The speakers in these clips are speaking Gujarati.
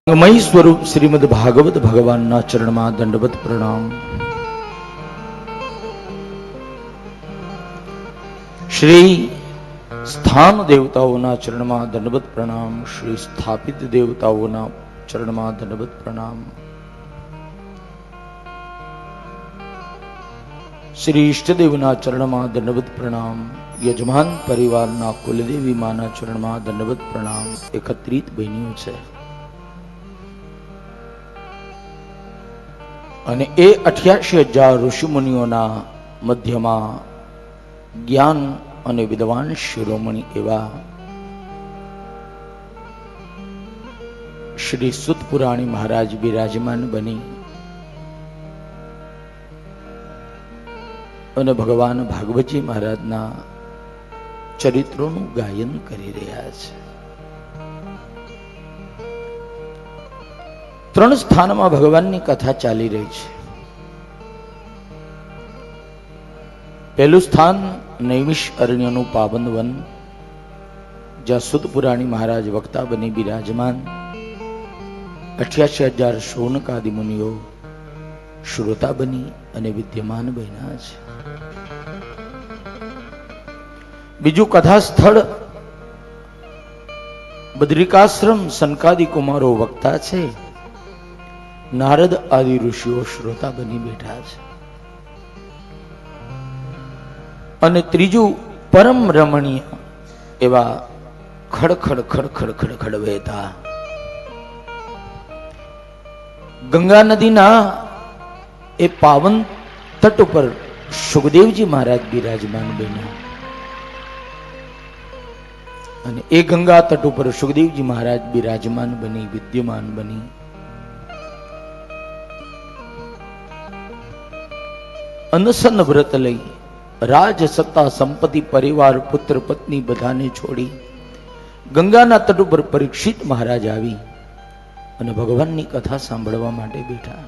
मयी स्वरूप श्रीमद भागवत भगवान चरण में दंडवत प्रणाम। श्री स्थान देवताओं चरण में दंडवत प्रणाम। श्री स्थापित देवताओं चरण में दंडवत प्रणाम। श्री इष्टदेव चरण में दंडवत प्रणाम। यजमान परिवार कुलदेवी मां चरण में दंडवत प्रणाम। एकत्रित बन्यु छे અને એ 88,000 ઋષિમુનિઓના મધ્યમાં જ્ઞાન અને વિદ્વાન શિરોમણી એવા શ્રી સુત પુરાણી મહારાજ બિરાજમાન બની અને ભગવાન ભાગવતજી મહારાજના ચરિત્રોનું ગાયન કરી રહ્યા છે। ત્રણ સ્થાનમાં ભગવાનની કથા ચાલી રહી છે। પહેલું સ્થાન નૈમિષ અરણ્યનું પાવન વન, જ્યાં સુત પુરાણી મહારાજ વક્તા બની બિરાજમાન 88,000 શૌનકાદિ મુનિઓ શ્રોતા બની અને વિદ્યમાન બન્યા છે। બીજું કથા સ્થળ બદ્રિકાશ્રમ, સનકાદિ કુમારો વક્તા છે, નારદ આદि ઋષિઓ શ્રોતા બની બેઠા છે। અને ત્રીજું પરમ રમણીય એવા ખડખડ ખડખડ ખડખડ વહેતા ગંગા નદીના એ પાવન તટ ઉપર સુખદેવજી મહારાજ બિરાજમાન બન્યા અને એ ગંગા તટ ઉપર સુખદેવજી મહારાજ બિરાજમાન બની વિદ્યમાન બની અનશન વ્રત લઈ રાજ સત્તા સંપત્તિ પરિવાર પુત્ર પત્ની બધાને છોડી ગંગાના તટ ઉપર પરીક્ષિત મહારાજ આવી અને ભગવાનની કથા સાંભળવા માટે બેઠા,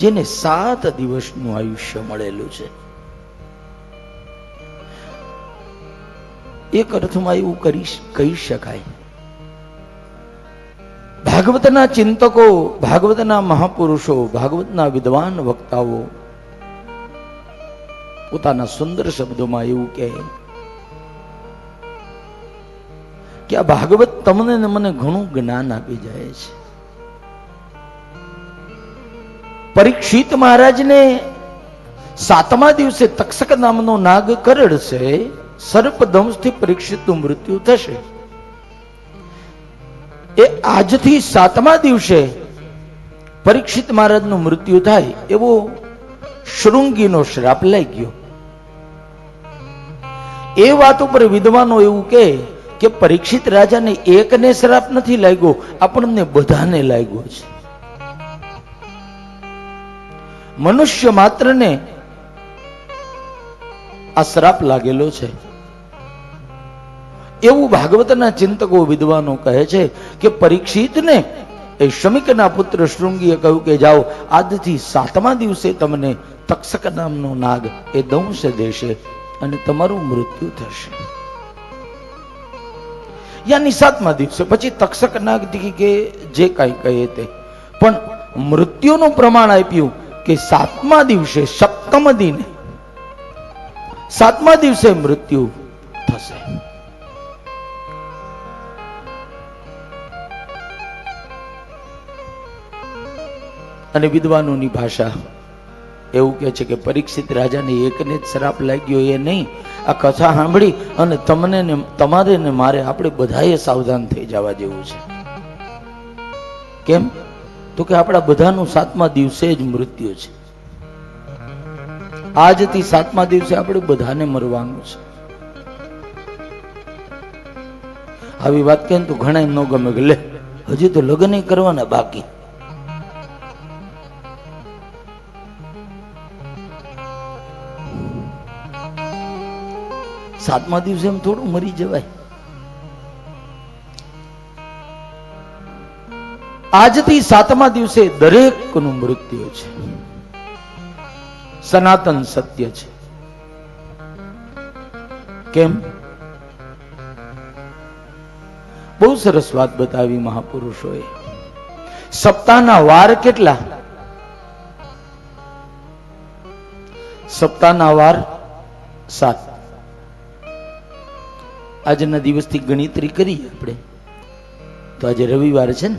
જેને 7 દિવસનું આયુષ્ય મળેલું છે। એક અર્થમાં એવું કહી શકાય, ભાગવતના ચિંતકો, ભાગવતના મહાપુરુષો, ભાગવતના વિદ્વાન વક્તાઓ પોતાના સુંદર શબ્દોમાં એવું કહે કે આ ભાગવત તમને ને મને ઘણું જ્ઞાન આપી જાય છે। પરીક્ષિત મહારાજને 7મા દિવસે તક્ષક નામનો નાગ કરડશે, સર્પ દંશથી પરીક્ષિતનું મૃત્યુ થશે। એ આજથી 7મા દિવસે પરીક્ષિત મહારાજનું મૃત્યુ થાય એવો શૃંગીનો શ્રાપ લાગ્યો। એ વાત ઉપર વિદ્વાનો એવું કે પરીક્ષિત રાજાને એકને શ્રાપ નથી લાગ્યો, આપણને બધાને લાગ્યો છે। મનુષ્ય માત્રને આ શ્રાપ લાગેલો છે એવું ભાગવતના ચિંતકો વિદ્વાનો કહે છે કે પરીક્ષિતને એ શમિકના પુત્ર શૃંગીએ કહ્યું કે જાઓ, આજથી 7મા દિવસે તમને તક્ષક નામનો નાગ એ દંશ દેશે અને તમારું મૃત્યુ થશે। યાની 7મા દિવસે પછી તક્ષક નાગ કે જે કાંઈ કહે તે, પણ મૃત્યુનું પ્રમાણ આપ્યું કે 7મા દિવસે, સપ્તમ દિને 7મા દિવસે મૃત્યુ થશે। અને વિદ્વાનોની ભાષા એવું કહે છે કે પરીક્ષિત રાજાને એકને જ શ્રાપ લાગ્યો એ નહીં, આ કથા સાંભળી અને તમને ને તમારે ને મારે આપણે બધાએ સાવધાન થઈ જવા જેવું છે। કેમ તો કે આપણા બધાનું 7મા દિવસે જ મૃત્યુ છે। આજથી 7મા દિવસે આપણે બધાને મરવાનું છે। આવી વાત કેમ તો ઘણા ન ગમે કે લે હજી તો લગ્ન કરવાના બાકી। 7મા દિવસે એમ થોડું મરી જવાય। આજથી 7મા દિવસે દરેકનું મૃત્યુ છે, સનાતન સત્ય છે। કેમ? બહુ સરસ વાત બતાવી મહાપુરુષોએ। સપ્તાહના વાર કેટલા? સપ્તાહના વાર 7. આજના દિવસથી ગણતરી કરીએ આપણે તો આજે રવિવાર છે ને,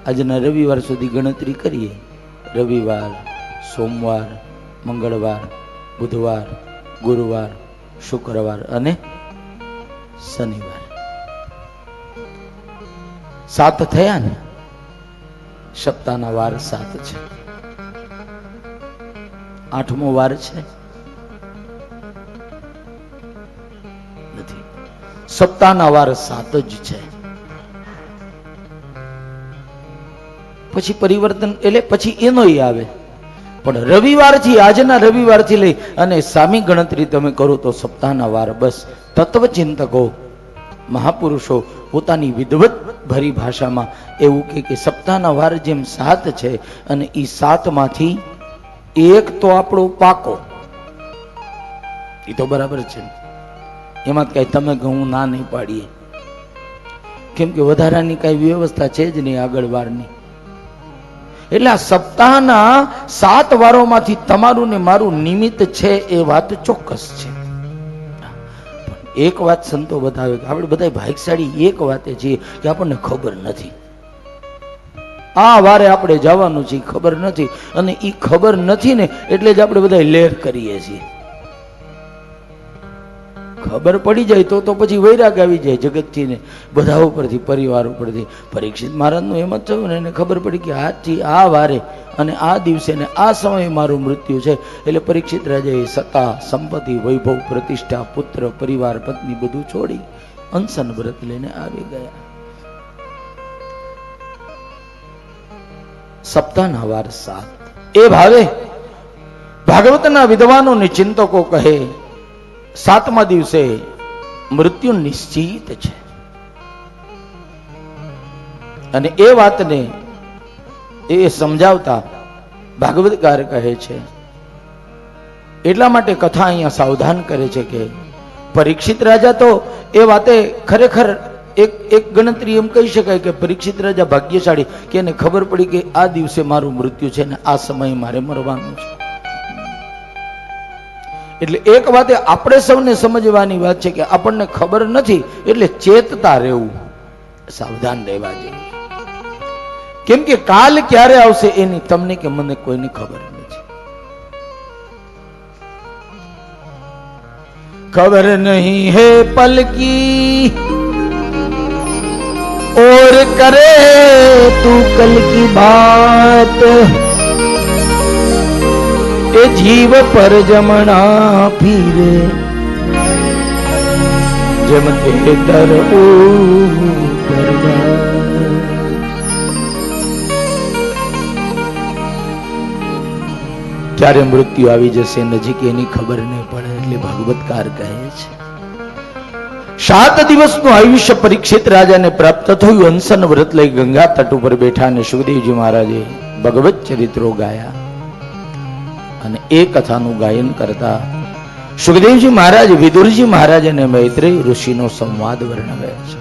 આજના રવિવાર સુધી ગણતરી કરીએ. રવિવાર, સોમવાર, મંગળવાર, બુધવાર, ગુરુવાર, શુક્રવાર અને શનિવાર. 7 થયા ને? સપ્તાહના વાર 7 છે. 8મો વાર છે નથી. સપ્તાહના વાર 7 જ છે. પછી પરિવર્તન એટલે પછી એનો આવે. પણ રવિવારથી, આજના રવિવારથી લઈ અને સામી ગણતરી તમે કરો તો સપ્તાહના વાર બસ. તત્વચિંતકો, મહાપુરુષો પોતાની વિદવત ભરી ભાષામાં એવું કે સપ્તાહના વાર જેમ 7 છે અને એ 7 માંથી એક તો આપણો પાકો, એ તો બરાબર છે, એમાં કઈ તમે હું ના નહીં પાડીએ, કેમ કે વધારાની કઈ વ્યવસ્થા છે જ નહીં આગળ વારની. એટલે આ સપ્તાહના 7 વારોમાંથી તમારું ને મારું નિમિત્ત છે એ વાત ચોક્કસ છે. એક વાત સંતો બતાવે કે આપણે બધા ભાગ્યશાળી એક વાતે છીએ કે આપણને ખબર નથી. આ વારે આપણે જવાનું છે ખબર નથી, અને એ ખબર નથી ને એટલે જ આપણે બધા લેર કરીએ છીએ. ખબર પડી જાય તો પછી વૈરાગ આવી જાય જગતથી ને બધા ઉપરથી, પરિવાર ઉપરથી. પરીક્ષિત મહારાજનું એમ જ થયું ને, એને ખબર પડી કે આજથી આ વારે અને આ દિવસે ને આ સમયે મારું મૃત્યુ છે. એટલે પરીક્ષિત રાજાએ સત્તા, સંપત્તિ, વૈભવ, પ્રતિષ્ઠા, પુત્ર, પરિવાર, પત્ની બધું છોડી અનશન વ્રત લઈને આવી ગયા. સપ્તાહના વાર 7. એ ભાવે ભાગવતના વિદ્વાનો ને ચિંતકો કહે 7મા દિવસે મૃત્યુ નિશ્ચિત છે. અને એ વાતને એ સમજાવતા ભાગવતકાર કહે છે, એટલા માટે કથા અહીંયા સાવધાન કરે છે કે પરીક્ષિત રાજા તો એ વાતે ખરેખર એક ગણતરી એમ કહી શકાય કે પરીક્ષિત રાજા ભાગ્યશાળી કે એને ખબર પડી કે આ દિવસે મારું મૃત્યુ છે ને આ સમયે મારે મરવાનું છે. એટલે એક વાતે આપણે સૌને સમજવાની વાત છે કે આપણને ખબર નથી એટલે ચેતતા રહેવું, સાવધાન રહેવા જોઈએ. કેમ કે કાલ ક્યારે આવશે એની તમને કે મને કોઈની ખબર નથી. ખબર નહીં હે પલ કી और करे तू कल की बात, ए जीव पर जमना फिरे जम तेतर ऊपर। ક્યારે મૃત્યુ આવી જશે નજીક એની ખબર નહીં પડે, એટલે ભાગવતકાર કહે છે 7 દિવસનું આયુષ્ય પરીક્ષિત રાજાને પ્રાપ્ત થયું. અનશન વ્રત લઈ ગંગા તટ ઉપર બેઠા અને સુખદેવજી મહારાજે ભગવત ચરિત્રો ગાયા. અને એ કથાનું ગાયન કરતા સુખદેવજી મહારાજ વિદુરજી મહારાજ અને મૈત્રેય ઋષિનો સંવાદ વર્ણવે છે.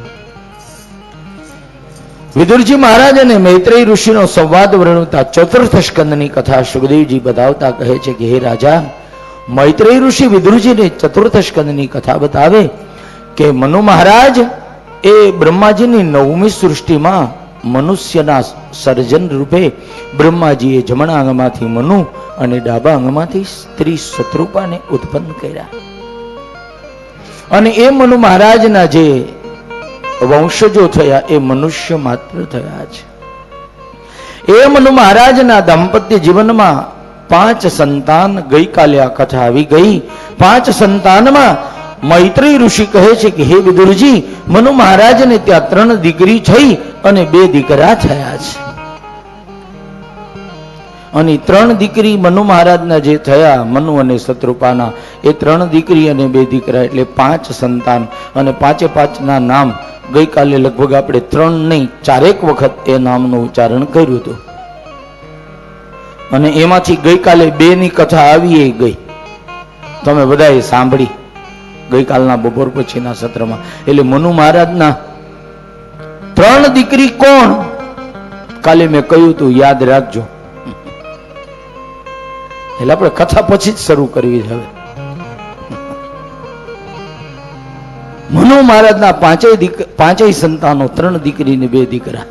વિદુરજી મહારાજ અને મૈત્રેય ઋષિનો સંવાદ વર્ણવતા ચતુર્થ સ્કંદની કથા સુખદેવજી બતાવતા કહે છે કે હે રાજા, મૈત્રેય ઋષિ વિદુરજીને ચતુર્થ સ્કંદની કથા બતાવે કે મનુ મહારાજ એ બ્રહ્માજીની 9મી સૃષ્ટિમાં મનુષ્યના સર્જન રૂપે બ્રહ્માજીએ જમણા અંગમાંથી મનુ અને ડાબા અંગમાંથી સ્ત્રી શત્રુપાને ઉત્પન્ન કર્યા. અને એ મનુ મહારાજના જે વંશજો થયા એ મનુષ્ય માત્ર થયા છે. એ મનુ મહારાજના દાંપત્ય જીવનમાં 5 સંતાન, ગઈકાલે આ કથા આવી ગઈ. 5 સંતાનમાં મૈત્રેય ઋષિ કહે છે કે હે વિદુરજી, મનુ મહારાજને ત્યાં 3 દીકરી થઈ અને 2 દીકરા થયા છે. અને 3 દીકરી મનુ મહારાજના જે થયા, મનુ અને શત્રુપાના, એ 3 દીકરી અને 2 દીકરા એટલે 5 સંતાન. અને 5 ના નામ ગઈકાલે લગભગ આપણે 3 નહીં 4 વખત એ નામનું ઉચ્ચારણ કર્યું હતું. અને એમાંથી ગઈકાલે 2 ની કથા આવી ગઈ, તમે બધાએ સાંભળી ગઈકાલના બપોર પછીના સત્રમાં. એટલે મનુ મહારાજના ત્રણ દીકરી કોણ? કાલે મેં કહ્યું તું, યાદ રાખજો. એટલે આપણે કથા પછી જ શરૂ કરવી છે. હવે મનુ મહારાજના પાંચેય સંતાનો, ત્રણ દીકરી ને 2 દીકરા.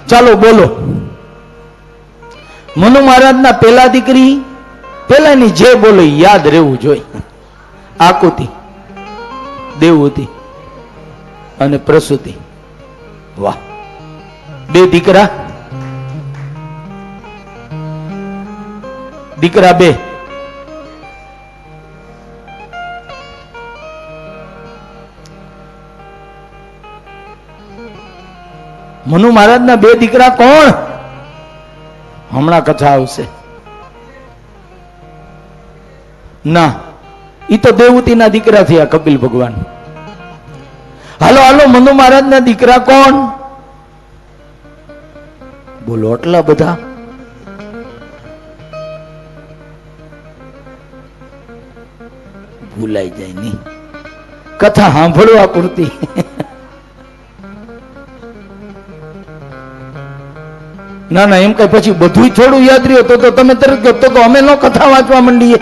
ચાલો બોલો. મનુ મહારાજના પહેલા દીકરી, પહેલાની જે બોલો યાદ રહેવું જોઈએ. આકુતિ, દેવહૂતિ અને પ્રસૂતિ. વાહ! 2 દીકરા, દીકરા 2. મનુ મહારાજના 2 દીકરા કોણ? હમણાં કથા આવશે. ના, ઈ તો દેવહૂતિના દીકરા થયા, કપિલ ભગવાન. હાલો હાલો, મનુ મહારાજના દીકરા કોણ? બોલો. આટલા બધા? ભૂલાઈ જાય નહીં, કથા સાંભળવા પૂરતી. ના ના, એમ કઈ પછી બધું થોડું યાદ રહ્યો તો તમે તરત કહો તો અમે નો કથા વાંચવા માંડીએ.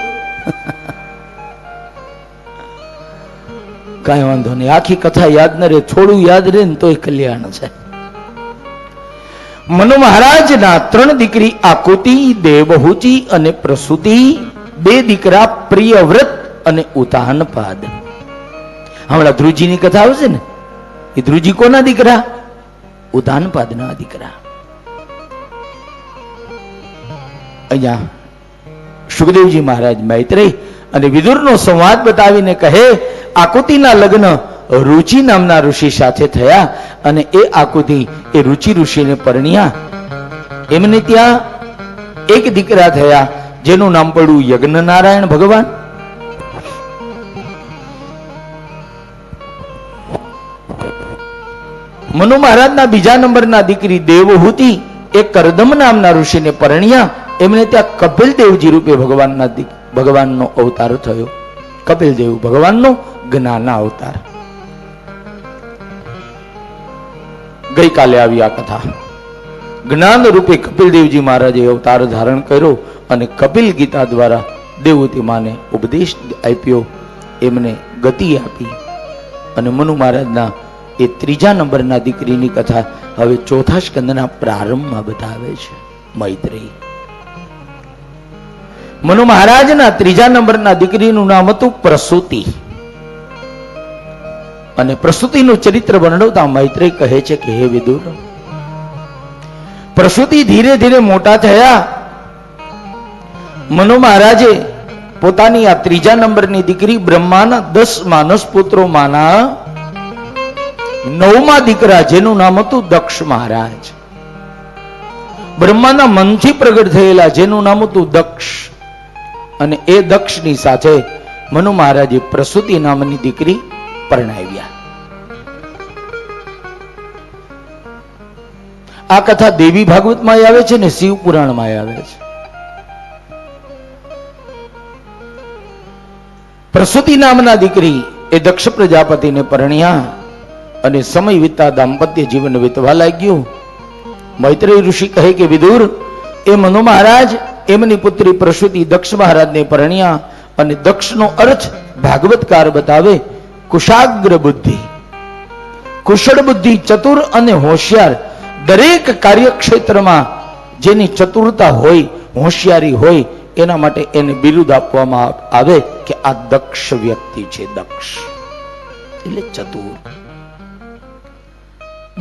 કઈ વાંધો નહીં, આખી કથા યાદ ન રહે, થોડું યાદ રહે ને તોય કલ્યાણ છે. મનુ મહારાજના 3 દીકરી આકુતિ, દેવહૂતિ અને પ્રસૂતિ, 2 દીકરા પ્રિયવ્રત અને ઉતાનપાદ. હમણાં ધ્રુજીની કથા આવશે ને, એ ધ્રુજી કોના દીકરા? ઉતાનપાદના દીકરા. અહીંયા સુખદેવજી મહારાજ મૈત્રેય અને વિદુરનો સંવાદ બતાવીને કહે, આકુતિના લગ્ન રુચિ નામના ઋષિ સાથે થયા અને એ આકુતિ એ રુચિ ઋષિને પરણ્યા. એમને ત્યાં 1 દીકરા થયા જેનું નામ પડ્યું યજ્ઞ નારાયણ ભગવાન. મનુ મહારાજના બીજા નંબરના દીકરી દેવહૂતિ એ કરદમ નામના ઋષિને પરણ્યા. એમને ત્યાં કપિલદેવજી રૂપે ભગવાનનો અવતાર થયો. કપિલદેવ ભગવાનનો જ્ઞાન અવતાર. ગઈકાલે આવી આ કથા. જ્ઞાન રૂપે કપિલદેવજી મહારાજે અવતાર ધારણ કર્યો અને કપિલ ગીતા દ્વારા દેવહૂતિ માને ઉપદેશ આપ્યો, એમને ગતિ આપી. અને મનુ મહારાજના એ 3જા નંબરના દીકરીની કથા હવે 4થા સ્કંદના પ્રારંભમાં બતાવે છે. મૈત્રેય. મનુ મહારાજના 3જા નંબરના દીકરીનું નામ હતું પ્રસૂતિ. અને પ્રસૂતિનું ચરિત્ર વર્ણવતા મૈત્રેય કહે છે કે હે વિદુર, પ્રસૂતિ ધીરે ધીરે મોટા થયા. મનુ મહારાજે પોતાની આ 3જા નંબરની દીકરી બ્રહ્માના 10 માનસ પુત્રો માના 9મા દીકરા, જેનું નામ હતું દક્ષ મહારાજ. બ્રહ્માના મનથી પ્રગટ થયેલા, જેનું નામ હતું દક્ષ. અને એ દક્ષની સાથે મનુ મહારાજે પ્રસૂતિ નામની દીકરી પરણાવ્યા. આ કથા દેવી ભાગવતમાં આવે છે ને શિવ પુરાણમાં આવે છે. પ્રસૂતિ નામના દીકરી એ દક્ષ પ્રજાપતિને પરણ્યા અને સમય વીતતા દાંપત્ય જીવન વીતવા લાગ્યું. મૈત્રેય ઋષિ કહે કે વિદુર, એ મનુ મહારાજ એમની પુત્રી પ્રસૂતિ દક્ષ મહારાજને પરણ્યા. અને દક્ષનો અર્થ ભાગવતકાર બતાવે કુશાગ્ર બુદ્ધિ, કુશળ બુદ્ધિ, ચતુર અને હોશિયાર. દરેક કાર્યક્ષેત્રમાં જેની ચતુરતા હોય, હોશિયારી હોય, એના માટે એને બિરુદ આપવામાં આવે કે આ દક્ષ વ્યક્તિ છે. દક્ષ એટલે ચતુર,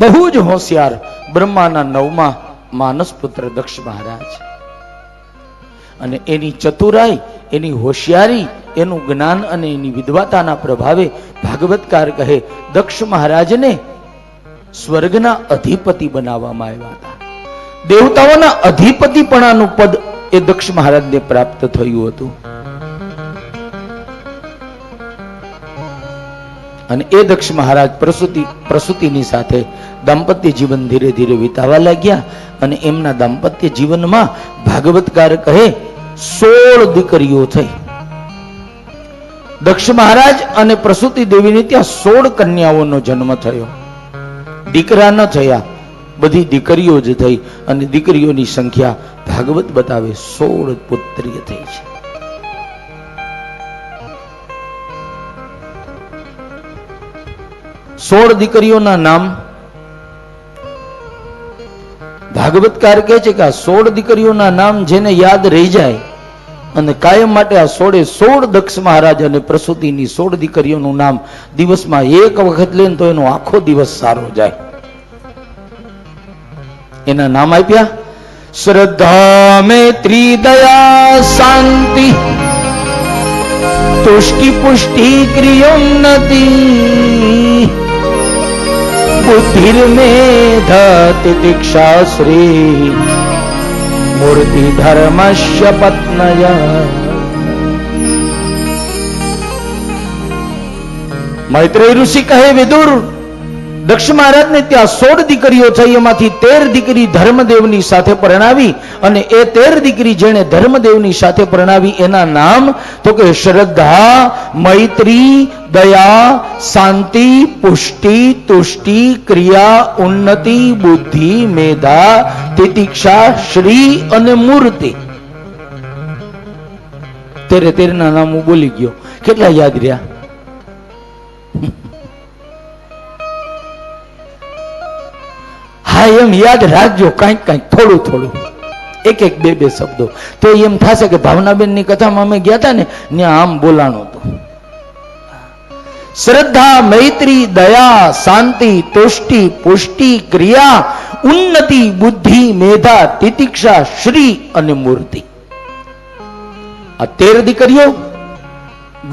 બહુ જ હોશિયાર. બ્રહ્માના 9મા માનસ પુત્ર દક્ષ મહારાજ. અને એની ચતુરાઈ, એની હોશિયારી, એનું જ્ઞાન અને એની વિદ્વતાના પ્રભાવે ભાગવતકાર કહે દક્ષ મહારાજને સ્વર્ગના અધિપતિ બનાવવામાં આવ્યા હતા. દેવતાઓના અધિપતિપણાનું પદ એ દક્ષ મહારાજને પ્રાપ્ત થયું હતું. અને એ દક્ષ મહારાજ પ્રસૂતિની સાથે દાંપત્ય જીવન ધીરે ધીરે વિતાવા લાગ્યા. અને એમના દાંપત્ય જીવનમાં ભાગવતકાર કહે 16 દીકરીઓ થઈ. દક્ષ મહારાજ અને પ્રસૂતિ દેવીને ત્યાં 16 કન્યાઓનો જન્મ થયો. દીકરા ન થયા, બધી દીકરીઓ જ થઈ. અને દીકરીઓની સંખ્યા ભાગવત બતાવે 16 પુત્રીય થઈ છે. સોળ દીકરીઓના નામ ભાગવતકાર કહે છે કે આ 16 દીકરીઓના નામ જેને યાદ રહી જાય અને કાયમ માટે આ 16 દક્ષ મહારાજ અને પ્રસૂતિની 16 દીકરીઓનું નામ દિવસમાં એક વખત લે તો એનો આખો દિવસ સારો જાય. એના નામ આપ્યા શ્રદ્ધા, મૈત્રી, દયા, શાંતિ, तुष्टि पुष्टि क्रियोन्नति बुद्धिर्मेधा तितिक्षा श्री मूर्ति धर्मस्य पत्नय. मैत्रेय ऋषि કહે વિદુર, દક્ષ મહારાજ ને ત્યાં 16 દીકરીઓ થઈ, એમાંથી 13 દીકરી ધર્મદેવની સાથે પરણાવી. અને એ 13 દીકરી જેણે ધર્મદેવની સાથે પરણાવી એના નામ તો કે શ્રદ્ધા, મૈત્રી, દયા, શાંતિ, પુષ્ટિ, તુષ્ટિ, ક્રિયા, ઉન્નતિ, બુદ્ધિ, મેધા, તિતિક્ષા, શ્રી અને મૂર્તિ. 13 ના નામ હું બોલી ગયો. કેટલા યાદ રહ્યા? હા, એમ યાદ રાખજો, કંઈક થોડું થોડું, એક બે શબ્દો. તો એમ થશે કે ભાવનાબેન ની કથામાં અમે ગયા હતા ને ત્યાં આમ બોલાણું હતું. શ્રદ્ધા, મૈત્રી, દયા, શાંતિ, તુષ્ટિ, પુષ્ટિ, ક્રિયા, ઉન્નતિ, બુદ્ધિ, મેધા, તિતિક્ષા, શ્રી અને મૂર્તિ. આ 13 દીકરીઓ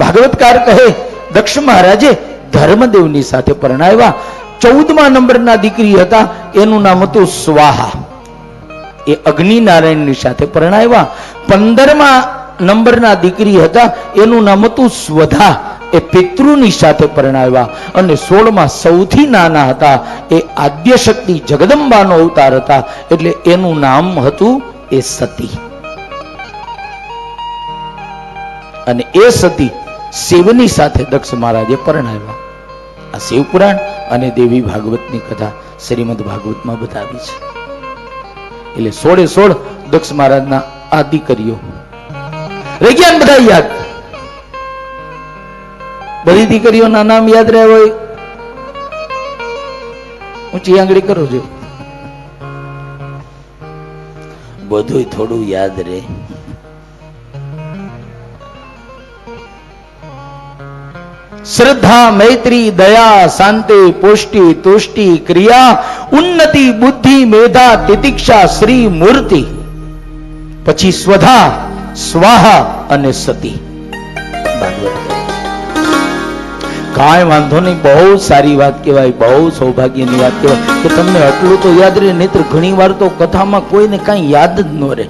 ભાગવતકાર કહે દક્ષ મહારાજે ધર્મદેવની સાથે પરણાવ્યા. 14મા નંબરના દીકરી હતા, એનું નામ હતું સ્વાહા, એ અગ્નિનારાયણની સાથે પરણાવ્યા. 15મા નંબરના દીકરી હતા, એનું નામ હતું સ્વધા, એ પિતૃની સાથે પરણાવ્યા. અને 16માં સૌથી નાના હતા, એ આદ્યશક્તિ જગદંબાનો અવતાર હતા, એટલે એનું નામ હતું એ સતી. અને એ સતી શિવની સાથે દક્ષ મહારાજે પરણાવ્યા. આ શિવ પુરાણ અને દેવી ભાગવતની કથા શ્રીમદ ભાગવતમાં બતાવી છે. એટલે 16 દક્ષ મહારાજના આ દીકરીઓ રહી ગયા. બધા યાદ, બધી દીકરીઓના નામ યાદ રહ્યા હોય, ઊંચી આંગળી કરો છો. બધું થોડું યાદ રહે. શ્રદ્ધા, મૈત્રી, દયા, શાંતિ, પુષ્ટિ, તુષ્ટિ, ક્રિયા, ઉન્નતિ, બુદ્ધિ, મેધા, તિતિક્ષા, શ્રી, મૂર્તિ. પછી સ્વધા, સ્વાહા અને સતી. કાંઈ વાંધો નહીં, બહુ સારી વાત કહેવાય, બહુ સૌભાગ્યની વાત કહેવાય કે તમને આટલું તો યાદ રહે. નહીતર ઘણી વાર તો કથામાં કોઈને કાંઈ યાદ જ ન રહે.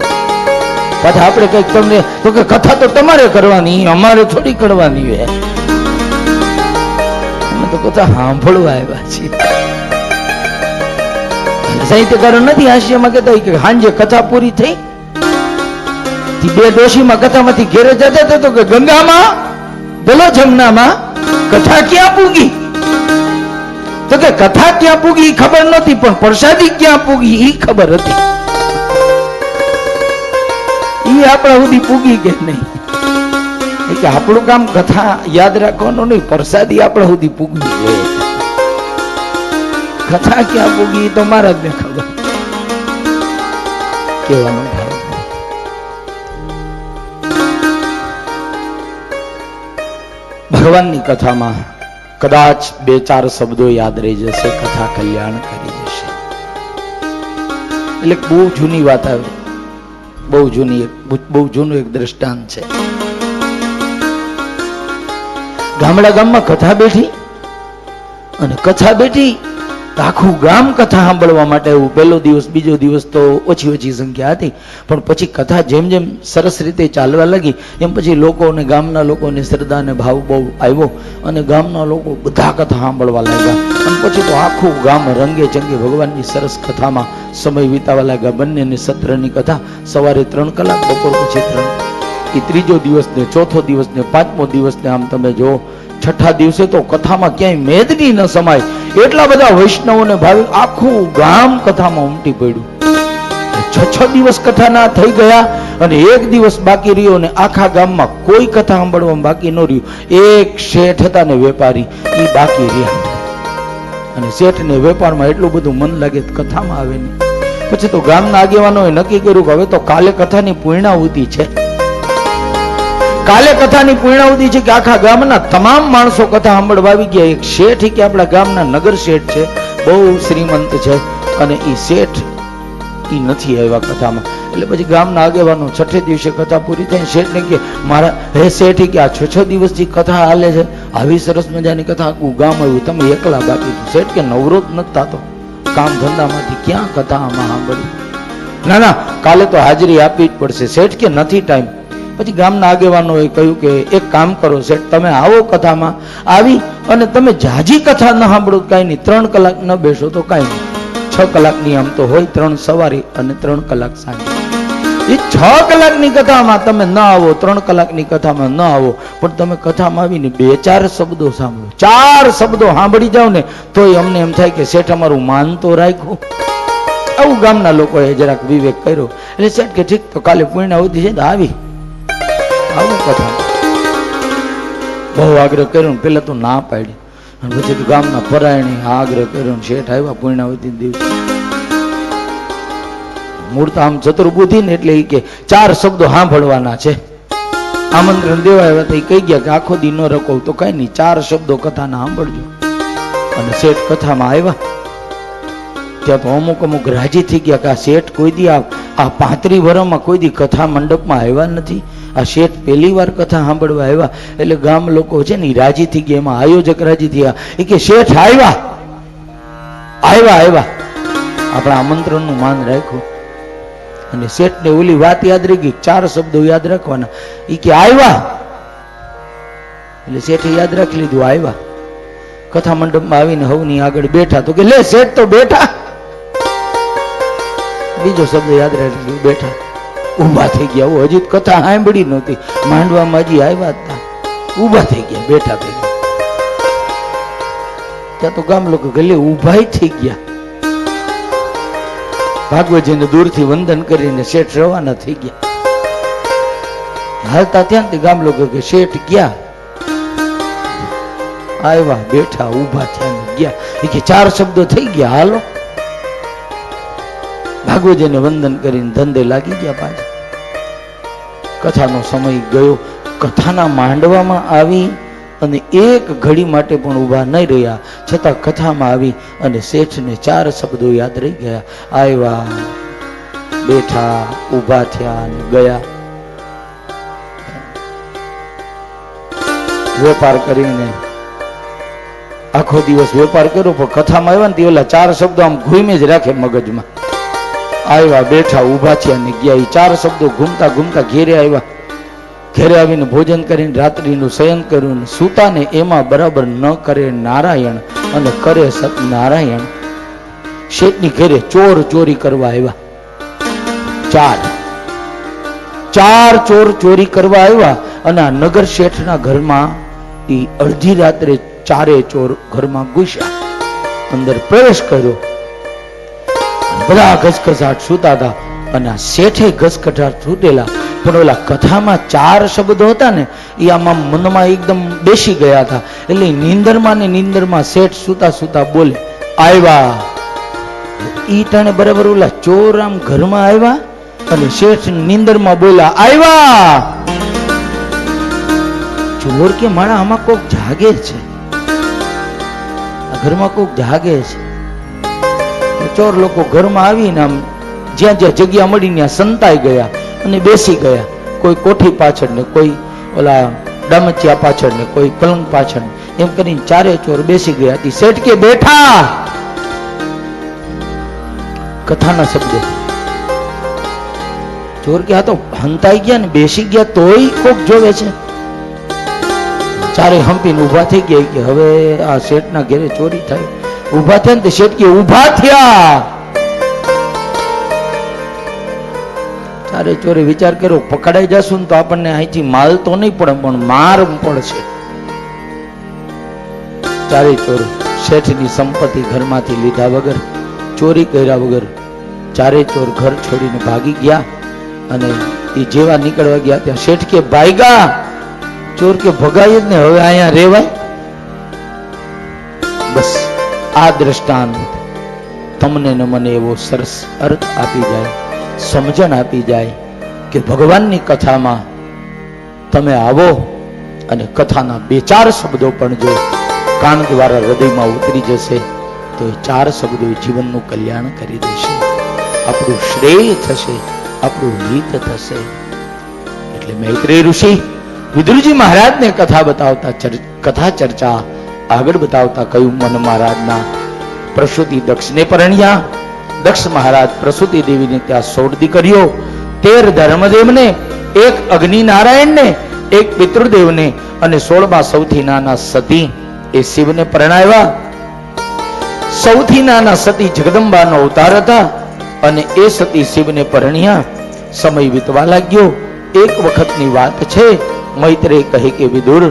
પાછા આપણે કઈક તમને તો કે કથા તો તમારે કરવાની, અમારે થોડી કરવાની હોય. તો કથા સાંભળવા આવ્યા છીએ. સાહિત્યકારો નથી હાસ્યમાં કહેતા કે સાંજે કથા પૂરી થઈ, 2 ડોશીમાં કથામાંથી ઘેરે જતા હતા તો કે ગંગામાં બોલો જમનામાં કથા ક્યાં પૂગી? તો કે કથા ક્યાં પૂગી ખબર નહોતી, પણ પ્રસાદી ક્યાં પૂગી એ ખબર હતી. એ આપણા સુધી પૂગી કે નહીં, કે આપણું કામ કથા યાદ રાખવાનું નહીં, પ્રસાદી આપણા સુધી પૂગવી જોઈએ. કથા ક્યાં પૂગી તો મારા જ ને ખબર. કહેવાનો ભાવ ભગવાનની કથામાં કદાચ 2-4 શબ્દો યાદ રહી જશે, કથા કલ્યાણ કરી જશે. એટલે બહુ જૂની વાત આવે, બહુ જૂનું એક દ્રષ્ટાંત છે. ગામમાં કથા બેઠી, અને કથા બેઠી આખું ગામ કથા સાંભળવા માટે આવ્યું. પહેલો દિવસ, બીજો દિવસ તો ઓછી સંખ્યા હતી, પણ પછી કથા જેમ જેમ સરસ રીતે ચાલવા લાગી એમ પછી લોકોને, ગામના લોકોને શ્રદ્ધા અને ભાવ બહુ આવ્યો, અને ગામના લોકો બધા કથા સાંભળવા લાગ્યા. અને પછી તો આખું ગામ રંગે ચંગે ભગવાનની સરસ કથામાં સમય વિતાવા લાગ્યા. બંનેની સત્રની કથા સવારે 3 કલાક, બપોર પછી 3. એ ત્રીજો દિવસ ને ચોથો દિવસ ને 5મો દિવસ ને આમ તમે જો છઠ્ઠા દિવસે તો કથામાં ક્યાંય મેદની ન સમાય એટલા બધા વૈષ્ણવોને ભાવિક આખું ગામ કથામાં ઉમટી પડ્યું. 6 દિવસ કથા ના થઈ ગયા અને એક દિવસ બાકી રહ્યો ને આખા ગામમાં કોઈ કથા સાંભળવામાં બાકી ન રહ્યું. એક શેઠ હતા ને વેપારી, એ બાકી રહ્યા. અને શેઠ ને વેપારમાં એટલું બધું મન લાગે કથામાં આવે નહીં. પછી તો ગામના આગેવાનોએ નક્કી કર્યું કે હવે તો કાલે કથાની પૂર્ણાહુતિ છે. કાલે કથાની પૂર્ણાહુતિ છે કે આખા ગામના તમામ માણસો કથા સાંભળવા આવી ગયા. એક શેઠ કે આપણા ગામના નગર શેઠ છે, બહુ શ્રીમંત છે, અને એ શેઠ એ નથી આવ્યા કથામાં. એટલે પછી ગામના આગેવાનો છઠ્ઠે દિવસે કથા પૂરી થઈ શેઠને કે મારા હે શેઠ કે આ 6 દિવસથી કથા હાલે છે, આવી સરસ મજાની કથા આખું ગામ આવ્યું, તમે એકલા બાકી. શેઠ કે નવરો જ નથી થતો કામ ધંધામાંથી, ક્યાં કથા આમાં સાંભળી? ના ના, કાલે તો હાજરી આપવી જ પડશે. શેઠ કે નથી ટાઈમ. પછી ગામના આગેવાનોએ કહ્યું કે એક કામ કરો શેઠ, તમે આવો કથામાં, આવી અને તમે જાજી કથા ન સાંભળો કાંઈ નહીં, 3 કલાક ન બેસો તો કાંઈ નહીં. 6 કલાકની આમ તો હોય, 3 સવારે અને 3 કલાક સાંજે. એ 6 કલાકની કથામાં તમે ન આવો, 3 કલાકની કથામાં ન આવો, પણ તમે કથામાં આવીને 2-4 શબ્દો સાંભળો, 4 શબ્દો સાંભળી જાવ ને તોય અમને એમ થાય કે શેઠ અમારું માન તો રાખ્યું. આવું ગામના લોકોએ જરાક વિવેક કર્યો. એટલે શેઠ કે ઠીક, તો કાલે પૂર્ણાહુતિ છે તો આવી આવો કથા. બહુ આગ્રહ કર્યો ને પેલા તો ના પાડી, અને પછી તો ગામના પરાયણે આગ્રહ કર્યો ને શેઠ આવ્યા પૂર્ણાહુતિ દિવસે. મૂળ તો આમ ચતુર્બુદ્ધિ ને એટલે કે 4 શબ્દો સાંભળવાના છે. આમંત્રણ દેવા આવ્યા તો એ કહી ગયા કે આખો દી ન રખો તો કઈ નહીં, 4 શબ્દો કથાના સાંભળજો. અને શેઠ કથામાં આવ્યા ત્યાં તો અમુક રાજી થઈ ગયા કે આ શેઠ કોઈ દી આ 35 વર્ષમાં કોઈ દી કથા મંડપમાં આવ્યા નથી, આ શેઠ પહેલી વાર કથા સાંભળવા આવ્યા. એટલે ગામ લોકો છે ને રાજી થઈ ગયા, એમાં આયોજક રાજી થયા. એ કે શેઠ આવ્યા આપણા આમંત્રણનું માન રાખ્યું. અને શેઠને ઓલી વાત યાદ રહી ગઈ, 4 શબ્દો યાદ રાખવાના. એ કે આવ્યા, એટલે શેઠે યાદ રાખી લીધું, આવ્યા. કથા મંડપમાં આવીને હવની આગળ બેઠા તો કે લે શેઠ તો બેઠા. બીજો શબ્દ યાદ રાખી, બેઠા. ઊભા થઈ ગયા, હજી કથા સાંભળી નહોતી, માંડવામાં હજી આવ્યા હતા, ઊભા થઈ ગયા, બેઠા થઈ ગયા. ત્યાં તો ગામ લોકો ગલે ઊભા થઈ ગયા. ભાગવતજીને દૂરથી વંદન કરીને શેઠ રવાના થઈ ગયા. હાલતા ત્યાં ગામ લોકો કે શેઠ ગયા, આવ્યા, બેઠા, ઊભા થયા, ગયા. એ કે 4 શબ્દો થઈ ગયા, હાલો. ભાગવતજીને વંદન કરીને ધંધે લાગી ગયા પાછા. કથાનો સમય ગયો, કથાના માંડવામાં આવી અને એક ઘડી માટે પણ ઊભા નહીં રહ્યા, છતાં કથામાં આવી અને શેઠને 4 શબ્દો યાદ રહી ગયા. આવ્યા, બેઠા, ઊભા થયા અને ગયા. વેપાર કરીને આખો દિવસ વેપાર કર્યો, પણ કથામાં આવ્યા ને તે ઓલા 4 શબ્દો આમ ઘૂમે જ રાખે મગજમાં. આવ્યા, બેઠા, ઊભા થયા અને ગયા. એ 4 શબ્દો ઘૂમતા ઘૂમતા ઘેરે આવ્યા. ઘેરે આવીને ભોજન કરીને રાત્રિનું શયન કર્યું. સૂતા ને એમાં બરાબર ન કરે નારાયણ અને કરે સતનારાયણ. શેઠની ઘેરે ચોર ચોરી કરવા આવ્યા. 4 ચોર ચોરી કરવા આવ્યા. અને આ નગર શેઠના ઘરમાં એ અડધી રાત્રે 4 ચોર ઘરમાં ઘૂસ્યા, અંદર પ્રવેશ કર્યો. બધા ઘસઘસાટ સૂતા હતા અને આ શેઠે ઘસઘસાટ છૂટેલા. પણ ઓલા કથામાં 4 શબ્દો હતા ને એ આમાં મનમાં એકદમ બેસી ગયા હતા. એટલે નીંદરમાં ને નીંદરમાં શેઠ સૂતા સૂતા બોલે, આવ્યા. ઈ ટાણે બરાબર ઓલા ચોર આમ ઘરમાં આવ્યા અને શેઠ નીંદરમાં બોલ્યા, આવ્યા. ચોર કે મારા આમાં કોક જાગે છે, આ ઘરમાં કોક જાગે છે. ચોર લોકો ઘરમાં આવીને આમ જ્યાં જ્યાં જગ્યા મળી ત્યાં સંતાઈ ગયા અને બેસી ગયા. કોઈ કોઠી પાછળ ને કોઈ ઓલા ડામચિયા પાછળ ને કોઈ પલંગ પાછળ, એમ કરીને 4 ચોર બેસી ગયા. શેઠ કે બેઠા. કથાના શબ્દો. ચોર કે આ તો હંતાઈ ગયા ને બેસી ગયા તોય કોક જોવે છે. 4 હંપીને ઊભા થઈ ગયા કે હવે આ શેઠના ઘરે ચોરી થાય. ઊભા થયા ને તે શેઠ કે ઊભા થયા. 4 ચોરે વિચાર કર્યો, પકડાઈ જશું તો આપણને અહીંથી માલ તો નહીં પડે પણ માર પડશે. ચારે ચોર શેઠની સંપત્તિ ઘરમાંથી લીધા વગર, ચોરી કર્યા વગર ચારે ચોર ઘર છોડીને ભાગી ગયા. અને એ જેવા નીકળવા ગયા ત્યાં શેઠ કે ભાઈગા. ચોર કે ભગાય જ ને, હવે અહીંયા રેવાય. બસ આ દ્રષ્ટાંત તમને ને મને એવો સરસ અર્થ આપી જાય, સમજણ આપી જાય કે ભગવાનની કથામાં તમે આવો અને કથાના 2-4 શબ્દો પણ જો કાન દ્વારા હૃદયમાં ઉતરી જશે તો એ 4 શબ્દો જીવનનું કલ્યાણ કરી દેશે, આપણું શ્રેય થશે, આપણું હિત થશે. એટલે મૈત્રેય ઋષિ વિદુરજી મહારાજને કથા બતાવતા, કથા ચર્ચા આગળ બતાવતા કહ્યું, મન મહારાજના પ્રસૂતિ દક્ષને પરણ્યા. દક્ષ મહારાજ પ્રસૂતિ દેવીને ત્યાં 16 દીકરીઓ, 13 ધર્મદેવને, 1 અગ્નિ નારાયણને, 1 પિતૃદેવને અને 16માં સૌથી નાના સતી એ શિવને પરણાવ્યા. સૌથી નાના સતી જગદંબાનો અવતાર હતા અને એ સતી શિવને પરણ્યા. સમય વીતવા લાગ્યો. એક વખતની વાત છે, મૈત્રેય કહે કે વિદુર,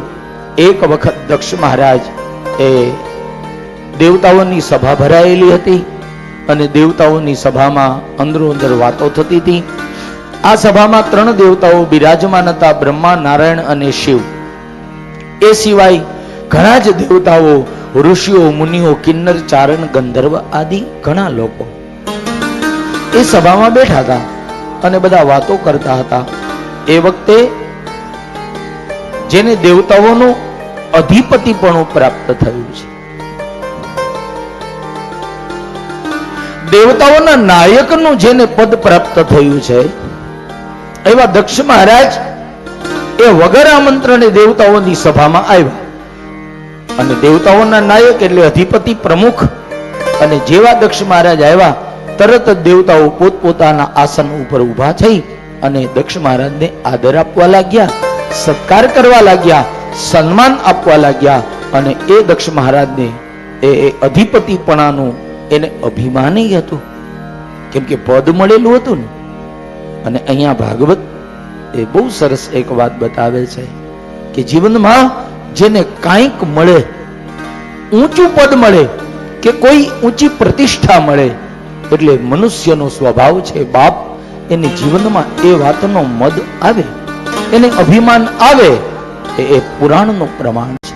એક વખત દક્ષ મહારાજ એ દેવતાઓની સભા ભરાયેલી હતી અને દેવતાઓની સભામાં અંદરો અંદર વાતો થતી હતી. આ સભામાં 3 દેવતાઓ બિરાજમાન હતા, બ્રહ્મા, નારાયણ અને શિવ. એ સિવાય ઘણા જ દેવતાઓ, ઋષિઓ, મુનિઓ, કિન્નર, ચારણ, ગંધર્વ આદિ ઘણા લોકો એ સભામાં બેઠા હતા અને બધા વાતો કરતા હતા. એ વખતે જેને દેવતાઓનું અધિપતિપણું પ્રાપ્ત થયું છે, દેવતાઓના નાયકનું જેને પદ પ્રાપ્ત થયું છે, એવા દક્ષ મહારાજ એ વગર આમંત્રણે દેવતાઓની સભામાં આવ્યા. અને દેવતાઓના નાયક એટલે અધિપતિ પ્રમુખ. અને જેવા દક્ષ મહારાજ આવ્યા તરત જ દેવતાઓ પોતપોતાના આસન ઉપર ઊભા થઈ અને દક્ષ મહારાજને આદર આપવા લાગ્યા, સત્કાર કરવા લાગ્યા, સન્માન આપવા લાગ્યા. અને એ દક્ષ મહારાજને એ અધિપતિપણાનું એને અભિમાન હતું, કેમ કે પદ મળેલું હતું ને. અને અહીંયા ભાગવત એ બહુ સરસ એક વાત બતાવે છે કે જીવનમાં જેને કાંઈક મળે, ઊંચું પદ મળે કે કોઈ ઊંચી પ્રતિષ્ઠા મળે, એટલે મનુષ્યનો સ્વભાવ છે બાપ, એને જીવનમાં એ વાતનો મદ આવે, એને અભિમાન આવે. એ પુરાણનું પ્રમાણ છે.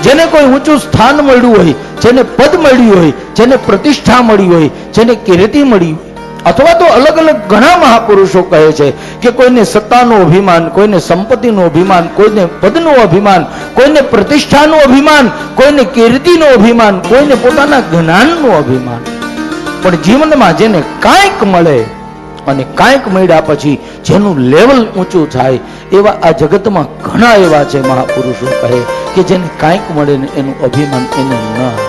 જેને કોઈ ઊંચું સ્થાન મળ્યું હોય, જેને પદ મળ્યું હોય, જેને પ્રતિષ્ઠા મળી હોય, જેને કીર્તિ મળી હોય, અથવા તો અલગ અલગ ઘણા મહાપુરુષો કહે છે કે કોઈને સત્તાનું અભિમાન, કોઈને સંપત્તિનું અભિમાન, કોઈને પદનું અભિમાન, કોઈને પ્રતિષ્ઠાનું અભિમાન, કોઈને કીર્તિનું અભિમાન, કોઈને પોતાના જ્ઞાનનું અભિમાન. પણ જીવનમાં જેને કાંઈક મળે અને કાંઈક મળ્યા પછી જેનું લેવલ ઊંચું થાય, એવા આ જગતમાં ઘણા એવા છે મહાપુરુષો કહે કે જેને કાંઈક મળે ને એનું અભિમાન એને ન આવે.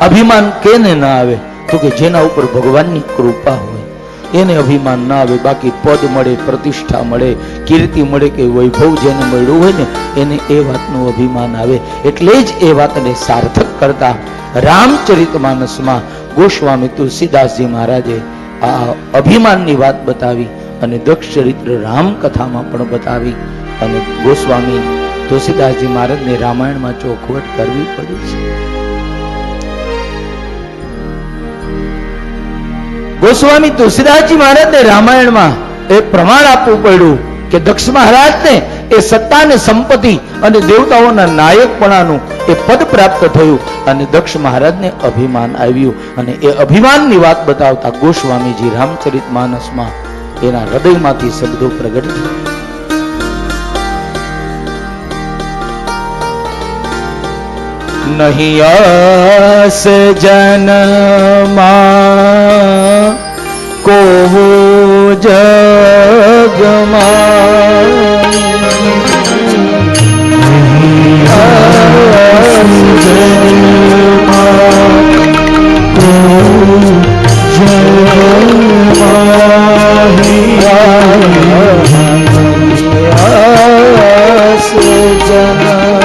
અભિમાન કેને ના આવે? તો કે જેના ઉપર ભગવાનની કૃપા હોય એને અભિમાન ના આવે. બાકી પદ મળે, પ્રતિષ્ઠા મળે, કીર્તિ મળે કે વૈભવ જેને મળ્યું હોય ને એને એ વાતનું અભિમાન આવે. એટલે જ એ વાતને સાર્થક કરતા રામચરિતમાનસમાં ગોસ્વામી તુલસીદાસજી મહારાજે આ અભિમાનની વાત બતાવી અને દક્ષ ચરિત્ર રામકથામાં પણ બતાવી. અને ગોસ્વામી તુલસીદાસજી મહારાજને રામાયણમાં ચોખવટ કરવી પડી છે. ગોસ્વામી તુલસીદાસજી મહારાજને રામાયણમાં એ પ્રમાણ આપવું પડ્યું કે દક્ષ મહારાજને એ સત્તા ને સંપત્તિ અને દેવતાઓના નાયકપણાનું એ પદ પ્રાપ્ત થયું અને દક્ષ મહારાજને અભિમાન આવ્યું. અને એ અભિમાનની વાત બતાવતા ગોસ્વામીજી રામચરિતમાનસમાં એના હૃદયમાંથી શબ્દો પ્રગટ થયા. નહીં આસ જનમાં કો જગમાં, નહીં આસ જનમાં કો જગમાં, આસ જનમાં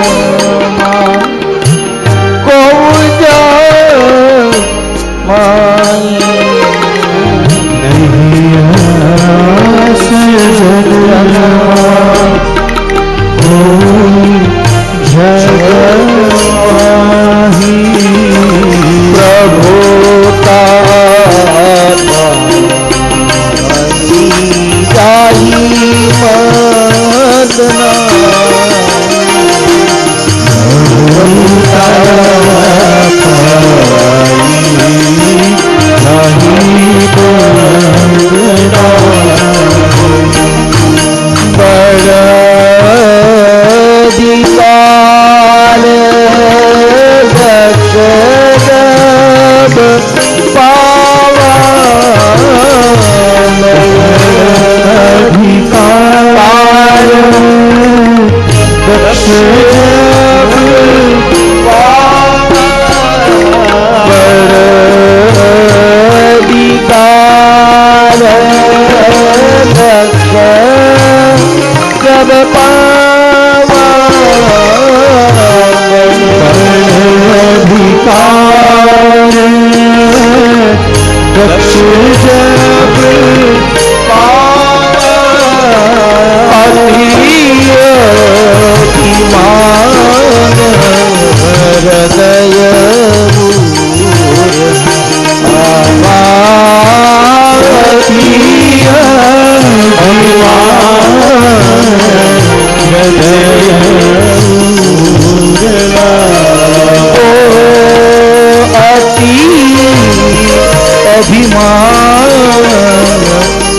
અભિમાન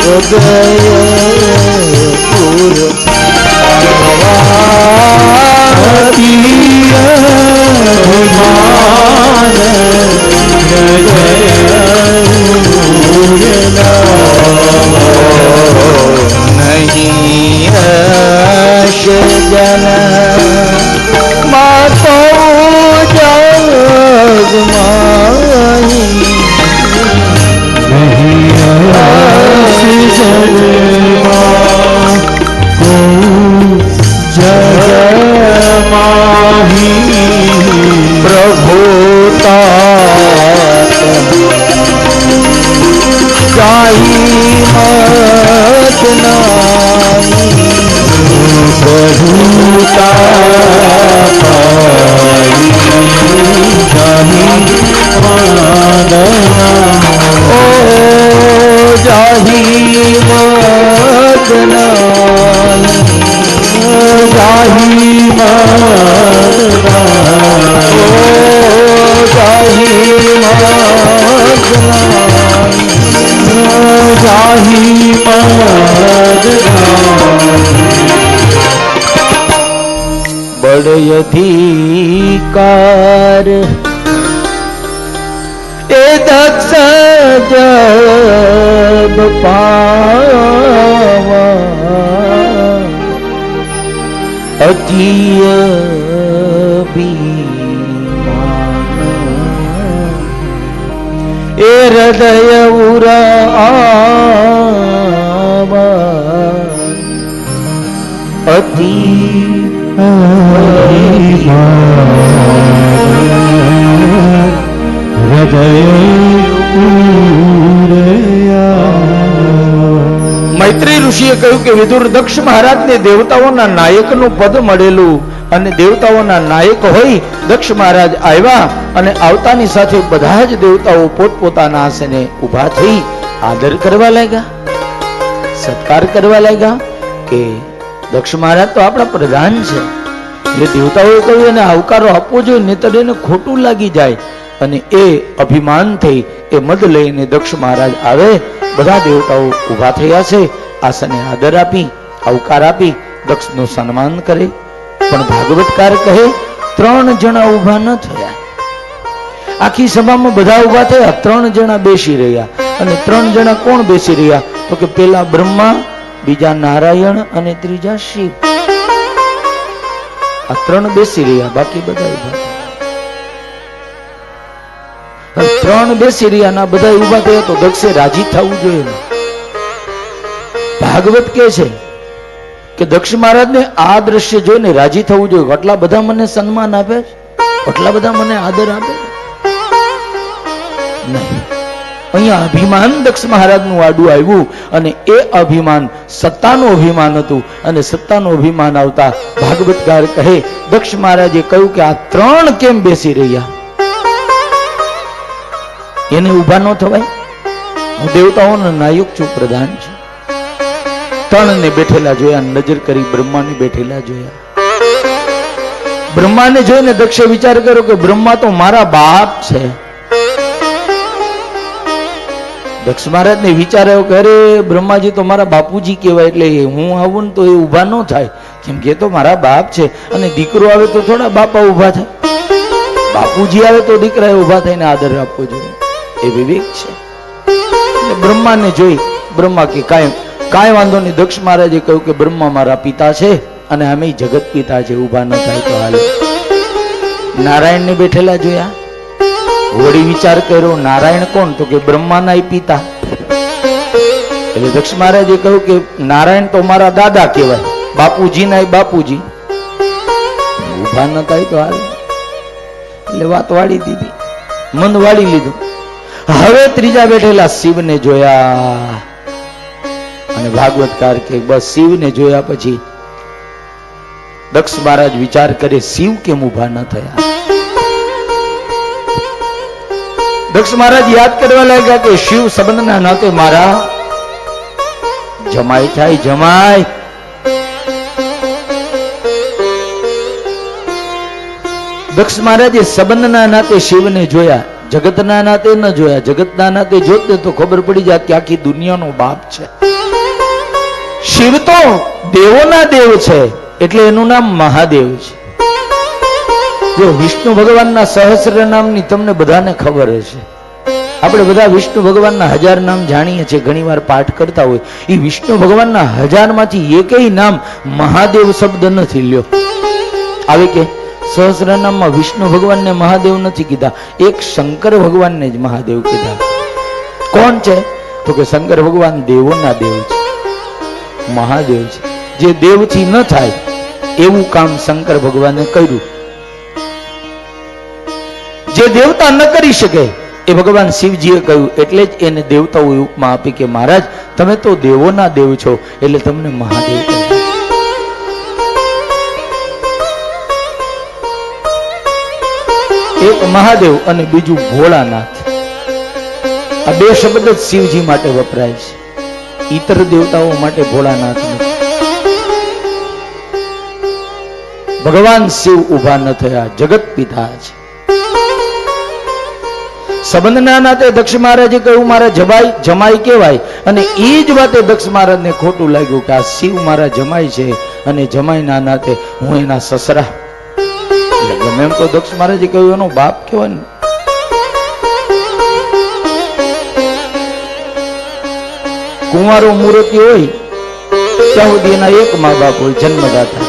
હૃદય પૂર નહીં હશ જન માતો જગમાહી નહીં હશ જગમાહી પ્રભુતા જાહી મત નાહી પ્રભુતા ઓ જાહી મત નાહી જાહી મત જાહી જાહી બડ અધિકાર એ દક્ષ જબ પાવા અતિય એ હૃદય ઉરા અતિ મૈત્રી ઋષિએ કહ્યું કે વિદુર દક્ષ મહારાજને દેવતાઓના નાયકનું પદ મળેલું અને દેવતાઓના નાયક હોય દક્ષ મહારાજ આવ્યા અને આવતાની સાથે બધા જ દેવતાઓ પોતપોતાના આસને ઊભા થઈ આદર કરવા લાગ્યા, સત્કાર કરવા લાગ્યા કે દક્ષ મહારાજ તો આપણા પ્રધાન છે એટલે દેવતાઓએ કહ્યું એને આવકારો આપવો જોઈએ, નહીંતર એને ખોટું લાગી જાય. અને એ અભિમાન થઈ એ મદ લઈને દક્ષ મહારાજ આવે, બધા દેવતાઓ ઊભા થયા છે, આસને આદર આપી આવકાર આપી દક્ષનું સન્માન કરે. પણ ભાગવતકાર કહે 3 જણા ઊભા ન થયા. આખી સભામાં બધા ઊભા થયા, 3 જણા બેસી રહ્યા. અને 3 જણા કોણ બેસી રહ્યા? તો કે પેલા બ્રહ્મા, બીજા નારાયણ અને ત્રીજા શિવ. આ 3 બેસી રહ્યા, બાકી બધા ઊભા. 3 બેસી રહ્યા ના બધા ઊભા થયા તો દક્ષે રાજી થવું જોઈએ. ભાગવત કે છે કે દક્ષ મહારાજને આ દ્રશ્ય જોઈને રાજી થવું જોઈએ. આટલા બધા મને સન્માન આપે છે, આટલા બધા મને આદર આપે નહીં. અહીંયા અભિમાન દક્ષ મહારાજનું આડું આવ્યું અને એ અભિમાન સત્તાનું અભિમાન હતું. અને સત્તાનું અભિમાન આવતા ભાગવતકાર કહે દક્ષ મહારાજે કહ્યું કે આ 3 કેમ બેસી રહ્યા? એને ઊભા ન થવાય? હું દેવતાઓનો નાયક છું, પ્રધાન છું. 3 ને બેઠેલા જોયા, નજર કરી બ્રહ્માને બેઠેલા જોયા. બ્રહ્માને જોઈને દક્ષે વિચાર કર્યો કે બ્રહ્મા તો મારા બાપ છે. દક્ષ મહારાજને વિચાર આવ્યો કે અરે બ્રહ્માજી તો મારા બાપુજી કહેવાય, એટલે હું આવું ને તો એ ઊભા ન થાય, કેમ કે તો મારા બાપ છે. અને દીકરો આવે તો થોડા બાપા ઊભા થાય, બાપુજી આવે તો દીકરાએ ઊભા થઈને આદર આપવો જોઈએ. એ વિવેક છે. એટલે બ્રહ્માને જોઈ બ્રહ્મા કે કાંઈ વાંધો નહીં. દક્ષ મહારાજે કહ્યું કે બ્રહ્મા મારા પિતા છે અને અમે જગત પિતા છે, ઊભા ન થાય તો હાલે. નારાયણ ને બેઠેલા જોયા, વળી વિચાર કર્યો નારાયણ કોણ? તો કે બ્રહ્માના પિતા. એટલે દક્ષ મહારાજે કહ્યું કે નારાયણ તો મારા દાદા કહેવાય, બાપુજી ના બાપુજી, ઊભા ન થાય તો હાલે. એટલે વાત વાળી દીધી, મન વાળી લીધું. હવે ત્રીજા બેઠેલા શિવને જોયા અને ભાગવતકાર કે બસ શિવને જોયા પછી દક્ષ મહારાજ વિચાર કરે શિવ કેમ ઊભા ન થયા? દક્ષ મહારાજ યાદ કરવા લાગ્યા કે શિવ સંબંધના નાતે મારા જમાઈ થાય, જમાઈ. દક્ષ મહારાજે સંબંધના નાતે શિવને જોયા, જગતના નાતે ન જોયા. જગતના નાતે જોત ને તો ખબર પડી જાય કે આખી દુનિયાનો બાપ છે. શિવ તો દેવોના દેવ છે, એટલે એનું નામ મહાદેવ છે. જો વિષ્ણુ ભગવાનના સહસ્ર નામની તમને બધાને ખબર હશે. આપણે બધા વિષ્ણુ ભગવાનના 1000 નામ જાણીએ છીએ, ઘણી વાર પાઠ કરતા હોય. એ વિષ્ણુ ભગવાનના 1000 માંથી એકેય નામ મહાદેવ શબ્દ નથી લ્યો. આવે કે સહસ્ર નામમાં વિષ્ણુ ભગવાનને મહાદેવ નથી કીધા, એક શંકર ભગવાનને જ મહાદેવ કીધા. કોણ છે? તો કે શંકર ભગવાન દેવોના દેવ છે, મહાદેવ છે. જે દેવથી ન થાય એવું કામ શંકર ભગવાને કર્યું. જે દેવતા ન કરી શકે એ ભગવાન શિવજીએ કહ્યું, એટલે જ એને દેવતાઓએ ઉપમા આપી કે મહારાજ તમે તો દેવોના દેવ છો, એટલે તમને મહાદેવ કહે. એક મહાદેવ અને બીજું ભોળાનાથ. આ બે શબ્દ જ શિવજી માટે વપરાય છે, ઇતર દેવતાઓ માટે ભોળાનાથ નથી. ભગવાન શિવ ઉભા ન થયા, જગત પિતા છે. સંબંધના નાતે દક્ષ મહારાજે કહ્યું મારા જમાઈ કહેવાય, અને એ જ વાતે દક્ષ મહારાજને ખોટું લાગ્યું કે આ શિવ મારા જમાઈ છે અને જમાઈના નાતે હું એના સસરા. ગમે એમ તો દક્ષ મહારાજે કહ્યું એનો બાપ કહેવાય ને. કુંવારો મૂર્તિ હોય ત્યાં સુધી એના એક મા બાપ હોય જન્મદાતા,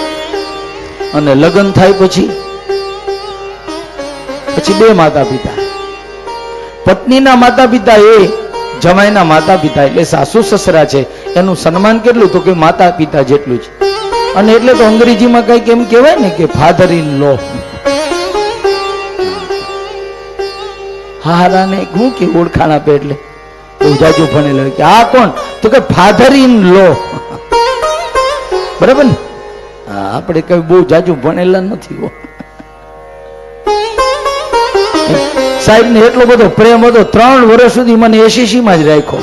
અને લગ્ન થાય પછી બે માતા પિતા. પત્નીના માતા પિતા એ જમાઈના માતા પિતા, એટલે સાસુ સસરા છે. એનું સન્માન કેટલું? તો કે માતા પિતા જેટલું છે. અને એટલે તો અંગ્રેજીમાં કઈક એમ કહેવાય ને કે ફાધર ઇન લો. હારાને હું કે ઓળખાણ આપે એટલે બહુ જાજુ ભણેલો કે આ કોણ? તો કે ફાધર ઇન લો. બરાબર ને? આપણે કઈ બહુ જાજુ ભણેલા નથી. સાહેબ ને એટલો બધો પ્રેમ હતો, 3 વર્ષ સુધી મને એસીસી માં જ રાખ્યો.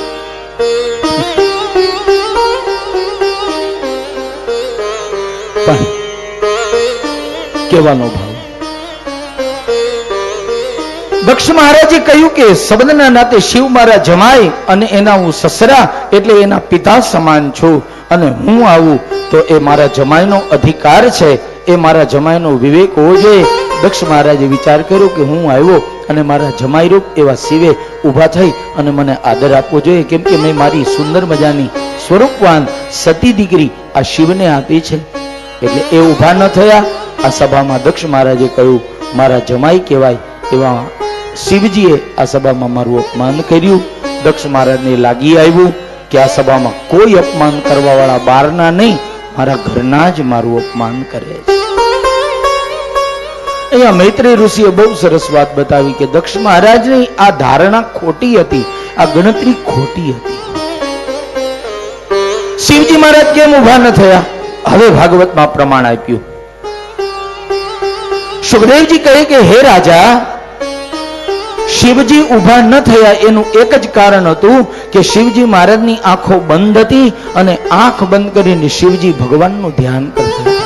પણ કેવાનો ભાવ. દક્ષ મહારાજે કહ્યું કે સંબંધના નાતે શિવ મારા જમાઈ અને એના હું સસરા, એટલે એના પિતા સમાન છું. અને હું આવું તો એ મારા જમાઈનો અધિકાર છે, એ મારા જમાઈનો વિવેક હોવો જોઈએ. દક્ષ મહારાજે વિચાર કર્યો કે હું આવ્યો અને મારા જમાઈ રૂપ એવા શિવે ઊભા થઈ અને મને આદર આપવો જોઈએ, કેમ કે મેં મારી સુંદર મજાની સ્વરૂપવાન સતી દીકરી આ શિવને આપી છે. એટલે એ ઊભા ન થયા. આ સભામાં દક્ષ મહારાજે કહ્યું મારા જમાઈ કહેવાય એવા શિવજીએ આ સભામાં મારું અપમાન કર્યું. દક્ષ મહારાજને લાગી આવ્યું કે આ સભામાં કોઈ અપમાન કરવા વાળા બહારના નહીં, મારા ઘરના જ મારું અપમાન કરે છે. અહીંયા મૈત્રેય ઋષિએ બહુ સરસ વાત બતાવી કે દક્ષ મહારાજની આ ધારણા ખોટી હતી, આ ગણતરી ખોટી હતી. શિવજી મહારાજ કેમ ઉભા ન થયા? હવે ભાગવતમાં પ્રમાણ આપ્યું. સુખદેવજી કહે કે હે રાજા, શિવજી ઉભા ન થયા એનું એક જ કારણ હતું કે શિવજી મહારાજની આંખો બંધ હતી અને આંખ બંધ કરીને શિવજી ભગવાનનું ધ્યાન કરતા હતા.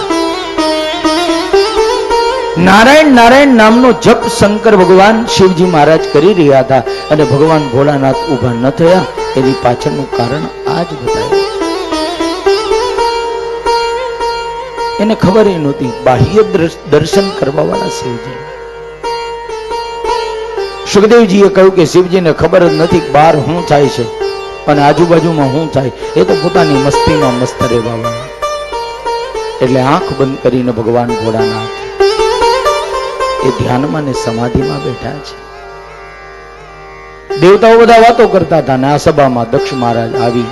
નારાયણ નારાયણ નામનો જપ શંકર ભગવાન શિવજી મહારાજ કરી રહ્યા હતા અને ભગવાન ભોળાનાથ ઉભા ન થયા. એની પાછળનું કારણ આ જ બતાવ્યું. એને ખબર એ નહોતી બાહ્ય દર્શન કરવા વાળા શિવજી. સુખદેવજીએ કહ્યું કે શિવજીને ખબર જ નથી બહાર શું થાય છે અને આજુબાજુમાં શું થાય, એ તો પોતાની મસ્તીમાં મસ્ત રહેવા. એટલે આંખ બંધ કરીને ભગવાન ભોળાનાથ એ ધ્યાનમાં ને સમાધિમાં બેઠા છે. દેવતાઓ બધા વાતો કરતા હતા ને આ સભામાં દક્ષ મહારાજ આવી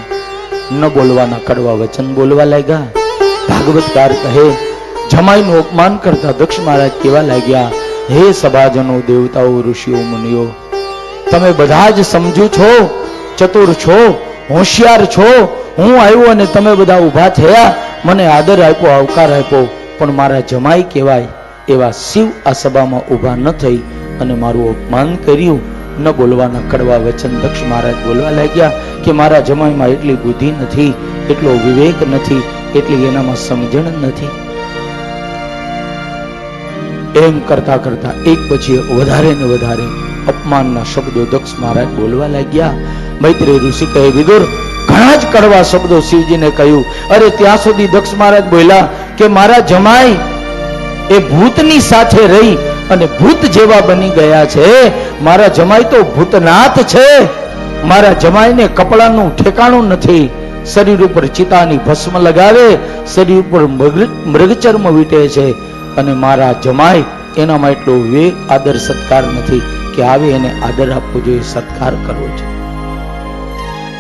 ન બોલવાના કડવા વચન બોલવા લાગ્યા. ભાગવતકાર કહે જમાઈનું અપમાન કરતા દક્ષ મહારાજ કેવા લાગ્યા, હે સભાજનો, દેવતાઓ, ઋષિઓ, મુનિઓ, તમે બધા જ સમજુ છો, ચતુર છો, હોશિયાર છો. હું આવ્યો અને તમે બધા ઊભા થયા, મને આદર આપ્યો, આવકાર આપ્યો, પણ મારા જમાઈ કહેવાય એવા શિવ આ સભામાં ઊભા ન થઈ અને મારું અપમાન કર્યું. ન બોલવાના કડવા વચન દક્ષ મહારાજ બોલવા લાગ્યા કે મારા જમાઈમાં એટલી બુદ્ધિ નથી, એટલો વિવેક નથી, એટલી એનામાં સમજણ નથી. એમ કરતા કરતા એક પછી વધારે ને વધારે અપમાનના શબ્દો દક્ષ મહારાજ બોલવા લાગ્યા. મૈત્રેય ઋષિ કહે, વિદુર, ઘણા જ કડવા શબ્દો શિવજીને કહ્યું. અરે ત્યાં સુધી દક્ષ મહારાજ બોલ્યા કે મારા જમાઈ એ ભૂતની સાથે રહી અને ભૂત જેવા બની ગયા છે. મારા જમાઈ તો ભૂતનાથ છે. મારા જમાઈને કપડાનું ઠેકાણું નથી. શરીર ઉપર ચિતાની ભસ્મ લગાવે, શરીર ઉપર મૃગચર્મ વીટે છે. અને મારા જમાઈ એનામાં એટલો વેગ આદર સત્કાર નથી કે આવે એને આદર આપવો જોઈએ, સત્કાર કરવો જોઈએ.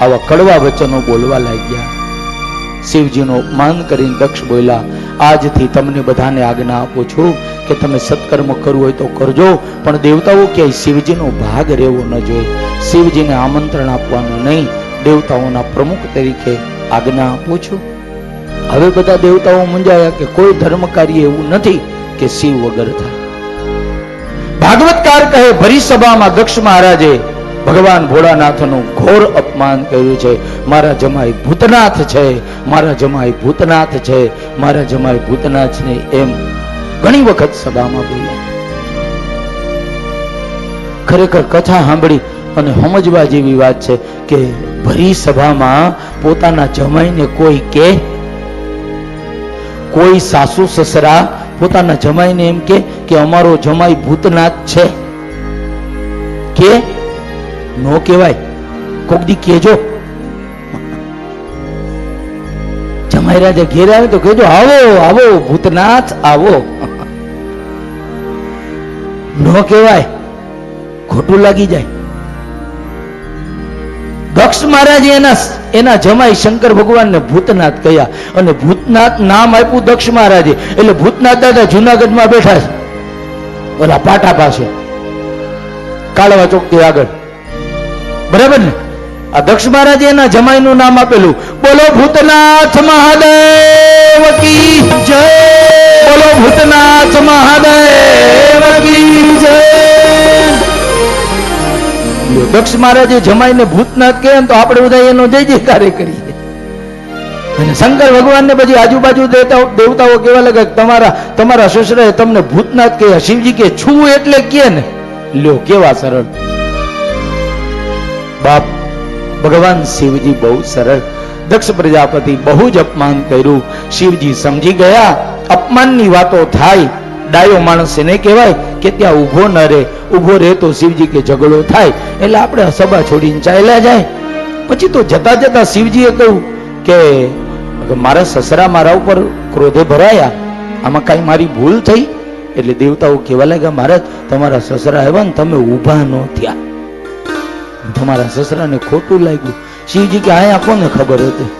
આવા કડવા વચનો બોલવા લાગ્યા. શિવજીનો અપમાન કરીને દક્ષ બોલ્યા, આજથી તમને બધાને આજ્ઞા આપું છું કે તમે સત્કર્મ કરવું હોય તો કરજો, પણ દેવતાઓ ક્યાંય શિવજીનો ભાગ રહેવો ન જોઈએ. શિવજીને આમંત્રણ આપવાનું નહીં. દેવતાઓના પ્રમુખ તરીકે આજ્ઞા આપું છું. હવે બધા દેવતાઓ મૂંઝાયા કે કોઈ ધર્મ કાર્ય એવું નથી કે શિવ વગર થાય. ભાગવતકાર કહે, ભરી સભામાં દક્ષ મહારાજે ભગવાન ભોળાનાથનું ઘોર અપમાન કર્યું છે. મારા જમાઈ ભૂતનાથ છે, મારા જમાઈ ભૂતનાથ છે, મારા જમાઈ ભૂતનાથ છે, એમ ઘણી વખત સભામાં બોલ્યા. ખરેખર કથા સાંભળી અને સમજવા જેવી વાત છે કે ભરી સભામાં પોતાના જમાઈને કોઈ કે, કોઈ સાસુ સસરા પોતાના જમાઈને એમ કે અમારો જમાઈ ભૂતનાથ છે કે નો કહેવાય. કોક દી કેજો. જમાઈ રાજા ઘેર આવે તો કેજો, આવો આવો ભૂતનાથ આવો. નો કહેવાય, ખોટું લાગી જાય. દક્ષ મહારાજે એના જમાઈ શંકર ભગવાનને ભૂતનાથ કહ્યા અને ભૂતનાથ નામ આપ્યું દક્ષ મહારાજે. એટલે ભૂતનાથ દાદા જુનાગઢમાં બેઠા છે, ઓલા પાટા પાસે, કાળવા ચોકથી આગળ, બરાબર ને? આ દક્ષ મહારાજે એના જમાઈનું નામ આપેલું. બોલો ભૂતનાથ મહાદેવ કી જય, બોલો ભૂતનાથ મહાદેવ કી જય. દક્ષ મહારાજે જમાઈને ભૂતનાથ કહે તો આપણે બધા એનો જય જયકારે કરીએ. અને શંકર ભગવાન ને પછી આજુબાજુ દેવતાઓ કેવા લાગે, તમારા સસરાએ તમને ભૂતનાથ કહ્યા. શિવજી કે છું એટલે કે ને, લ્યો કેવા સરળ બાપ. ભગવાન શિવજી બહુ સરળ. દક્ષ પ્રજાપતિ બહુ જ અપમાન કર્યું. શિવજી સમજી ગયા અપમાનની વાતો થાય, ડાયો માણસ એને કહેવાય કે ત્યાં ઉભો ન રહે. ઉભો રહે તો શિવજી કે ઝઘડો થાય. એટલે આપણે સભા છોડીને ચાલ્યા જાય. પછી તો જતા જતા શિવજીએ કહ્યું કે મારા સસરા મારા ઉપર ક્રોધે ભરાયા, આમાં કાંઈ મારી ભૂલ થઈ? એટલે દેવતાઓ કહેવા લાગ્યા, મહારાજ તમારા સસરા આવ્યા ને તમે ઊભા ન થયા, તમારા સસરાને ખોટું લાગ્યું. શિવજી કે આયા કોને ખબર હતી?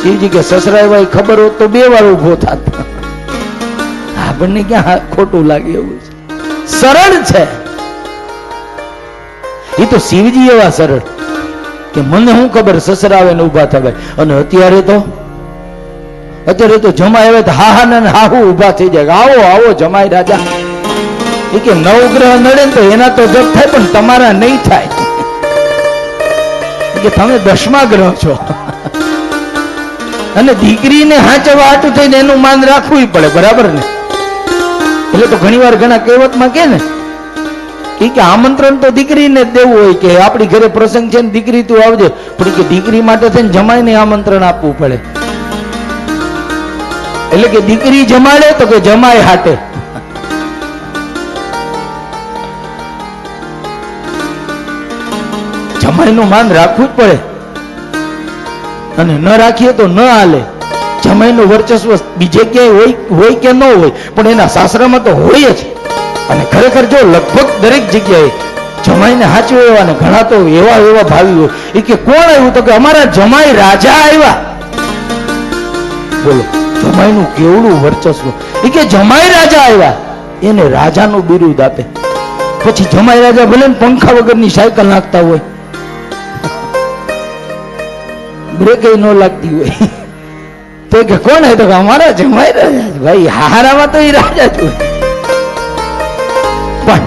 શિવજી કે સસરા આવ્યા ખબર હોત તો 2 વાર ઊભો થાત. આપણને ક્યાં ખોટું લાગે એવું છે. સરળ છે એ તો. શિવજી એવા સરળ કે મને શું ખબર સસરા આવે ને ઉભા થવાય. અને અત્યારે તો જમાઈ આવે તો હા હા ને હાહુ ઉભા થઈ જાય. આવો આવો જમાઈ રાજા. એ કે નવગ્રહ નડે ને તો એના તો જપ થાય પણ તમારા નહીં થાય. કે તમે 10મા ગ્રહ છો અને દીકરીને હાચવા હાટું થઈને એનું માન રાખવું પડે, બરાબર ને? એટલે તો ઘણી વાર ઘણા કહેવતમાં કે ને કે આમંત્રણ તો દીકરીને જ દેવું હોય કે આપણી ઘરે પ્રસંગ છે ને દીકરી તું આવજે, પણ કે દીકરી માટે થઈને જમાઈને આમંત્રણ આપવું પડે. એટલે કે દીકરી જમાડે તો કે જમાય હાટે. જમાઈનું માન રાખવું જ પડે અને ન રાખીએ તો ન હાલે. જમાઈનું વર્ચસ્વ બીજે ક્યાંય હોય કે ન હોય, પણ એના સાસરામાં તો હોય જ. અને ખરેખર જો લગભગ દરેક જગ્યાએ જમાઈને હાચવે એવા ને ઘણા તો એવા ભાવી હોય. એ કે કોણ આવ્યું? તો કે અમારા જમાઈ રાજા આવ્યા. બોલો જમાઈનું કેવડું વર્ચસ્વ. એ કે જમાઈ રાજા આવ્યા, એને રાજાનું બિરુદ આપે. પછી જમાઈ રાજા ભલે પંખા વગરની સાયકલ નાખતા હોય, બ્રેક ન લાગતી હોય, તો કે કોણ હે? તો કે અમારા જમાઈ રાજા. ભાઈ હારામાં તો એ રાજા જ હોય. પણ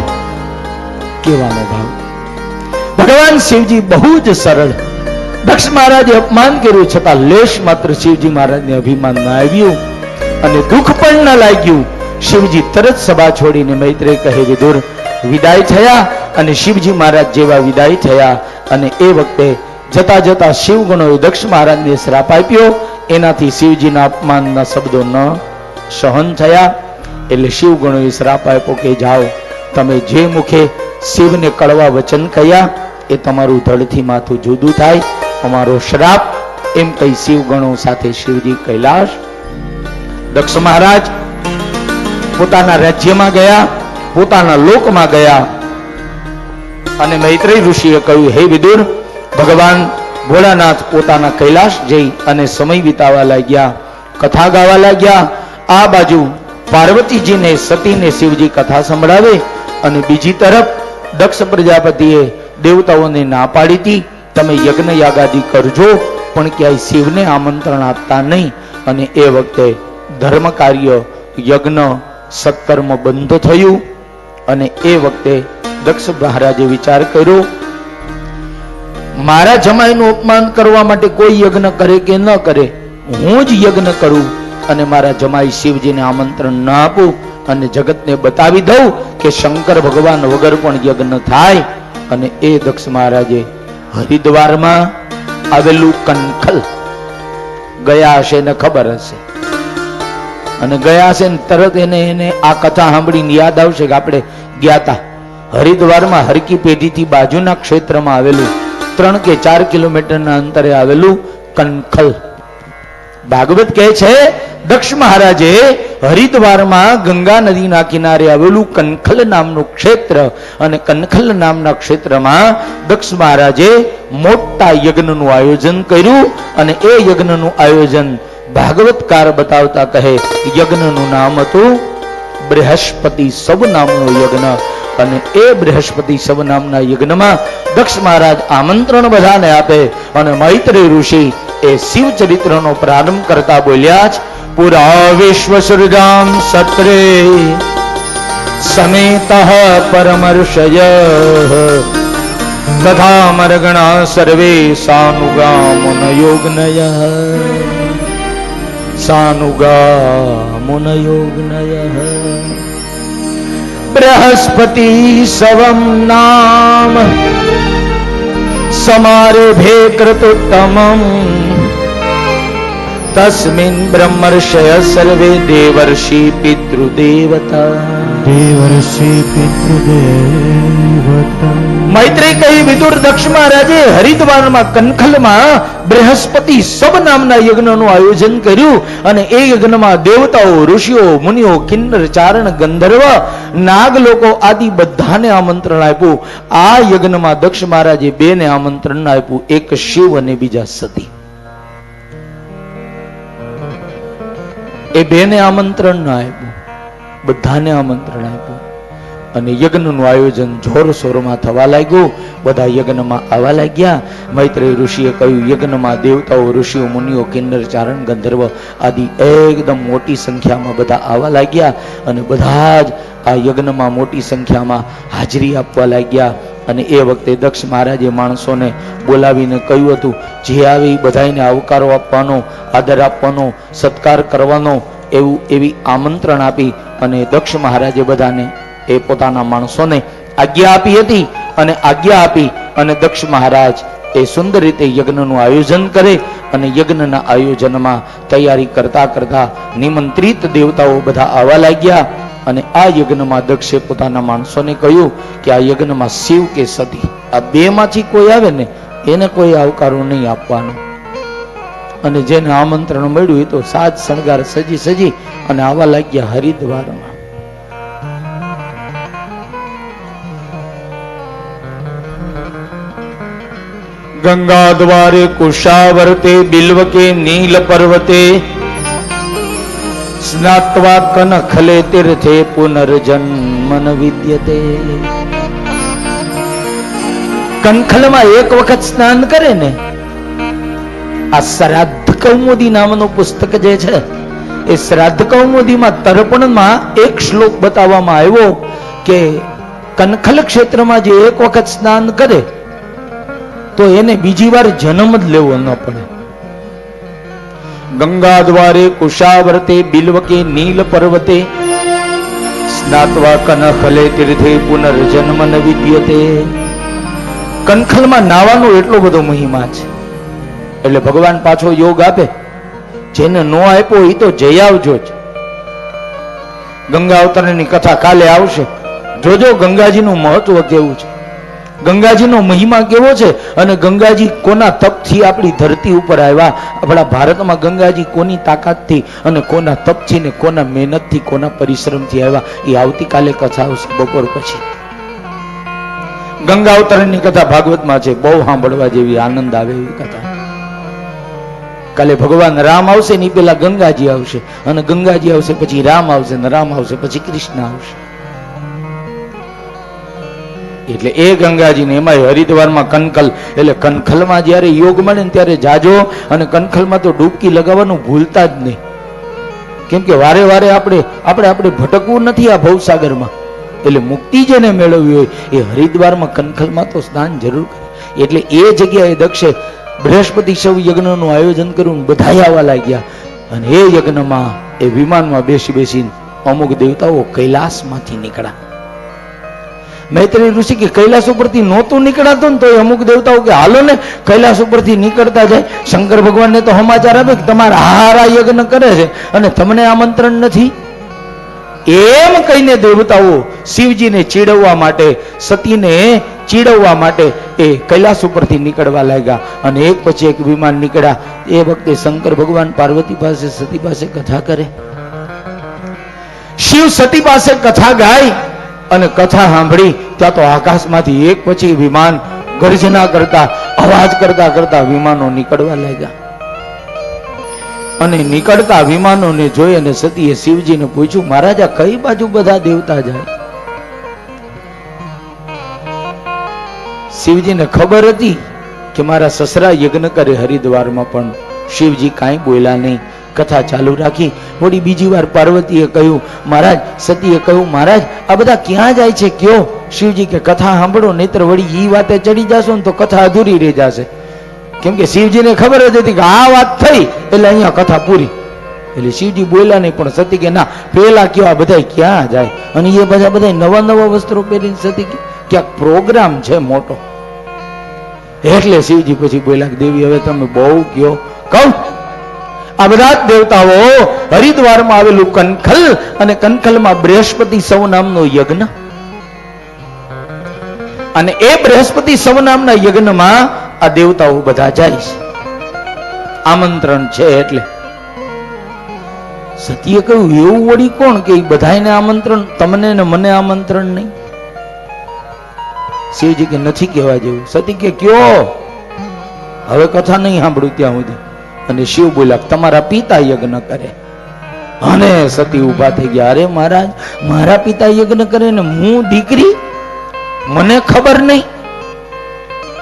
કેવાનો ભાવ. ભગવાન શિવજી બહુ જ સરળ. દક્ષ મહારાજે અપમાન કર્યું છતાં લેશ માત્ર શિવજી મહારાજને અભિમાન ના આવ્યું અને દુઃખ પણ ન લાગ્યું. શિવજી તરત સભા છોડીને મૈત્રેય કહે, વિદુર વિદાય થયા અને શિવજી મહારાજ જેવા વિદાય થયા. અને એ વખતે જતા જતા શિવગણોએ દક્ષ મહારાજને શ્રાપ આપ્યો. એનાથી શિવજીના અપમાનના શબ્દો ન સહન થયા. એટલે શિવગણોએ શ્રાપ આપ્યો કે જાઓ, તમે જે મુખે શિવને કડવા વચન કહ્યા એ તમારું ધડથી માથું જુદું થાય, અમારો શ્રાપ. એમ કહી શિવગણો સાથે શિવજી કૈલાશ. દક્ષ મહારાજ પોતાના રાજ્યમાં ગયા, પોતાના લોકમાં ગયા. અને મૈત્રેય ઋષિએ કહ્યું, હે વિદુર, ભગવાન ભોળાનાથ પોતાના કૈલાશ જઈ અને સમય વિતાવા લાગ્યા, કથા ગાવા લાગ્યા. આ બાજુ પાર્વતીજીને સતીને શિવજી કથા સંભળાવે અને બીજી તરફ દક્ષ પ્રજાપતિએ દેવતાઓને ના પાડી હતી, તમે યજ્ઞ યાગાદિ કરજો પણ ક્યાંય શિવને આમંત્રણ આપતા નહીં. અને એ વખતે ધર્મ કાર્ય યજ્ઞ સત્કર્મ બંધ થયું. અને એ વખતે દક્ષ મહારાજે વિચાર કર્યો, મારા જમાઈનું અપમાન કરવા માટે કોઈ યજ્ઞ કરે કે ન કરે, હું જ યજ્ઞ કરું અને મારા જમાઈ શિવજીને આમંત્રણ ન આપું અને જગતને બતાવી દઉં કે શંકર ભગવાન વગર પણ યજ્ઞ થાય. અને એ દક્ષ મહારાજે હરિદ્વારમાં આવેલું કનખલ ગયા હશે ને ખબર હશે, અને ગયા હશે ને તરત એને આ કથા સાંભળીને યાદ આવશે કે આપણે ગયા હતા હરિદ્વારમાં હરકી પેઢીથી બાજુના ક્ષેત્રમાં આવેલું 3 કે 4 કિલોમીટરના અંતરે આવેલું કનખલ. ભાગવત કહે છે દક્ષ મહારાજે હરિદ્વારમાં ગંગા નદીના કિનારે આવેલું કનખલ નામનું ક્ષેત્ર, અને કનખલ નામના ક્ષેત્રમાં દક્ષ મહારાજે મોટા યજ્ઞનું આયોજન કર્યું. અને એ યજ્ઞનું આયોજન ભાગવતકાર બતાવતા કહે યજ્ઞનું નામ હતું બૃહસ્પતિ સબ નામનો યજ્ઞ. અને એ બૃહસ્પતિ સબ નામના યજ્ઞમાં દક્ષ મહારાજ આમંત્રણ બધાને આપે. અને મૈત્રેય ઋષિ એ શિવ ચરિત્રનો પ્રારંભ કરતા બોલ્યા જ, પુરા વિશ્વ સૃજામ સત્રે સમેતઃ પરમર્ષય તથા મરગણા સર્વે સાનુગામુનયોગ્નય સાનુગામુનયોગ્નય બૃહસ્પતિ સવમ નામ સમારભે કૃતોત્તમં તસ્મિન બ્રહ્મર્ષય સર્વે દેવર્ષિ પિતૃદેવતા. મૈત્રેય કહી વિદુર દક્ષ મહારાજે હરિદ્વારમાં કનખલમાં બૃહસ્પતિ સબ નામના યજ્ઞનું આયોજન કર્યું. અને એ યજ્ઞમાં દેવતાઓ, ઋષિઓ, મુનિઓ, કિન્નર, ચારણ, ગંધર્વ, નાગ લોકો આદિ બધાને આમંત્રણ આપ્યું. આ યજ્ઞમાં દક્ષ મહારાજે 2 ને આમંત્રણ આપ્યું, એક શિવ અને બીજા સતી. એ 2 ને આમંત્રણ ના આપ્યું, બધાને આમંત્રણ આપ્યું. અને યજ્ઞનું આયોજન જોરશોરમાં થવા લાગ્યું. બધા યજ્ઞમાં આવવા લાગ્યા. મૈત્રેય ઋષિએ કહ્યું, યજ્ઞમાં દેવતાઓ, ઋષિઓ, મુનિઓ, કિન્નર, ચારણ, ગંધર્વ આદિ એકદમ મોટી સંખ્યામાં બધા આવવા લાગ્યા. અને બધા જ આ યજ્ઞમાં મોટી સંખ્યામાં હાજરી આપવા લાગ્યા. અને એ વખતે દક્ષ મહારાજે માણસોને બોલાવીને કહ્યું હતું, જે આવે એ બધાને આવકારો આપવાનો, આદર આપવાનો, સત્કાર કરવાનો, એવી આમંત્રણ આપી. અને દક્ષ મહારાજે બધાને એ પોતાના માણસોને આજ્ઞા આપી હતી. અને આજ્ઞા આપી અને દક્ષ મહારાજ એ સુંદર રીતે યજ્ઞનું આયોજન કરે. અને યજ્ઞના આયોજનમાં તૈયારી કરતા કરતા નિમંત્રિત દેવતાઓ બધા આવવા લાગ્યા. અને આ યજ્ઞમાં દક્ષે પોતાના માણસોને કહ્યું કે આ યજ્ઞમાં શિવ કે સતી આ 2 માંથી કોઈ આવે ને એને કોઈ આવકારો નહીં આપવાનો. અને જેને આમંત્રણ મળ્યું એ તો સાજ શણગાર સજી સજી અને આવવા લાગ્યા હરિદ્વારમાં. ગંગા દ્વારે કુશાવર્તે બિલ્વકે નીલ પર્વતે સ્નાત્વા કનખલે તીર્થે પુનર્જન્મન વિદ્યતે. કનખલમાં એક વખત સ્નાન કરે ને, આ શ્રાદ્ધ કૌમુદી નામનું પુસ્તક જે છે એ શ્રાદ્ધ કૌમુદીમાં તર્પણમાં એક શ્લોક બતાવવામાં આવ્યો કે કનખલ ક્ષેત્રમાં જે એક વખત સ્નાન કરે તો એને બીજી વાર જન્મ જ લેવો ન પડે. ગંગા દ્વારે કુશાવર્તે બિલ્વકે નીલ પર્વતે સ્નાત્વા કનખલે તીર્થે પુનર્જન્મ ન વિદ્યતે. કનખલમાં નાવાનો એટલો બધો મહિમા છે. એટલે ભગવાન પાછો યોગ આપે. જેને નો આપ્યો એ તો જઈ આવજો જ. ગંગા અવતરણની કથા કાલે આવશે. જોજો ગંગાજીનું મહત્વ કેવું છે, ગંગાજીનો મહિમા કેવો છે, અને ગંગાજી કોના તપથી આપણી ધરતી ઉપર આવ્યા. આપણા ભારતમાં ગંગાજી કોની તાકાતથી અને કોના તપથી ને કોના મહેનતથી કોના પરિશ્રમથી આવ્યા એ આવતીકાલે કથા આવશે બપોર પછી. ગંગા અવતરણની કથા ભાગવતમાં છે, બહુ સાંભળવા જેવી, આનંદ આવે એવી કથા. કાલે ભગવાન રામ આવશે ને પેલા ગંગાજી આવશે, અને ગંગાજી આવશે પછી રામ આવશે, ને રામ આવશે પછી કૃષ્ણ આવશે. એટલે એ ગંગાજી ને એમાં હરિદ્વારમાં કનખલ, એટલે કનખલમાં જયારે યોગ મળે ને ત્યારે જાજો, અને કનખલમાં તો ડૂબકી લગાવવાનું ભૂલતા જ નહીં. કેમ કે વારે વારે આપણે ભટકવું નથી આ ભવસાગરમાં. એટલે મુક્તિ જેને મેળવવી હોય એ હરિદ્વારમાં કનખલમાં તો સ્નાન જરૂર કરે. એટલે એ જગ્યાએ દક્ષે બૃહસ્પતિ શવ યજ્ઞનું આયોજન કર્યું, બધા આવવા લાગ્યા. અને એ યજ્ઞમાં એ વિમાનમાં બેસી બેસીને અમુક દેવતાઓ કૈલાસમાંથી નીકળ્યા. મૈત્રી ઋષિ કે કૈલાસ ઉપરથી નહોતું નીકળાતું ને તો અમુક દેવતાઓ કે હાલો ને કૈલાસ ઉપરથી નીકળતા જાય. શંકર ભગવાનને તો સમાચાર આપે કે તમારા હારા યજ્ઞ કરે છે અને તમને આમંત્રણ નથી. એમ કહીને દેવતાઓ શિવજીને ચીડવવા માટે, સતીને ચીડવવા માટે એ કૈલાસ ઉપરથી નીકળવા લાગ્યા. અને એક પછી એક વિમાન નીકળ્યા. એ વખતે શંકર ભગવાન પાર્વતી પાસે, સતી પાસે કથા કરે. શિવ સતી પાસે કથા ગાય અને કથા સાંભળી ત્યાં તો આકાશમાંથી એક પછી વિમાન ગર્જના કરતા, અવાજ કરતા કરતા વિમાનો નીકળવા લાગ્યા. અને નીકળતા વિમાનોને જોઈ અને સતીએ શિવજીને પૂછ્યું, મહારાજા કઈ બાજુ બધા દેવતા જાય? શિવજીને ખબર હતી કે મારા સસરા યજ્ઞ કરે હરિદ્વારમાં, પણ શિવજી કાંઈ બોલ્યા નહીં. કથા ચાલુ રાખી. વળી બીજી વાર પાર્વતીએ કહ્યું, મહારાજ, સતીએ કહ્યું, મહારાજ આ બધા ક્યાં જાય છે કયો? શિવજી કે કથા સાંભળો, નહીતર વળી ઈ વાતે ચડી જશો ને તો કથા અધૂરી રહી જશે. કેમ કે શિવજીને ખબર જ હતી કે આ વાત થઈ એટલે અહીંયા કથા પૂરી. એટલે શિવજી બોલ્યા નહીં, પણ સતી કે ના, પેલા કયો આ બધા ક્યાં જાય? અને એ બધા નવા નવા વસ્ત્રો પહેરીને સતી ક્યાંક પ્રોગ્રામ છે મોટો. એટલે શિવજી પછી બોલ્યા કે દેવી હવે તમે બહુ કયો. કહું આ બધા દેવતાઓ હરિદ્વારમાં આવેલું કનખલ, અને કનખલમાં બૃહસ્પતિ સવ નામનો યજ્ઞ, અને એ બૃહસ્પતિ સવ નામના યજ્ઞમાં આ દેવતાઓ બધા જાય છે. આમંત્રણ છે. એટલે સતીએ કહ્યું, એવું વળી કોણ કે બધાને આમંત્રણ, તમને ને મને આમંત્રણ નહીં? શિવજી કે નથી કહેવા જેવું. સતી કે કયો? હવે કથા નહીં સાંભળું ત્યાં સુધી. અને શિવ બોલ્યા, તમારા પિતા યજ્ઞ કરે. અને સતી ઉભા થઈ ગયા. અરે મહારાજ, મારા પિતા યજ્ઞ કરે ને હું દીકરી? મને ખબર નહીં.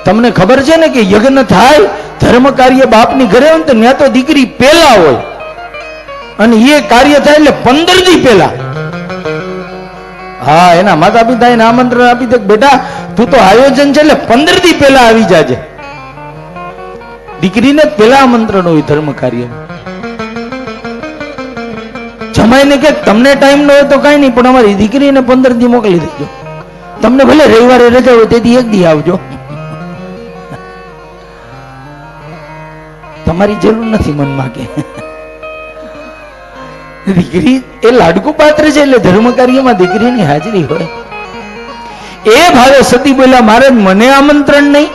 તમને ખબર છે ને કે યજ્ઞ થાય, ધર્મ કાર્ય બાપની ઘરે હોય તો ત્યાં તો દીકરી પેલા હોય, અને એ કાર્ય થાય એટલે 15 દી પેલા. હા, એના માતા પિતા એને આમંત્રણ આપી દે, બેટા તું તો આયોજન છે એટલે 15 દી પેલા આવી જાજે. દીકરીને પેલા આમંત્રણ હોય ધર્મ કાર્યમાં. જમાઈને કે તમને ટાઈમ ન હોય તો કઈ નહીં, પણ અમારી દીકરીને 15 દી મોકલી દેજો. તમને ભલે રવિવારે રજા હોય તેથી 1 દી આવજો, તમારી જરૂર નથી મનમાં. કે દીકરી એ લાડકું પાત્ર છે એટલે ધર્મ કાર્યમાં દીકરીની હાજરી હોય. એ ભાવે સતી બોલ્યા, મારે મને આમંત્રણ નહીં.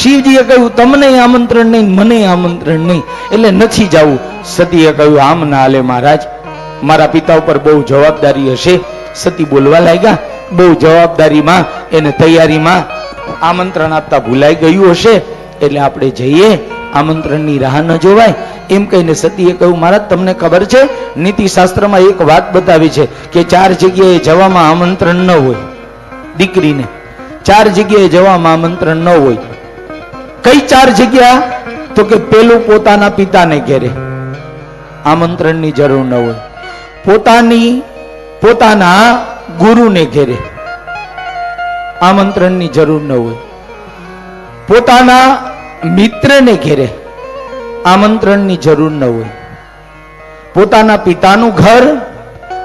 શિવજીએ કહ્યું, તમને આમંત્રણ નહીં, મને આમંત્રણ નહીં, એટલે નથી જવું. સતીએ કહ્યું, આમ ના હાલે મહારાજ, મારા પિતા ઉપર બહુ જવાબદારી હશે. સતી બોલવા લાગ્યા. બહુ જવાબદારીમાં, એને તૈયારીમાં આમંત્રણ આપતા ભૂલાઈ ગયું હશે, એટલે આપણે જઈએ, આમંત્રણની રાહ ન જોવાય. એમ કહીને સતીએ કહ્યું, મહારાજ તમને ખબર છે નીતિશાસ્ત્રમાં એક વાત બતાવી છે કે 4 જગ્યાએ જવામાં આમંત્રણ ન હોય. દીકરીને 4 જગ્યાએ જવામાં આમંત્રણ ન હોય. કઈ 4 જગ્યા? તો કે પેલું પોતાના પિતાને ઘેરે આમંત્રણની જરૂર ન હોય, પોતાના ગુરુને ઘેરે આમંત્રણની જરૂર ન હોય, પોતાના મિત્રને ઘેરે આમંત્રણની જરૂર ન હોય, પોતાના પિતાનું ઘર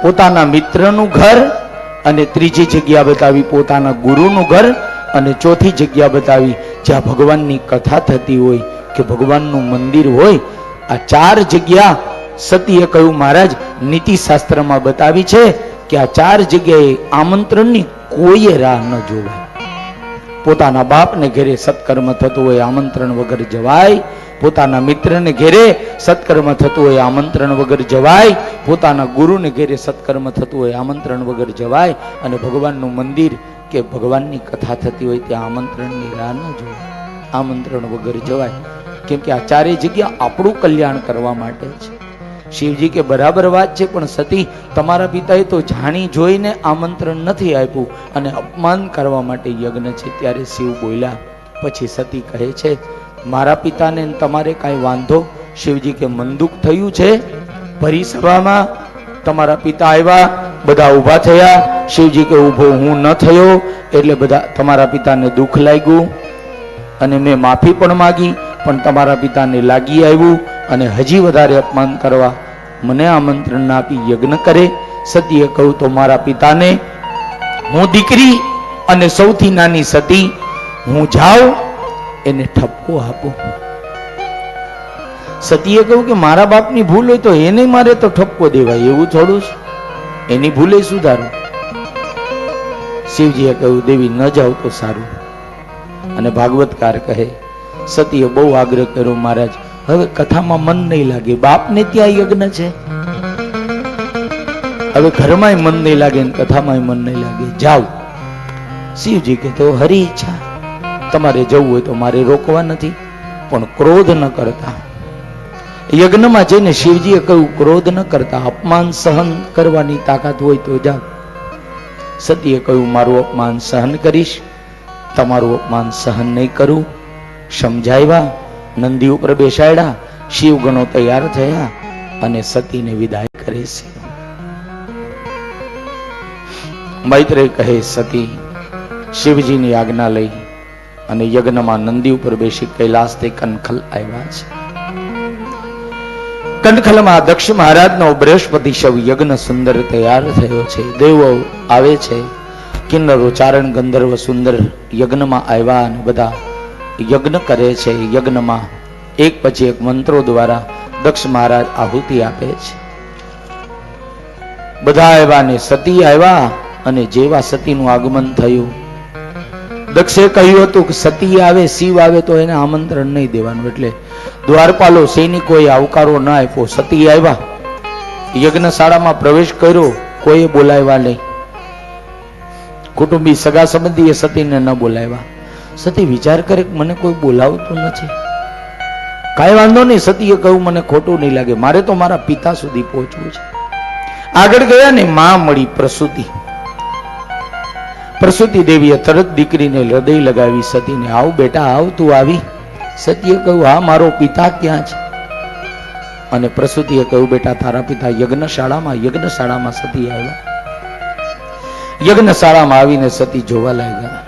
પોતાના મિત્રનું ઘર, અને ત્રીજી જગ્યા બતાવી પોતાના ગુરુનું ઘર, અને ચોથી જગ્યા બતાવી જ્યાં ભગવાનની કથા થતી હોય કે ભગવાનનું મંદિર હોય. આ 4 જગ્યા સતીએ કહ્યું મહારાજ નીતિશાસ્ત્રમાં બતાવી છે કે આ 4 જગ્યાએ આમંત્રણની કોઈએ રાહ ન જોવાય. પોતાના બાપને ઘેરે સત્કર્મ થતું હોય આમંત્રણ વગર જવાય, પોતાના મિત્રને ઘેરે સત્કર્મ થતું હોય આમંત્રણ વગર જવાય, પોતાના ગુરુને ઘેરે સત્કર્મ થતું હોય આમંત્રણ વગર જવાય, અને ભગવાનનું મંદિર કે ભગવાનની કથા થતી હોય ત્યાં આમંત્રણની રાહ ન જોવાય, આમંત્રણ વગર જવાય. કેમ કે આ 4 જગ્યા આપણું કલ્યાણ કરવા માટે છે. શિવજી કે બરાબર વાત છે, પણ સતી તમારા પિતાએ તો જાણી જોઈને આમંત્રણ નથી આપ્યું અને અપમાન કરવા માટે યજ્ઞ છે. ત્યારે શિવ બોલ્યા. પછી સતી કહે છે મારા પિતાને તમારે કાંઈ વાંધો? શિવજી કે મન દુઃખ થયું છે. ભરી સભામાં તમારા પિતા આવ્યા, બધા ઊભા થયા. શિવજી કે ઊભો હું ન થયો એટલે બધા તમારા પિતાને દુઃખ લાગ્યું અને મેં માફી પણ માગી, પણ તમારા પિતાને લાગી આવ્યું અને હજી વધારે અપમાન કરવા મને આમંત્રણ ના આપી યજ્ઞ કરે. સતીએ કહ્યું તો મારા પિતાને હું દીકરી અને સૌથી નાની સતી હું જાઉં એને ઠપકો આપું. સતીએ કહ્યું કે મારા બાપની ભૂલ હોય તો એને મારે તો ઠપકો દેવાય, એવું થોડું છે, એની ભૂલે સુધારો. શિવજીએ કહ્યું દેવી ન જાવ તો સારું. અને ભાગવતકાર કહે સતીએ બહુ આગ્રહ કર્યો મહારાજ હવે કથામાં મન નહીં લાગે, બાપને ત્યાં યજ્ઞ છે, હવે ઘરમાં મન નહીં લાગે ને કથામાં મન નહીં લાગે, જાઓ. શિવજી કે તો હરી ઈચ્છા, તમારે જવું હોય તો મારે રોકવા નથી, પણ ક્રોધ ન કરતા. યજ્ઞમાં જઈને શિવજીએ કહ્યું ક્રોધ ન કરતા, અપમાન સહન કરવાની તાકાત હોય તો જાઓ. સતીએ કહ્યું મારું અપમાન સહન કરીશ, તમારું અપમાન સહન નહીં કરું. સમજાવ્યા, નંદી ઉપર બેસાડ્યા, શિવગણો તૈયાર થયા અને સતીને વિદાય કરે છે. મૈત્રેય કહે સતી શિવજીની આજ્ઞા લઈ અને યજ્ઞમાં નંદી ઉપર બેસી કૈલાસથી કનખલ આવ્યા છે. કનખલમાં દક્ષ મહારાજનો બૃહસ્પતિ શવ યજ્ઞ સુંદર તૈયાર થયો છે. દેવો આવે છે, કિન્નરો ચારણ ગંધર્વ સુંદર યજ્ઞમાં આવ્યા અને બધા યજ્ઞ કરે છે. યજ્ઞમાં એક પછી એક મંત્રો દ્વારા દક્ષ મહારાજ આહુતિ આપે છે. બધા આવ્યા ને સતી આવ્યા, અને જેવા સતીનું આગમન થયું દક્ષે કહ્યું હતું કે સતી આવે શિવ આવે તો એને આમંત્રણ નહીં દેવાનું, એટલે દ્વારપાલો સૈનિકોએ આવકારો ના આપ્યો. સતી આવ્યા, યજ્ઞશાળામાં પ્રવેશ કર્યો, કોઈ બોલાવ્યા નહીં. કુટુંબી સગા સંબંધીએ સતીને ન બોલાવ્યા. સતી વિચાર કરે કે મને કોઈ બોલાવતું નથી, કાંઈ વાંધો નહીં. સતીએ કહ્યું મને ખોટું નહીં લાગે, મારે તો મારા પિતા સુધી પહોંચવું છે. આગળ ગયા ને માં મળી પ્રસૂતિ. પ્રસૂતિ દેવીએ તરત દીકરીને હૃદય લગાવી સતીને આવ બેટા આવ, તું આવી? સતીએ કહ્યું હા મારો પિતા ક્યાં છે? અને પ્રસૂતિએ કહ્યું બેટા તારા પિતા યજ્ઞશાળામાં સતી આવ્યા. યજ્ઞશાળામાં આવીને સતી જોવા લાગ્યા.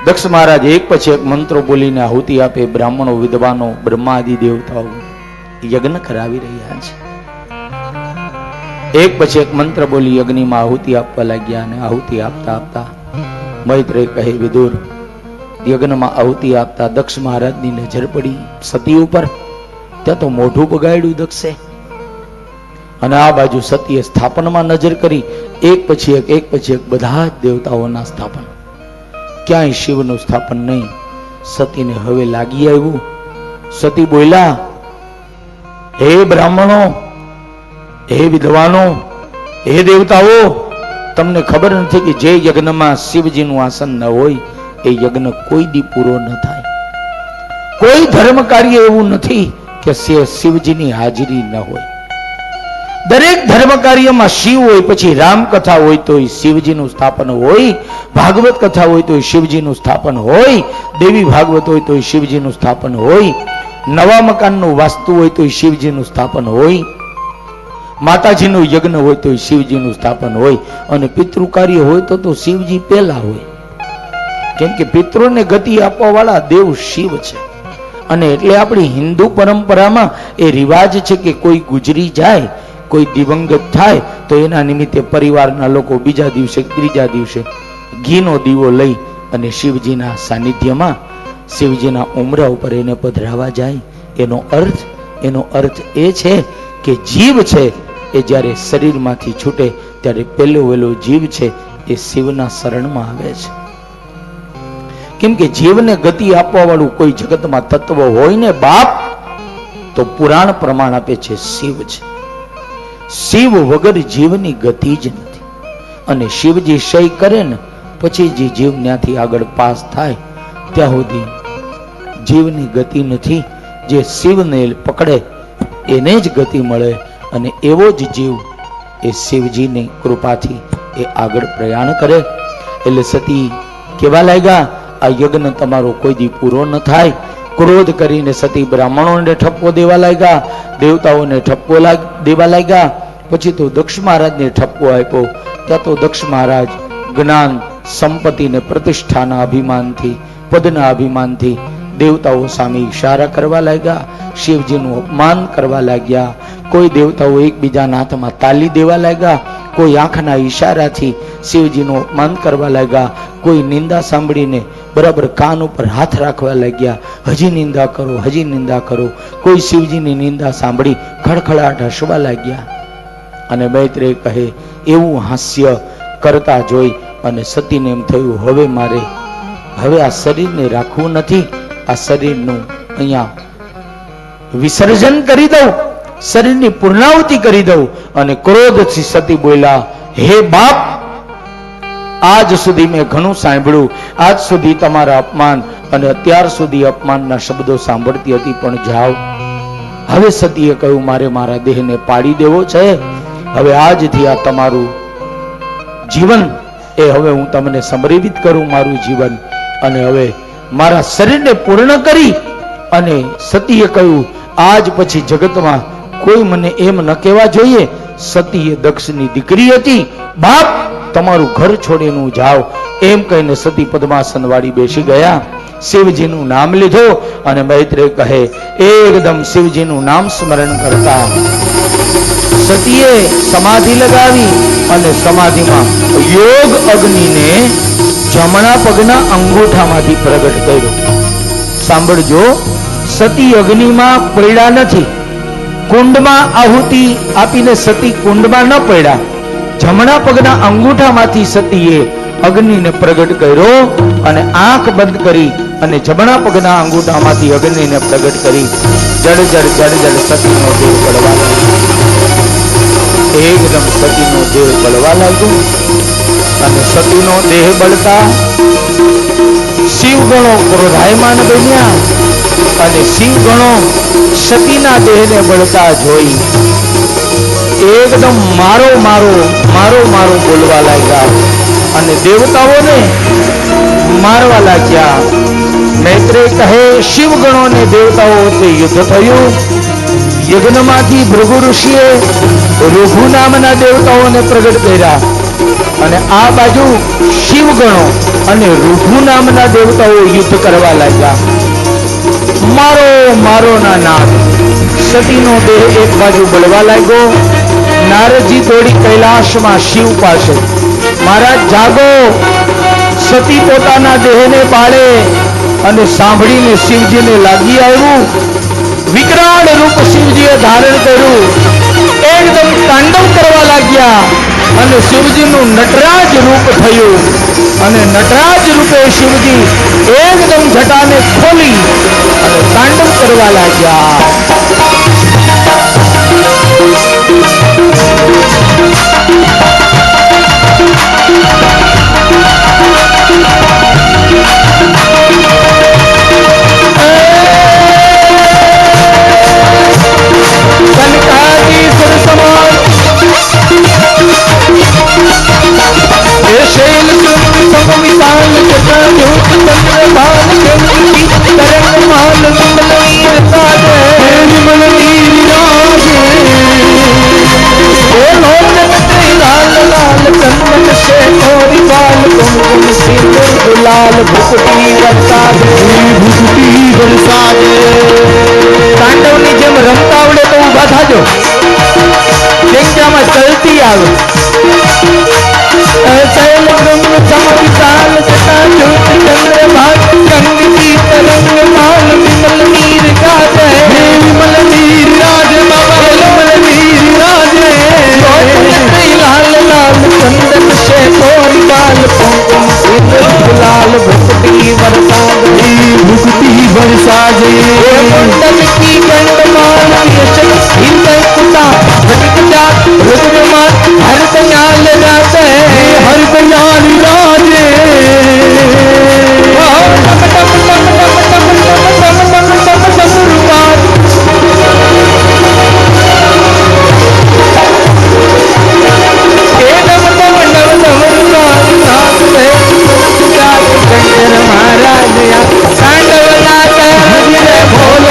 દક્ષ મહારાજ એક પછી એક મંત્રો બોલીને આહુતિ આપે. બ્રાહ્મણો વિદ્વાનો બ્રહ્માદિ દેવતાઓ યજ્ઞ કરાવી રહ્યા છે. એક પછી એક મંત્ર બોલી અગ્નિમાં આહુતિ આપવા લાગ્યા. અને આહુતિ આપતા આપતા મૈત્રેય કહે વિદુર યજ્ઞમાં આહુતિ આપતા દક્ષ મહારાજની નજર પડી સતી ઉપર. ત્યાં તો મોઢું બગાડ્યું દક્ષે, અને આ બાજુ સતીએ સ્થાપનમાં નજર કરી. એક પછી એક બધા જ દેવતાઓના સ્થાપન, ક્યાંય શિવનું સ્થાપન નહીં. સતીને હવે લાગી આવ્યું. સતી બોલ્યા હે બ્રાહ્મણો, હે વિદ્વાનો, હે દેવતાઓ, તમને ખબર નથી કે જે યજ્ઞમાં શિવજીનું આસન ન હોય એ યજ્ઞ કોઈ દી પૂરો ન થાય. કોઈ ધર્મ કાર્ય એવું નથી કે શિવજીની હાજરી ન હોય. દરેક ધર્મ કાર્યમાં શિવ હોય. પછી રામ કથા હોય તો શિવજીનું સ્થાપન હોય, ભાગવત કથા હોય તો શિવજીનું સ્થાપન હોય, દેવી ભાગવત હોય તો શિવજીનું સ્થાપન હોય, નવા મકાનનું વાસ્તુ હોય તો શિવજીનું સ્થાપન હોય, માતાજીનું યજ્ઞ હોય તો શિવજીનું સ્થાપન હોય, અને પિતૃ કાર્ય હોય તો શિવજી પહેલા હોય. કેમ કે પિતૃને ગતિ આપવા વાળા દેવ શિવ છે. અને એટલે આપણી હિન્દુ પરંપરામાં એ રિવાજ છે કે કોઈ ગુજરી જાય, કોઈ દિવંગત થાય તો એના નિમિત્તે પરિવારના લોકો બીજા દિવસે ત્રીજા દિવસે ઘીનો દીવો લઈ અને શિવજીના સાનિધ્યમાં શિવજીના ઉમરા ઉપર એને પધરાવા જાય. એનો અર્થ એ છે કે જીવ છે એ જ્યારે શરીરમાંથી છૂટે ત્યારે પહેલો જીવ છે એ શિવના શરણમાં આવે છે. કેમ કે જીવને ગતિ આપવા વાળું કોઈ જગતમાં તત્વ હોય ને બાપ, તો પુરાણ પ્રમાણ આપે છે શિવ છે. શિવ વગર જીવની ગતિ જ નથી. અને શિવજી શય કરે ને પછી જે જીવ ત્યાંથી આગળ પાસ થાય ત્યાં સુધી જીવની ગતિ નથી. જે શિવને પકડે એને જ ગતિ મળે. અને એવો જ જીવ એ શિવજીની કૃપાથી એ આગળ પ્રયાણ કરે. એટલે સતી કેવા લાગ્યા, આ યજ્ઞ તમારો કોઈ દી પૂરો ન થાય. ક્રોધ કરીને સતી બ્રાહ્મણોને ઠપકો દેવા લાગ્યા, દેવતાઓને ઠપકો દેવા લાગ્યા. પછી તો દક્ષ મહારાજને ઠપકો આપ્યો. ત્યાં તો દક્ષ મહારાજ જ્ઞાન, સંપત્તિ ને પ્રતિષ્ઠાના અભિમાનથી, પદના અભિમાનથી દેવતાઓ સામે ઈશારા કરવા લાગ્યા, શિવજીનું અપમાન કરવા લાગ્યા. કોઈ દેવતાઓ એકબીજાના હાથમાં તાલી દેવા લાગ્યા, કોઈ આંખના ઈશારાથી શિવજીનું અપમાન કરવા લાગ્યા, કોઈ નિંદા સાંભળીને બરાબર કાન ઉપર હાથ રાખવા લાગ્યા, હજી નિંદા કરો, હજી નિંદા કરો. કોઈ શિવજીની નિંદા સાંભળી ખડખડાટ હસવા લાગ્યા. અને મૈત્રેય કહે, એવું હાસ્ય કરતા જોઈ અને સતીને એમ થયું, હવે મારે આ શરીરને રાખવું નથી, આ શરીરનું અહીંયા વિસર્જન કરી દઉં, શરીરની પૂર્ણાહુતિ કરી દઉં. અને ક્રોધથી સતી બોલ્યા, હે બાપ, આજ સુધી મેં ઘણું સાંભળ્યું, આજ સુધી તમારા અપમાન અને અત્યાર સુધી અપમાનના શબ્દો સાંભળતી હતી, પણ જાઓ. હવે સતીએ કહ્યું, મારે મારા દેહને પાડી દેવો છે. હવે આજથી આ તમારું જીવન એ હવે હું તમને સમર્પિત કરું, મારું જીવન. અને હવે મારા શરીરને પૂર્ણ કરી. અને સતીએ કહ્યું, આજ પછી જગતમાં કોઈ મને એમ ન કહેવા જોઈએ. સતી એ દક્ષની દીકરી હતી. બાપ, તમારું ઘર છોડીને જાઓ, એમ કહીને સતી પદ્માસન વાળી બેસી ગયા. શિવજીનું નામ લીધો. અને મૈત્રેય કહે, એકદમ શિવજીનું નામ સ્મરણ કરતા સતીએ સમાધિ લગાવી. અને સમાધિમાં યોગ અગ્નિને જમણા પગના અંગૂઠામાંથી પ્રગટ કર્યો. સાંભળજો, સતી અગ્નિમાં પડ્યા નથી. કુંડમાં આહુતિ આપીને સતી કુંડમાં ન પડ્યા. જમણા પગના અંગૂઠામાંથી સતીએ અગ્નિને પ્રગટ કર્યો. અને આંખ બંધ કરી અને જમણા પગના અંગૂઠામાંથી અગ્નિને પ્રગટ કરી. જડ જડ જડ જડ સતીનો દેહ બળવા લાગ્યો. એકદમ સતીનો દેહ બળવા લાગ્યો. અને સતીનો દેહ બળતા શિવગણો ક્રોધાયમાન બન્યા. અને શિવગણો સતીના દેહને બળતા જોઈ એકદમ મારો મારો મારો મારો બોલવા લાગ્યા. અને દેવતાઓને મારવા લાગ્યા. મૈત્રેય કહે, શિવગણો ને દેવતાઓ વચ્ચે યુદ્ધ થયું. યજ્ઞમાંથી ભૃગુ ઋષિએ ઋભુ નામના દેવતાઓને પ્રગટ કર્યા. અને આ બાજુ શિવગણો અને ઋભુ નામના દેવતાઓ યુદ્ધ કરવા લાગ્યા. મારો મારો ના નાદ. સતીનો દેહ એક બાજુ બળવા લાગ્યો. નારદજી દોડી કૈલાસમાં શિવ પાસે, મહારાજ જાગો, સતી પોતાના દેહને પાળે. અને સાંભળીને શિવજીને લાગી આવ્યું. વિકરાળ રૂપ શિવજીએ ધારણ કર્યું. એકદમ તાંડવ કરવા લાગ્યા. અને શિવજીનું નટરાજ રૂપ થયું. અને નટરાજ રૂપે શિવજી એકદમ જટાને ખોલી અને તાંડવ કરવા લાગ્યા. તાંડવની જેમ રમતા આવડે તો ઉભા થાજો. કેમ चलती आवे शैल ब्रह्म चमत्कार जटा ज्योत चंद्रभाग गंग की तरंग माल विमल नीर गाज विमल नीर राज बाबा विमल नीर राज लाल लाल चंदन से कोरी बाल कुमकुम लाल भक्ति बरसात मंडल की गंडमाल यशक हिंदय कुटा घटिक जात रुद्रमान हर दयाल राज हर दयाल राज शंकर महाराज भोले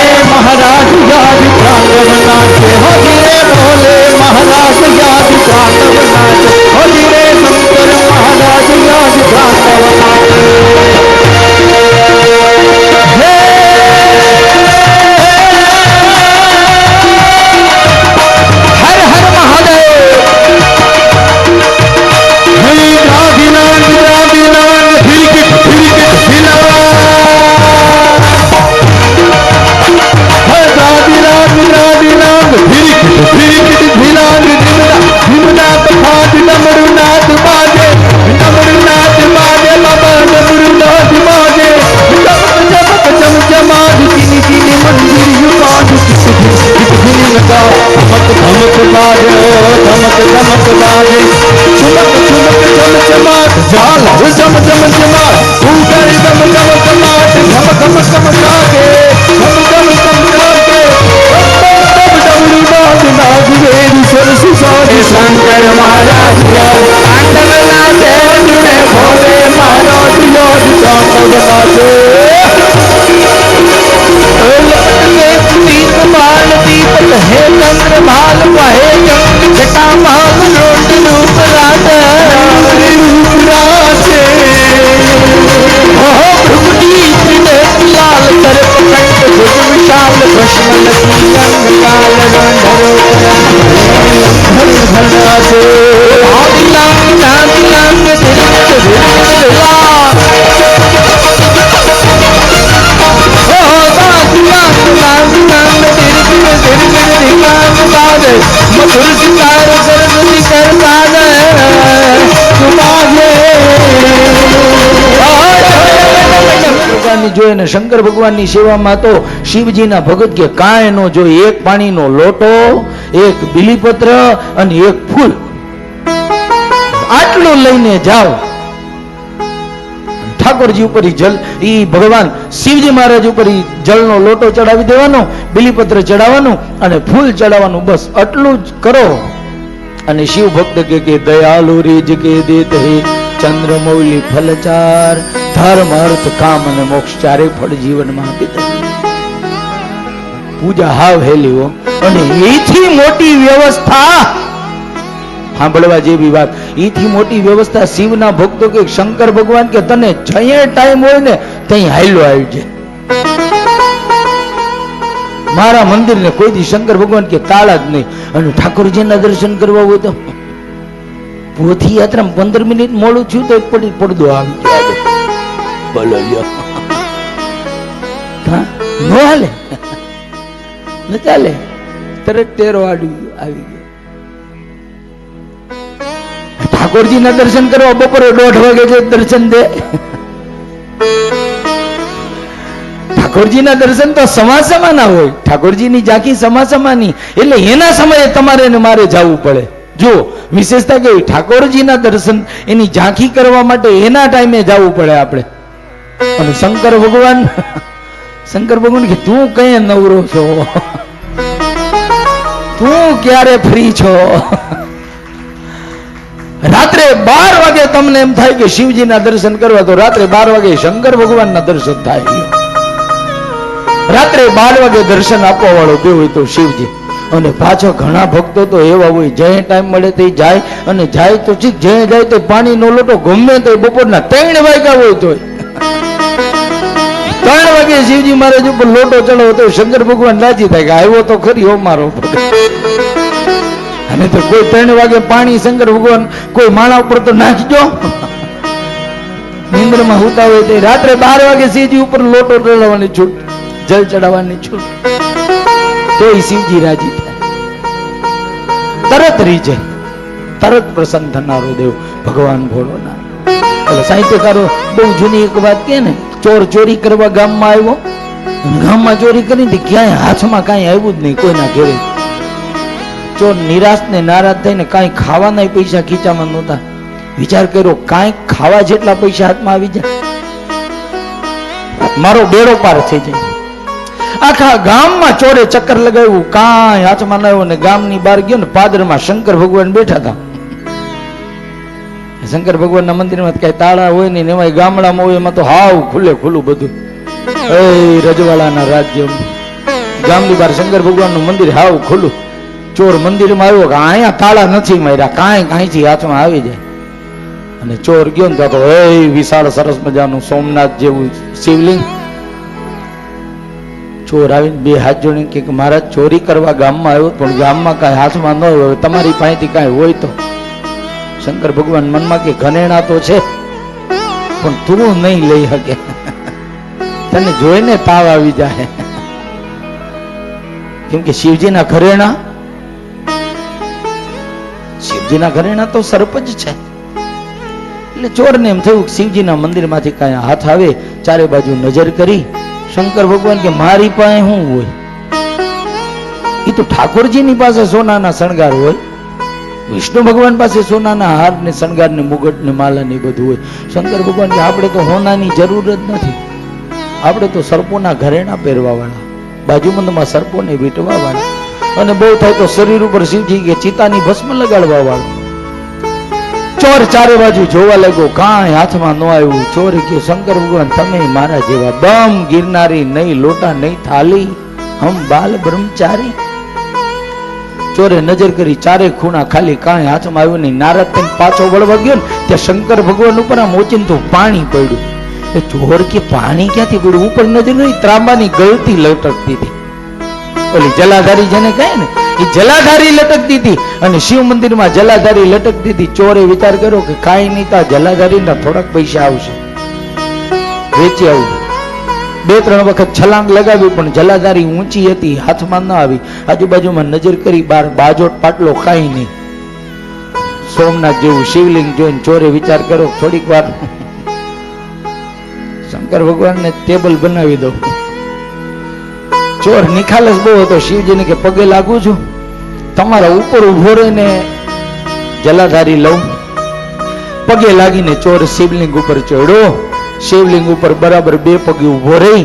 महाराज हे चंद्र भाल वहे जटा भाग रोट रूप राज लाल सर्प कंठ भुज विशाल भस्म लगी अंग काल જોઈને શંકર ભગવાનની સેવામાં તો શિવજીના ભગત કે કાંઈ નો જોઈ એક પાણીનો લોટો એક બીલીપત્ર અને એક ફૂલ આટલું લઈને જાઓ ઠાકોરજી ઉપર જલ ઈ ભગવાન શિવજી મહારાજ ઉપર જળનો લોટો ચડાવી દેવાનો બીલીપત્ર ચડાવવાનું અને ફૂલ ચડાવવાનું બસ આટલું જ કરો અને શિવ ભક્ત કે દયાલુ રીજ કે દેત હે ચંદ્રમૌલી ફલચાર ધર્મ અર્થ કામ અને મોક્ષ ચારે ફળ જીવનમાં આપી દે પૂજા હાવ હેલી હો અને એથી મોટી વ્યવસ્થા સાંભળવા જેવી વાત એથી મોટી વ્યવસ્થા શિવના ભક્તો કે શંકર ભગવાન કે તને જઈએ ટાઈમ હોય ને ત્યાં હાલ્યો આવી જાય મારા મંદિરને કોઈ દી શંકર ભગવાન કે તાળા જ નહીં અને ઠાકોરજીના દર્શન કરવા હોય તો પોથી યાત્રા 15 મિનિટ મોડું થયું તો પડદો આવી ગયો બોલો લ્યો નો હાલે ન ચાલે તરત તેરો આવી ગયો ઠાકોરજીના દર્શન કરવા બપોરે 1:30 વાગે જે દર્શન દે ઠાકોરજીના દર્શન તો સમાસમાં ના હોય ઠાકોરજીની ઝાંખી સમાસમાંની એટલે એના સમયે તમારે ને મારે જવું પડે જો વિશેષતા કે ઠાકોરજીના દર્શન એની ઝાંખી કરવા માટે એના ટાઈમે જવું પડે આપણે અને શંકર ભગવાન કે તું કઈ નવરો છો તું ક્યારે ફ્રી છો રાત્રે 12 વાગે તમને એમ થાય કે શિવજીના દર્શન કરવા તો રાત્રે 12 વાગે શંકર ભગવાનના દર્શન થાય રાત્રે 12 વાગે દર્શન આપવા વાળો બે હોય તો શિવજી અને પાછો ઘણા ભક્તો તો એવા હોય જે ટાઈમ મળે તે જાય અને જાય તો ઠીક જે જાય તો પાણીનો લોટો ગમે તે બપોરના 3 વાગ્યા હોય તો 3 વાગે શિવજી મહારાજ ઉપર લોટો ચડાવો તો શંકર ભગવાન રાજી થાય કે આવ્યો તો ખરી હો મારો અને તો કોઈ 3 વાગે પાણી શંકર ભગવાન કોઈ માણા ઉપર તો નાખજો. નિંદ્રમાં હોતા હોય તે રાત્રે 12 વાગે શિવજી ઉપર લોટો ચડાવવાની છૂટ, જલ ચડાવવાની છૂટ, તોય શિવજી રાજી થાય. તરત રીજે, તરત પ્રસન્ન થનારો દેવ ભગવાન ભોળોનાથ. એટલે સાહિત્યકારો બહુ જૂની એક વાત કહે ને, ચોર ચોરી કરવા ગામમાં આવ્યો, ગામમાં ચોરી કરી ક્યાંય હાથમાં કાંઈ આવ્યું જ નહીં કોઈના ઘેરે. ચોર નિરાશ ને નારાજ થઈને કાંઈ ખાવાના પૈસા ખીચામાં નહોતા. વિચાર કર્યો કાંઈક ખાવા જેટલા પૈસા હાથમાં આવી જાય, મારો બેડો પાર થઈ જાય. આખા ગામમાં ચોરે ચક્કર લગાવ્યું, કાંઈ હાથમાં ન આવ્યો. ને ગામની બહાર ગયો ને પાદરમાં શંકર ભગવાન બેઠા હતા. શંકર ભગવાનના મંદિરમાં કઈ તાળા હોય નહીં, એમાં ગામડામાં હોય એમાં તો હાવ ખુલ્લે ખુલ્લું બધું. એ રજવાડાના રાજ્ય ગામની બહાર શંકર ભગવાનનું મંદિર હાવ ખુલ્લું. ચોર મંદિરમાં આવ્યો કે અહીંયા તાળા નથી માર્યા, કાંઈ કાંઈથી હાથમાં આવી જાય. અને ચોર ગયો ને તો એ વિશાળ સરસ મજાનું સોમનાથ જેવું શિવલિંગ. ચોર આવીને 2 હાથ જોડીને કે મહારાજ ચોરી કરવા ગામમાં આવ્યો પણ ગામમાં કાંઈ હાથમાં ન હોય, તમારી પાસેથી કાંઈ હોય તો. શંકર ભગવાન મનમાં કે ઘરેણા તો છે પણ તું નહીં લઈ શકે, તને જોઈને તાવ આવી જાય. કેમ કે શિવજીના ઘરેણા તો સર્પ જ છે. એટલે ચોરને એમ થયું શિવજીના મંદિરમાંથી કાંઈ હાથ આવે. ચારે બાજુ નજર કરી શંકર ભગવાન કે મારી પાસે શું હોય? એ તો ઠાકોરજીની પાસે સોનાના શણગાર હોય, વિષ્ણુ ભગવાન પાસે સોનાના હાર ને શણગાર ને મુગટ ને માલા ને બધું હોય. શંકર ભગવાન કે આપણે તો હોનાની જરૂર જ નથી, આપણે તો સર્પોના ઘરેણા પહેરવા વાળા, બાજુબંધમાં સર્પોને વીંટવા વાળા, અને બહુ થાય તો શરીર ઉપર શિવજી કે ચિતાની ભસ્મ લગાડવા વાળા. ચોર ચારે બાજુ જોવા લાગ્યો, કાંઈ હાથમાં ન આવ્યું. ચોર કે શંકર ભગવાન તમે મારા જેવા દમ ગિરનારી નહીં, લોટા નહીં થાલી, હમ બાલ બ્રહ્મચારી. ચોરે નજર કરી, ચારે ખૂણા ખાલી, કાંઈ હાથમાં આવ્યું નહીં. નારદ થઈને પાછો વળવા ગયો ને ત્યાં શંકર ભગવાન ઉપર આમ ઓચિંતું પાણી પડ્યું. ચોર કે પાણી ક્યાંથી પડ્યું? ઉપર નજર નહીં, ત્રાંબાની ગળતી લટકતી હતી. ઓલી જલાધારી જેને કહે ને એ જલાધારી લટકતી હતી, અને શિવ મંદિરમાં જલાધારી લટકતી હતી. ચોરે વિચાર કર્યો કે કાંઈ નહીં, તા જલાધારીના થોડાક પૈસા આવશે, વેચી આવું. 2-3 વખત છલાંગ લગાવી પણ જલાધારી ઊંચી હતી, હાથમાં ન આવી. આજુબાજુમાં નજર કરી, બાર બાજોટ પાટલો કાંઈ નહીં. સોમનાથ જેવું શિવલિંગ જોઈને ચોરે વિચાર કર્યો થોડીક વાર શંકર ભગવાનને ટેબલ બનાવી દઉં. ચોર નિખાલસ બહુ હતો, શિવજીને કે પગે લાગુ છું, તમારા ઉપર ઉભો રહીને જલાધારી લઉં. પગે લાગીને ચોર શિવલિંગ ઉપર ચડ્યો. શિવલિંગ ઉપર બરાબર 2 પગે ઉભો રહી,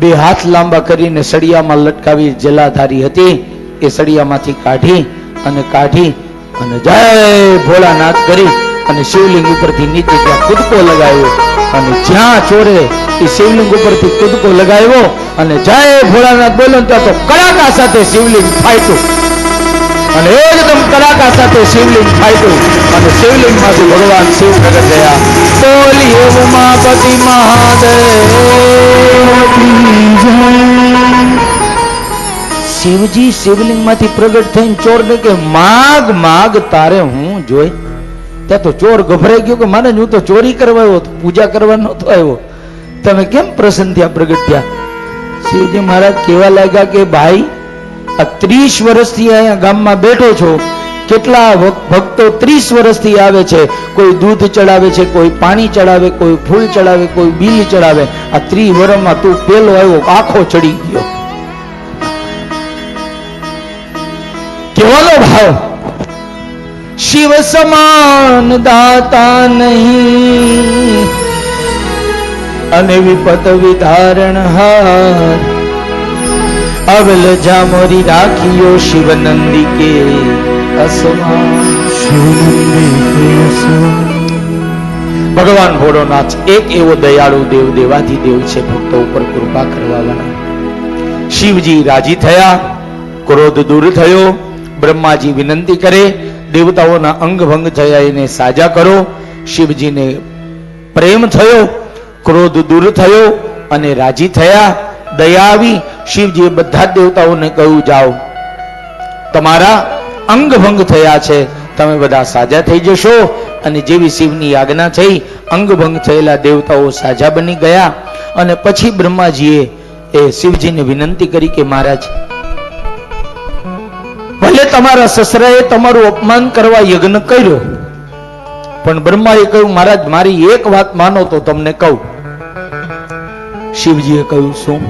2 હાથ લાંબા કરીને સળિયામાં લટકાવી જલાધારી હતી એ સળિયામાંથી કાઢી અને જય ભોળાનાથ કરી અને શિવલિંગ ઉપરથી નીચે ત્યાં કૂદકો લગાવ્યો. અને જ્યાં ચોરે એ શિવલિંગ ઉપરથી કૂદકો લગાવ્યો અને જય ભોળાનાથ બોલો ત્યાં તો કડાકા સાથે શિવલિંગ ફાટ્યું, અને એકદમ કડાકા સાથે શિવલિંગ ફાટ્યું, અને શિવલિંગ માંથી ભગવાન શિવ પ્રગટ થયા. બોલીએ ઉમાપતિ મહાદેવ. શિવજી શિવલિંગ માંથી પ્રગટ થઈને ચોરને કે માગ માગ તારે હું જોઈ. ત્યાં તો ચોર ગભરાઈ ગયો કે મારે હું તો ચોરી કરવા આવ્યો, પૂજા કરવા નહોતો આવ્યો, તમે કેમ પ્રસન્ન થયા, પ્રગટ થયા? શિવજી મહારાજ કેવા લાગ્યા કે ભાઈ આ 30 વર્ષથી અહીંયા ગામમાં બેઠો છો, કેટલા ભક્તો 30 વર્ષથી આવે છે, કોઈ દૂધ ચડાવે છે, કોઈ પાણી ચડાવે, કોઈ ફૂલ ચડાવે, કોઈ બીલી ચડાવે. આ 30 વર્ષમાં તું પેલો આવ્યો, આખો ચડી ગયો. કેવાનો ભાવ! શિવ સમાન દાતા નહીં, અને વિપત વિધારણ હાર, અવલ જામોરી રાખ્યો શિવ નંદી કે ભગવાન ભોળોનાથ એક એવો દયાળુ દેવ, દેવાથી દેવ છે, ભક્તો ઉપર કૃપા કરવા વાળા. શિવજી રાજી થયા, ક્રોધ દૂર થયો. બ્રહ્માજી વિનંતી કરે, દેવતાઓના અંગ ભંગ થયા, એને સાજા કરો. શિવજીને પ્રેમ થયો, ક્રોધ દૂર થયો અને રાજી થયા, દયા આવી. શિવજીએ બધા દેવતાઓને કહ્યું, જાઓ તમારા અંગભંગ થયા છે, તમે બધા સાજા થઈ જશો. અને જેવી શિવની આજ્ઞા થઈ, અંગભંગ થયેલા દેવતાઓ સાજા બની ગયા. અને પછી બ્રહ્માજીએ એ શિવજીને વિનંતી કરી કે મહારાજ, ભલે તમારા સસરાએ તમારું અપમાન કરવા યજ્ઞ કર્યો, પણ બ્રહ્માએ કહ્યું મહારાજ મારી એક વાત માનો તો તમને કહું. શિવજીએ કહ્યું શું?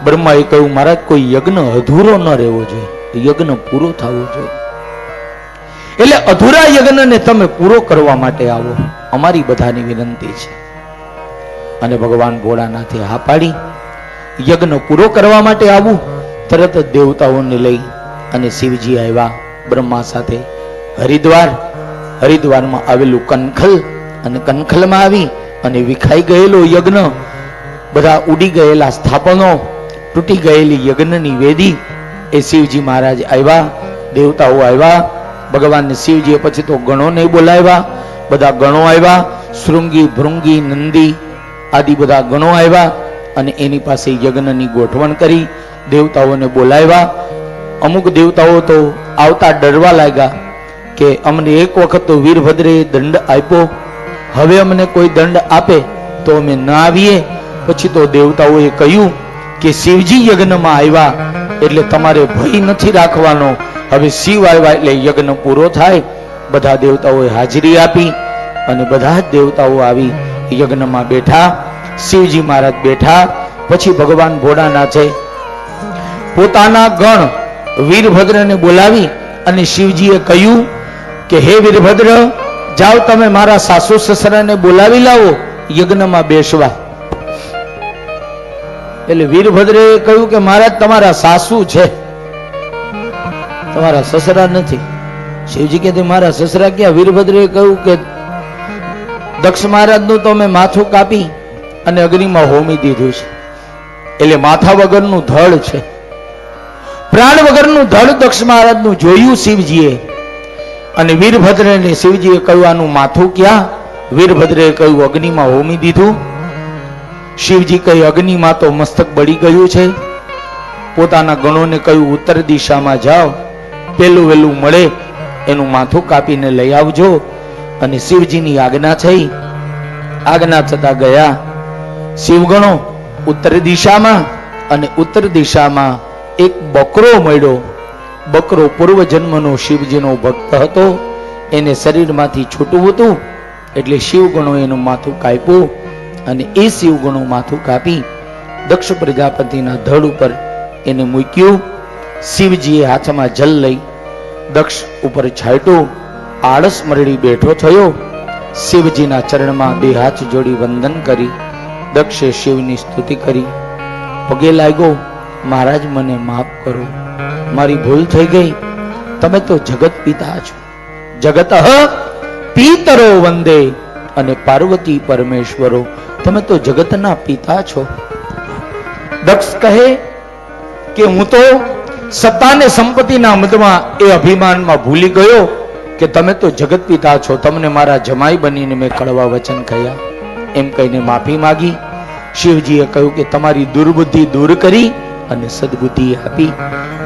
બ્રહ્માએ કહ્યું મહારાજ કોઈ યજ્ઞ અધૂરો ન રહેવો જોઈએ, યજ્ઞ પૂરો થવો જોઈએ. એટલે અધૂરા યજ્ઞને તમે પૂરો કરવા માટે આવો, અમારી બધાની વિનંતી છે. અને ભગવાન ભોળાનાથે હા પાડી. યજ્ઞ પૂરો કરવા માટે આવું. તરત જ દેવતાઓને લઈ અને શિવજી આવ્યા બ્રહ્મા સાથે હરિદ્વાર. હરિદ્વારમાં આવેલું કનખલ, અને કનખલમાં આવી અને વિખાઈ ગયેલો યજ્ઞ, બધા ઉડી ગયેલા સ્થાપનો, તૂટી ગયેલી યજ્ઞની વેદી, એ શિવજી મહારાજ આવ્યા, દેવતાઓ આવ્યા. ભગવાન શિવજીએ પછી તો ગણોને બોલાવ્યા, બધા ગણો આવ્યા, શૃંગી ભૃંગી નંદી આદિ બધા ગણો આવ્યા અને એની પાસે યજ્ઞની ગોઠવણ કરી, દેવતાઓને બોલાવ્યા. અમુક દેવતાઓ તો આવતા ડરવા લાગ્યા કે અમને એક વખત તો વીરભદ્રે દંડ આપ્યો, હવે અમને કોઈ દંડ આપે તો અમે ન આવીએ. પછી તો દેવતાઓએ કહ્યું કે શિવજી યજ્ઞમાં આવ્યા એટલે તમારે ભય નથી રાખવાનો, હવે શિવ આવ્યા એટલે યજ્ઞ પૂરો થાય. બધા દેવતાઓએ હાજરી આપી અને બધા જ દેવતાઓ આવી યજ્ઞમાં બેઠા. શિવજી મહારાજ બેઠા. પછી ભગવાન ભોળાનાથે પોતાના ગણ વીરભદ્રને બોલાવી અને શિવજીએ કહ્યું કે હે વીરભદ્ર, જાઓ તમે મારા સાસુ સસરાને બોલાવી લાવો યજ્ઞમાં બેસવા. એટલે વીરભદ્રે કહ્યું કે મહારાજ તમારા સાસુ છે, તમારા સસરા નથી. શિવજી કે મારા સસરા ક્યાં? વીરભદ્રે કહ્યું કે દક્ષ મહારાજનું તો મેં માથું કાપી અને અગ્નિમાં હોમી દીધું છે, એટલે માથા વગરનું ધડ છે. પ્રાણ વગરનું ધડ દક્ષ મહારાજનું જોયું શિવજીએ. અને વીરભદ્રને શિવજીએ કહ્યું આનું માથું ક્યાં? વીરભદ્રે કહ્યું અગ્નિમાં હોમી દીધું. શિવજી કહે અગ્નિમાં તો મસ્તક બળી ગયું છે. પોતાના ગણોને કહ્યું ઉત્તર દિશામાં જાઓ, પેલું વેલું મળે એનું માથું કાપીને લઈ આવજો. અને શિવજીની આજ્ઞા થઈ. આજ્ઞા થતા ગયા શિવગણો ઉત્તર દિશામાં. અને ઉત્તર દિશામાં એક બકરો મળ્યો. બકરો પૂર્વજન્મનો શિવજીનો ભક્ત હતો, એને શરીરમાંથી છૂટવું હતું એટલે શિવગણો એનું માથું કાપ્યું. અને એ શિવગણો માથું કાપી દક્ષ પ્રજાપતિના ધડ ઉપર એને મૂક્યું. શિવજીએ હાથમાં જલ લઈ દક્ષ ઉપર છાંટ્યું. આળસ મરડી બેઠો થયો. શિવજીના ચરણમાં બે હાથ જોડી વંદન કરી દક્ષે શિવની સ્તુતિ કરી. પગે લાગ્યો, મહારાજ મને માફ કરો, મારી ભૂલ થઈ ગઈ. તમે તો જગત પિતા છો, જગત પિતરો વંદે, અને પાર્વતી પરમેશ્વરો, તમે તો જગતના પિતા છો. દક્ષ કહે કે હું તો સત્તા ને સંપત્તિના મદમાં એ અભિમાનમાં ભૂલી ગયો કે તમે તો જગત પિતા છો, તમને મારા જમાઈ બનીને મેં કડવા વચન કહ્યા. એમ કહીને માફી માંગી. શિવજીએ કહ્યું કે તમારી દુર્બુદ્ધિ દૂર કરી અને સદબુદ્ધિ આપી.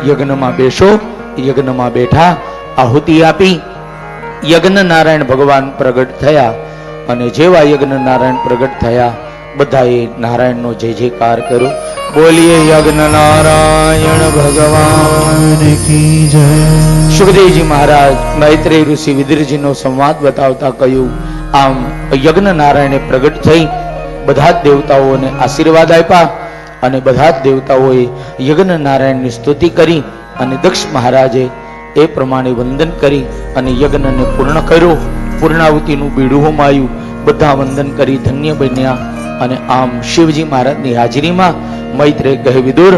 યજ્ઞમાં બેસો. યજ્ઞમાં બેઠા, આહુતિ આપી. યજ્ઞ નારાયણ ભગવાન પ્રગટ થયા. અને જેવા યજ્ઞ નારાયણ પ્રગટ થયા બધાએ નારાયણનો જય જયકાર કર્યો. બોલીએ યજ્ઞ નારાયણ ભગવાન કી જય. સુખદેવજી મહારાજ મૈત્રેય ઋષિ વિદુરજીનો સંવાદ બતાવતા કહ્યું, આમ યજ્ઞ નારાયણે પ્રગટ થઈ બધા જ દેવતાઓને આશીર્વાદ આપ્યા. અને બધા જ દેવતાઓએ યજ્ઞ નારાયણની સ્તુતિ કરી. અને દક્ષ મહારાજે એ પ્રમાણે વંદન કરી અને યજ્ઞને પૂર્ણ કર્યો. પૂર્ણાહુતિનું બીડું હોમાયું. બધા વંદન કરી ધન્ય બન્યા. અને આમ શિવજી મહારાજની હાજરીમાં મૈત્રેય કહે વિદુર,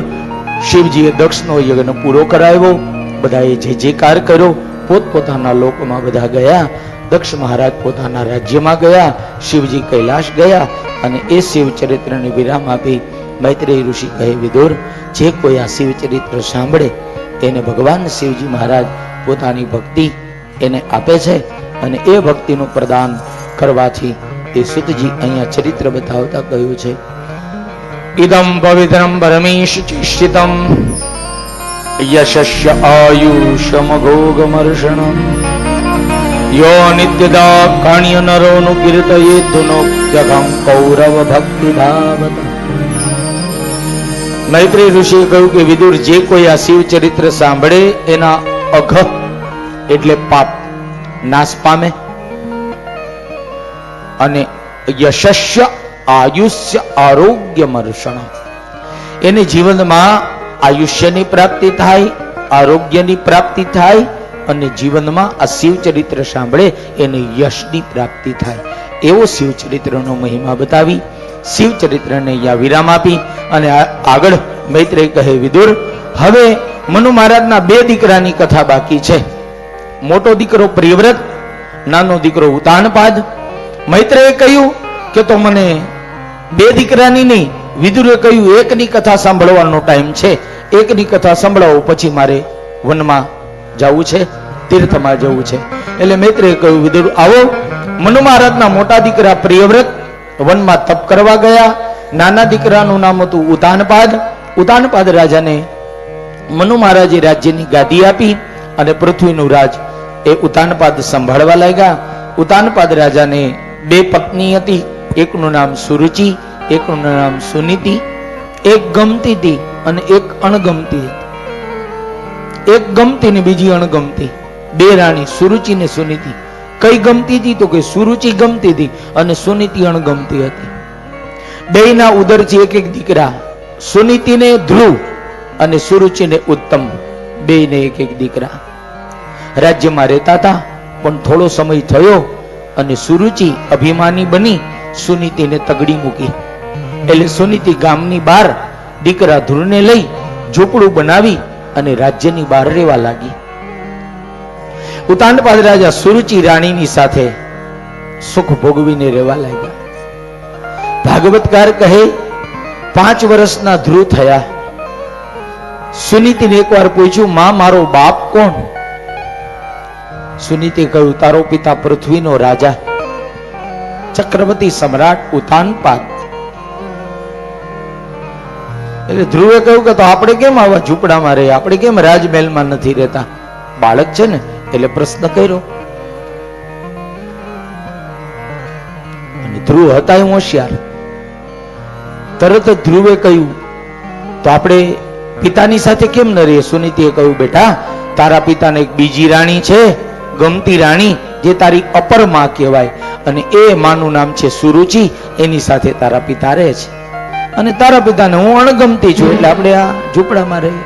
શિવજીએ દક્ષનો યજ્ઞ પૂરો કરાવ્યો. બધાએ જય જયકાર કર્યો. પોતપોતાના લોકમાં બધા ગયા. દક્ષ મહારાજ પોતાના રાજ્યમાં ગયા, શિવજી કૈલાશ ગયા. અને એ શિવ ચરિત્રને વિરામ આપી મૈત્રેય ઋષિ કહે વિદુર, જે કોઈ આ શિવ ચરિત્ર સાંભળે એને ભગવાન શિવજી મહારાજ પોતાની ભક્તિ એને આપે છે. અને એ ભક્તિનું પ્રદાન કરવાથી એ સુતજી અહીંયા ચરિત્ર બતાવતા કહ્યું છે, ઇદમ પવિત્રમ પરમેશ ચિષ્ટિતમ યશસ્ય આયુષમઘોગમર્ષણમ યો નિત્યદા કાણ્ય નરોનુ કીર્તયે ધુનોક્ત્યઘં કૌરવ ભક્તિ ભાવત. મૈત્રી ઋષિએ કહ્યું કે વિદુર, જે કોઈ આ શિવ ચરિત્ર સાંભળે એના અઘ એટલે પાપ નાશ પામે, અને યશસ્ય આયુષ્ય આરોગ્યમર્ષણ, એને જીવનમાં આયુષ્યની પ્રાપ્તિ થાય, આરોગ્યની પ્રાપ્તિ થાય, અને જીવનમાં આ શિવ ચરિત્ર સાંભળે એને યશની પ્રાપ્તિ થાય. એવો શિવ ચરિત્રનો મહિમા બતાવી શિવ ચરિત્રને અહીંયા વિરામ આપી અને આગળ મૈત્રેય કહે, વિદુર, હવે મનુ મહારાજના 2 દીકરાની કથા બાકી છે. મોટો દીકરો પ્રિયવ્રત, નાનો દીકરો ઉતાનપાદ. મૈત્રેયે કહ્યું કે તો મને 2 દીકરાની નહીં, વિદુરે કહ્યું એકની કથા સાંભળવાનો ટાઈમ છે, એકની કથા સંભળાવો, પછી મારે વનમાં જવું છે, તીર્થમાં જવું છે. એટલે મૈત્રેયે કહ્યું, વિદુર આવો. મનુ મહારાજના મોટા દીકરા પ્રિયવ્રત વનમાં તપ કરવા ગયા. નાના દીકરાનું નામ હતું ઉતાનપાદ. ઉતાનપાદ રાજાને મનુ મહારાજે રાજ્યની ગાદી આપી અને પૃથ્વીનું રાજ એ ઉતાનપાદ સંભાળવા લાગ્યા. ઉતાનપાદ રાજાને 2 પત્ની હતી. એકનું નામ સુરુચિ, એકનું નામ સુનીતિ. એક ગમતી હતી અને એક અણગમતી હતી. એક ગમતી ને બીજી અણગમતી, 2 રાણી સુરુચિ ને સુનીતિ. કઈ ગમતી હતી તો કે સુરુચિ ગમતી હતી અને સુનીતિ અણગમતી હતી. બેયના ઉદરથી એક દીકરા, સુનીતિને ધ્રુવ અને સુરુચિને ઉત્તમ, બેયને એક દીકરા. રાજ્યમાં રહેતા હતા, પણ થોડો સમય થયો અને સુરુચિ અભિમાની બની સુનીતિને તગડી મૂકી. એટલે સુનીતિ ગામની બહાર દીકરા ધ્રુવને લઈ ઝૂંપડું બનાવી અને રાજ્યની બહાર રહેવા લાગી. ઉતાનપાદ રાજા સુરુચિ રાણીની સાથે સુખ ભોગવીને રહેવા લાગ્યા. ભાગવતકાર કહે 5 વર્ષના ધ્રુવ થયા. સુનીતિને એકવાર પૂછ્યું, માં, મારો બાપ કોણ? સુનીતે કહ્યું, તારો પિતા પૃથ્વીનો રાજા ચક્રવર્તી સમ્રાટ ઉતાનપાદ. એટલે ધ્રુવે કહ્યું કે તો આપણે કેમ આવા ઝૂંપડામાં રહે, આપણે કેમ રાજમહેલમાં નથી રહેતા? બાળક છે ને એટલે પ્રશ્ન કર્યો. અને ધ્રુવ હતા હોશિયાર. તરત જ ધ્રુવે કહ્યું, તો આપણે પિતાની સાથે કેમ ન રહીએ? સુનીતિએ કહ્યું, બેટા, તારા પિતાને એક બીજી રાણી છે, ગમતી રાણી, જે તારી અપર માં કહેવાય, અને એ માનું નામ છે સુરુચિ. એની સાથે તારા પિતા રહે છે, અને તારા પિતાને હું અણગમતી છું, એટલે આપણે આ ઝૂંપડામાં રહીએ.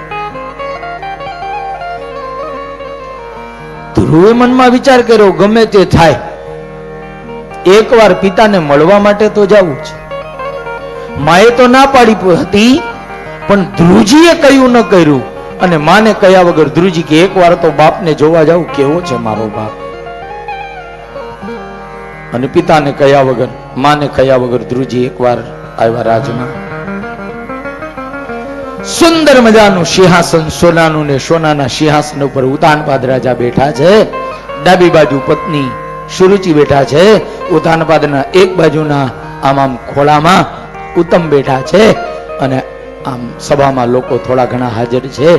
ધ્રુવે મનમાં વિચાર કર્યો, ગમે તે થાય, એકવાર પિતાને મળવા માટે તો જવું છે. માએ તો ના પાડી હતી, પણ ધ્રુવજીએ કહ્યું ન કર્યું, અને માને કયા વગર ધ્રુવજી કે એકવાર તો બાપને જોવા જાવ, કેવો છે મારો બાપ. અને પિતાને કયા વગર, માને કયા વગર ધ્રુવજી એકવાર આવ્યા રાજમાં. સુંદર મજાનું સિંહાસન, સોનાનું ને સોનાના સિંહાસન ઉપર ઉતાનપાદ રાજા બેઠા છે. ડાબી બાજુ પત્ની સુરુચિ બેઠા છે. ઉતાનપાદના એક બાજુના આમ ખોળામાં ઉત્તમ બેઠા છે, અને આમ સભામાં લોકો થોડા ઘણા હાજર છે.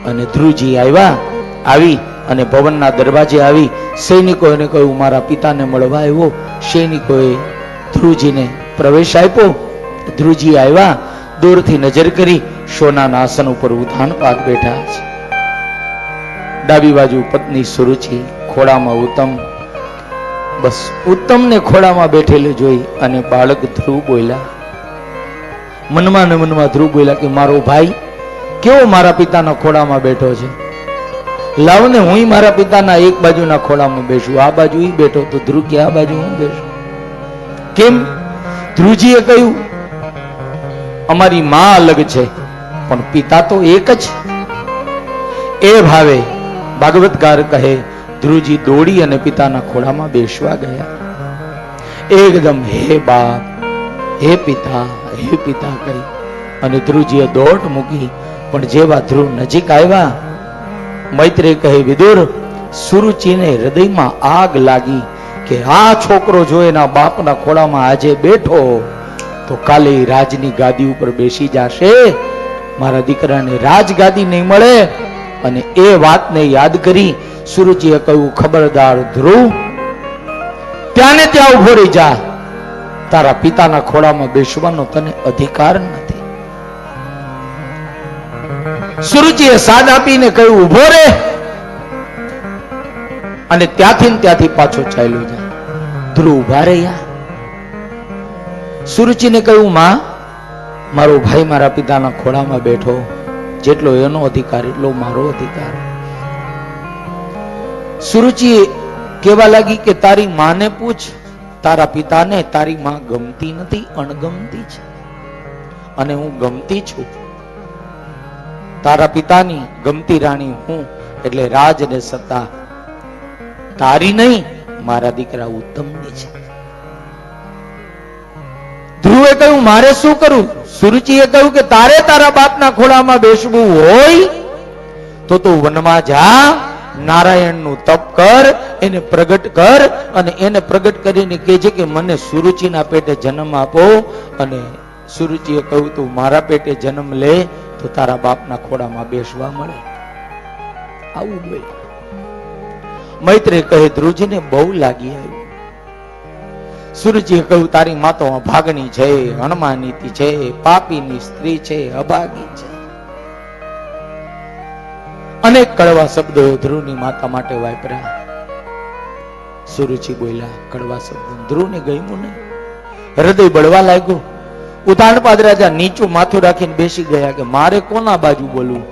અને ધ્રુવજી આવી અને ભવનના દરવાજે આવી સૈનિકોને કહ્યું, મારા પિતાને મળવા આવ્યો. સૈનિકોએ ધ્રુવજીને પ્રવેશ આપ્યો. ધ્રુવજી આવ્યા, દૂરથી નજર કરી, સોનાના આસન ઉપર ઉતાનપાદ બેઠા છે. ડાબી બાજુ પત્ની સુરુચિ, ખોળામાં ઉત્તમ. બસ ઉત્તમને ખોળામાં બેઠેલું જોઈ અને બાળક ધ્રુવ બોલ્યા. મનમાં ને મનમાં ધ્રુવ બોલ્યા કે મારો ભાઈ કેવો મારા પિતાના ખોળામાં બેઠો છે, લાવને હું મારા પિતાના એક બાજુના ખોળામાં બેસું. આ બાજુ ઈ બેઠો તો ધ્રુવ કે આ બાજુ હું બેસું. કેમ? ધ્રુવજીએ કહ્યું, અમારી માં અલગ છે પણ પિતા તો એક જ. એ ભાવે ભાગવતકાર કહે, ધ્રુવજી દોડી અને પિતાના ખોળામાં બેસવા ગયા. એકદમ હે બાપ, હે પિતા, હે પિતા કહી અને ધ્રુવજીએ દોટ મૂકી. પણ જેવા ધ્રુવ નજીક આવ્યા, મૈત્રેય કહે, વિદુર, સુરુચિને હૃદયમાં આગ લાગી કે આ છોકરો જો એના બાપના ખોળામાં આજે બેઠો તો કાલે રાજની ગાદી ઉપર બેસી જશે. મારા દીકરાને રાજગાદી નહીં મળે, અને એ વાતને યાદ કરી સુરુચિએ કહ્યું, ખબરદાર ધ્રુવ, ત્યાં ને ત્યાં ઉભો રહી જા. તારા પિતાના ખોળામાં બેસવાનો તને અધિકાર નથી. સુરુચિએ સાદ આપીને કહ્યું, ઉભો રે. અને ત્યાંથી પાછો ચાલ્યો જાય. ધ્રુવ ઉભા રહ્યા. સુરુચિને કહ્યું, માં, મારો ભાઈ મારા પિતાના ખોળામાં બેઠો, જેટલો એનો અધિકાર એટલો મારો અધિકાર. સુરુચિ કેવા લાગી કે તારી માને પૂછ, તારા પિતાને તારી માં ગમતી નથી, અણગમતી છે, અને હું ગમતી છું. તારા પિતાની ગમતી રાણી હું, એટલે રાજ ને સત્તા તારી નહીં, મારા દીકરા ઉત્તમની છે. ધ્રુવે કહ્યું, મારે શું કરું? સુરુચિએ કહ્યું કે તારે તારા બાપના ખોળામાં બેસવું હોય તો તું વનમાં જા, નારાયણનું તપ કર, એને પ્રગટ કર, અને એને પ્રગટ કરીને કહેજે કે મને સુરુચિના પેટે જન્મ આપો. અને સુરુચિએ કહ્યું, તું મારા પેટે જન્મ લે તો તારા બાપના ખોળામાં બેસવા મળે. આવું બોલ્યા. મૈત્રેય કહે, ધ્રુવજીને બહુ લાગી આવ્યું. સુરજીએ કહ્યું, તારી માં તો અભાગણી છે, અણમાનીતી છે, પાપીની સ્ત્રી છે, અભાગી છે. અનેક કડવા શબ્દો ધ્રુવની માતા માટે વાપર્યા. સુરુચિ બોલ્યા કડવા શબ્દો. ધ્રુવને ગમ્યું નહીં, હૃદય બળવા લાગ્યું. ઉતાણપાદ રાજા નીચું માથું રાખીને બેસી ગયા કે મારે કોના બાજુ બોલવું?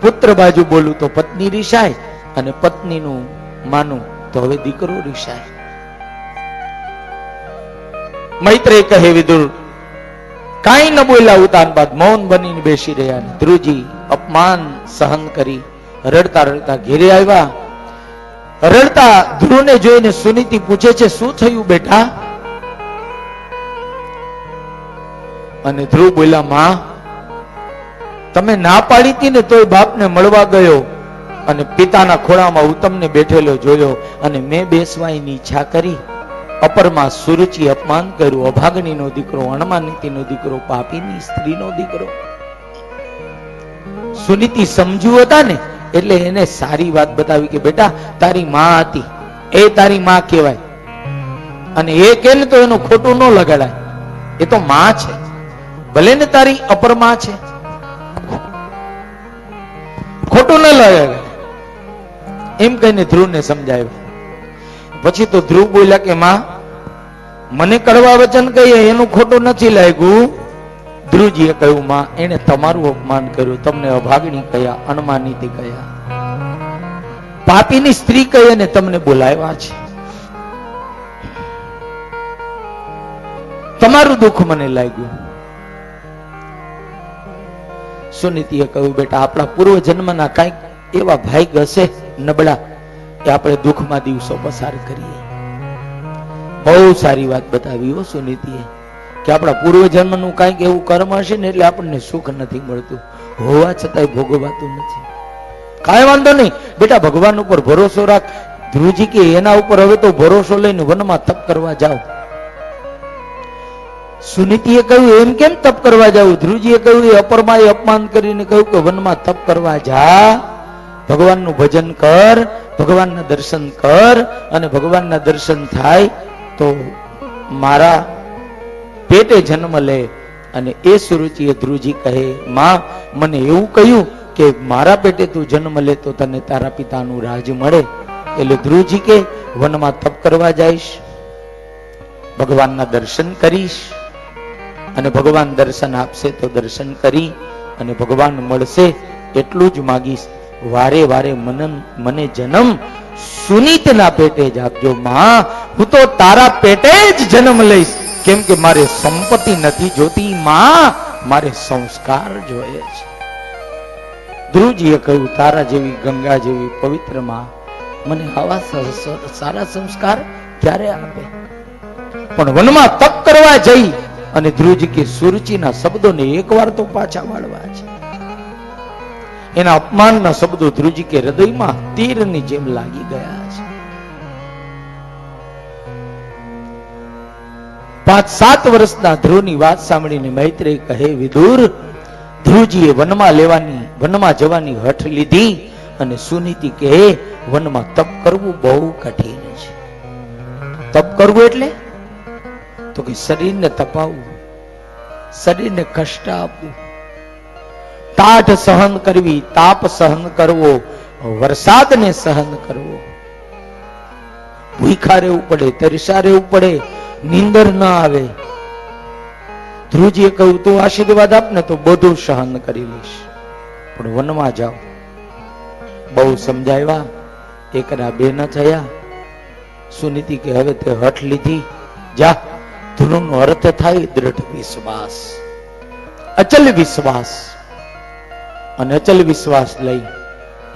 પુત્ર બાજુ બોલું તો પત્ની રિસાય, અને પત્નીનું માનું તો હવે દીકરો રિસાય. મૈત્રેય કહે, વિદુર કાંઈ ન બોલ્યા. ઉતાનપાદ મૌન બનીને બેસી રહ્યા. ધ્રુવજી અપમાન સહન કરી રડતા રડતા ઘેરે આવ્યા. રડતા ધ્રુવને જોઈને સુનીતિ પૂછે છે, શું થયું બેટા? અને ધ્રુવ બોલ્યા, માં, તમે ના પાડી હતી ને તોય બાપને મળવા ગયો, અને પિતાના ખોળામાં ઉત્તમને બેઠેલો જોયો, અને મેં બેસવાની ઈચ્છા કરી. અપરમાં સુરુચિ અપમાન કર્યું. અભાગણીનો દીકરો, અણમાનીતીનો દીકરો, પાપીની સ્ત્રીનો દીકરો. સુનીતિ સમજુ હતા ને, એટલે એને સારી વાત બતાવી કે બેટા, તારી માં હતી, એ તારી માં કહેવાય, અને એ કે ને તો એનું ખોટું ન લગાડાય. એ તો માં છે, ભલે ને તારી અપરમાં છે, ખોટું ન લગાડાય. એમ કહીને ધ્રુવને સમજાવ્યું. પછી તો ધ્રુવ બોલ્યા કે માં, મને કડવા વચન કહીએ એનું ખોટું નથી લાગ્યું. ધ્રુવજીએ કહ્યું, માં, એને તમારું અપમાન કર્યું, તમને અભાગણી કહ્યા, અણમાનીતી કહ્યા, પાપીની સ્ત્રી કહી અને તમને બોલાવ્યા છે. તમારું દુઃખ મને લાગ્યું. સુનીતિએ કહ્યું, બેટા, આપણા પૂર્વ જન્મના કઈક એવા ભાઈ હશે નબળા કે આપણે દુઃખમાં દિવસો પસાર કરીએ. બહુ સારી વાત બતાવી હો સુનીતિએ, કે આપણા પૂર્વજન્મનું કઈક એવું કર્મ હશે ને એટલે આપણને સુખ નથી મળતું, હોવા છતાંય ભોગવાતું નથી. કાંઈ વાંધો નહીં બેટા, ભગવાન ઉપર ભરોસો રાખ. ધ્રુવજી કે એના ઉપર હવે તો ભરોસો લઈને વનમાં તપ કરવા જાઓ. સુનીતિએ કહ્યું, એમ કેમ તપ કરવા જાવ? ધ્રુવજીએ કહ્યું, એ અપરમાએ અપમાન કરીને કહ્યું કે વનમાં તપ કરવા જા, ભગવાનનું ભજન કર, ભગવાનના દર્શન કર, અને ભગવાનના દર્શન થાય તો મારા પેટે જન્મ લે. અને એ સુરુચિએ ધ્રુવજી કહે, માં, મને એવું કહ્યું કે મારા પેટે તું જન્મ લે તો તને તારા પિતાનું રાજ મળે. એટલે ધ્રુવજી કે વનમાં તપ કરવા જઈશ, ભગવાનના દર્શન કરીશ, અને ભગવાન દર્શન આપશે તો દર્શન કરી અને ભગવાન મળશે એટલું જ માગીશ. વારે વારે મને જન્મ સુનીતના પેટે જ આપજો માં, હું તો તારા પેટે જ જન્મ લઈશ, કેમ કે મારે સંપત્તિ નથી જોતી માં, મારે સંસ્કાર જોઈએ છે. ધ્રુવજીએ કહ્યું, તારા જેવી ગંગા જેવી પવિત્ર માં મને આવા સારા સંસ્કાર ક્યારે આપે? પણ વનમાં તપ કરવા જઈ અને ધ્રુવજી કે સુરુચિના શબ્દોને એકવાર તો પાછા વાળવા છે. એના અપમાનના શબ્દો ધ્રુવજી કે હૃદયમાં તીરની જેમ લાગી ગયા છે. 5-7 વર્ષના ધ્રુવની વાત સાંભળીને મૈત્રેય કહે, વિદુર, ધ્રુવજીએ વનમાં લેવાની વનમાં જવાની હઠ લીધી અને સુનીતિ કે વનમાં તપ કરવું બહુ કઠિન છે. તપ કરવું એટલે તો કે શરીરને તપાવવું, શરીરને કષ્ટ આપવું, ટાઢ સહન કરવી, તાપ સહન કરવો, વરસાદને સહન કરવો, ભૂખા રહેવું પડે, તરસા રહેવું પડે, નીંદર ન આવે. ધ્રુવજીએ કહ્યું તું આશીર્વાદ આપ ને તો બધું સહન કરી લઈશ, પણ વનમાં જાઓ. બહુ સમજાવ્યા, એકના બે ન થયા. સુનીતિ કે હવે તે હઠ લીધી, જા. ધ્રુવનો અર્થ થાય દ્રઢ વિશ્વાસ, અચલ વિશ્વાસ. અને અચલ વિશ્વાસ લઈ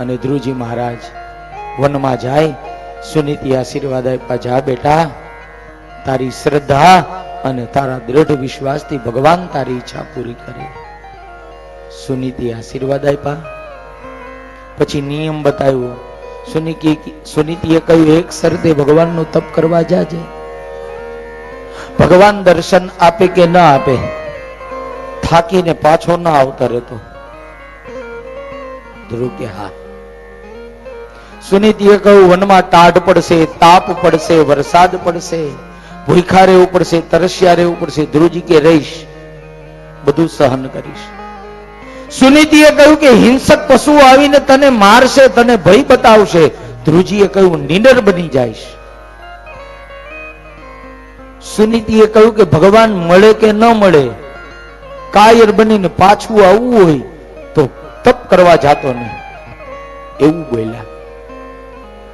અને ધ્રુવજી મહારાજ વનમાં જાય. સુનીતિ આશીર્વાદ આપ્યા, જા બેટા, તારી શ્રદ્ધા અને તારા દ્રઢ વિશ્વાસથી ભગવાન તારી ઈચ્છા પૂરી કરે. સુનીતિ આશીર્વાદ આપ્યા. પછી નિયમ બતાવ્યો. સુનીતિએ કહ્યું એક શરતે ભગવાનનું તપ કરવા જાજે. ભગવાન દર્શન આપે કે ન આપે, થાકીને પાછો ન આવતા રહેતો. ધ્રુવ કે હા. સુનીતિએ કહ્યું વનમાં ટાઢ પડશે, તાપ પડશે, વરસાદ પડશે, ભૂખા રહેવું પડશે, તરસ્યા રહેવું પડશે. ધ્રુવજી કે રહીશ, બધું સહન કરીશ. સુનીતિએ કહ્યું કે હિંસક પશુ આવીને તને મારશે, તને ભય બતાવશે. ધ્રુવજીએ કહ્યું નીડર બની જાઈશ. સુનીતિએ કહ્યું કે ભગવાન મળે કે ન મળે, કાયર બનીને પાછું આવવું હોય તો તપ કરવા જાતો નહીં, એવું બોલ્યા.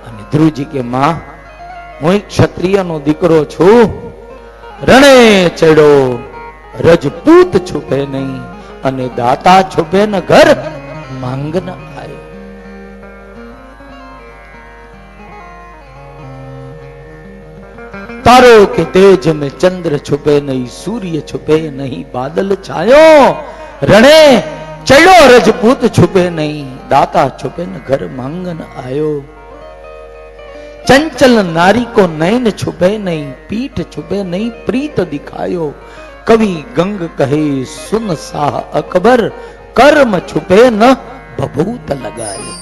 અને ધ્રુવજી કે માં, હું ક્ષત્રિયનો દીકરો છું, રણે ચડ્યો રજપૂત છુપે નહીં, અને દાતા છુપે ન ઘર માંગ ન આયો. તારો કે તેજ में चंद्र छुपे नहीं, सूर्य छुपे नहीं, बादल छायो, रणे चढ़ो रजपूत छुपे नहीं, दाता छुपे न घर मांगन आयो. चंचल नारी को नैन छुपे नहीं, पीठ छुपे नहीं, प्रीत दिखायो. कवि गंग कहे सुन साह अकबर, कर्म छुपे न बभूत लगायो.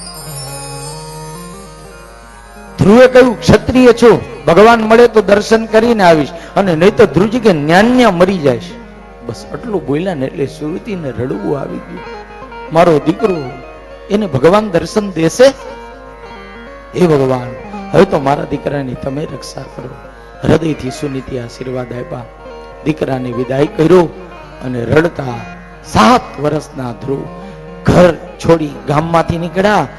ધ્રુવે કહ્યું ક્ષત્રિય છો, ભગવાન મળે તો દર્શન કરીને આવીશ, અને નહીં તો ધ્રુવજી કે ન્યાન્યા મરી જાય. બસ આટલું બોલ્યા ને એટલે સુરતીને રડવું આવી ગયું. મારો દીકરો, એને ભગવાન દર્શન દેશે? હે ભગવાન, હવે તો મારા દીકરાની તમે રક્ષા કરો. હૃદયથી સુનીતિ આશીર્વાદ આપ્યા, દીકરાને વિદાય કર્યો અને રડતા 7 વર્ષના ધ્રુવ ઘર છોડી ગામમાંથી નીકળ્યા.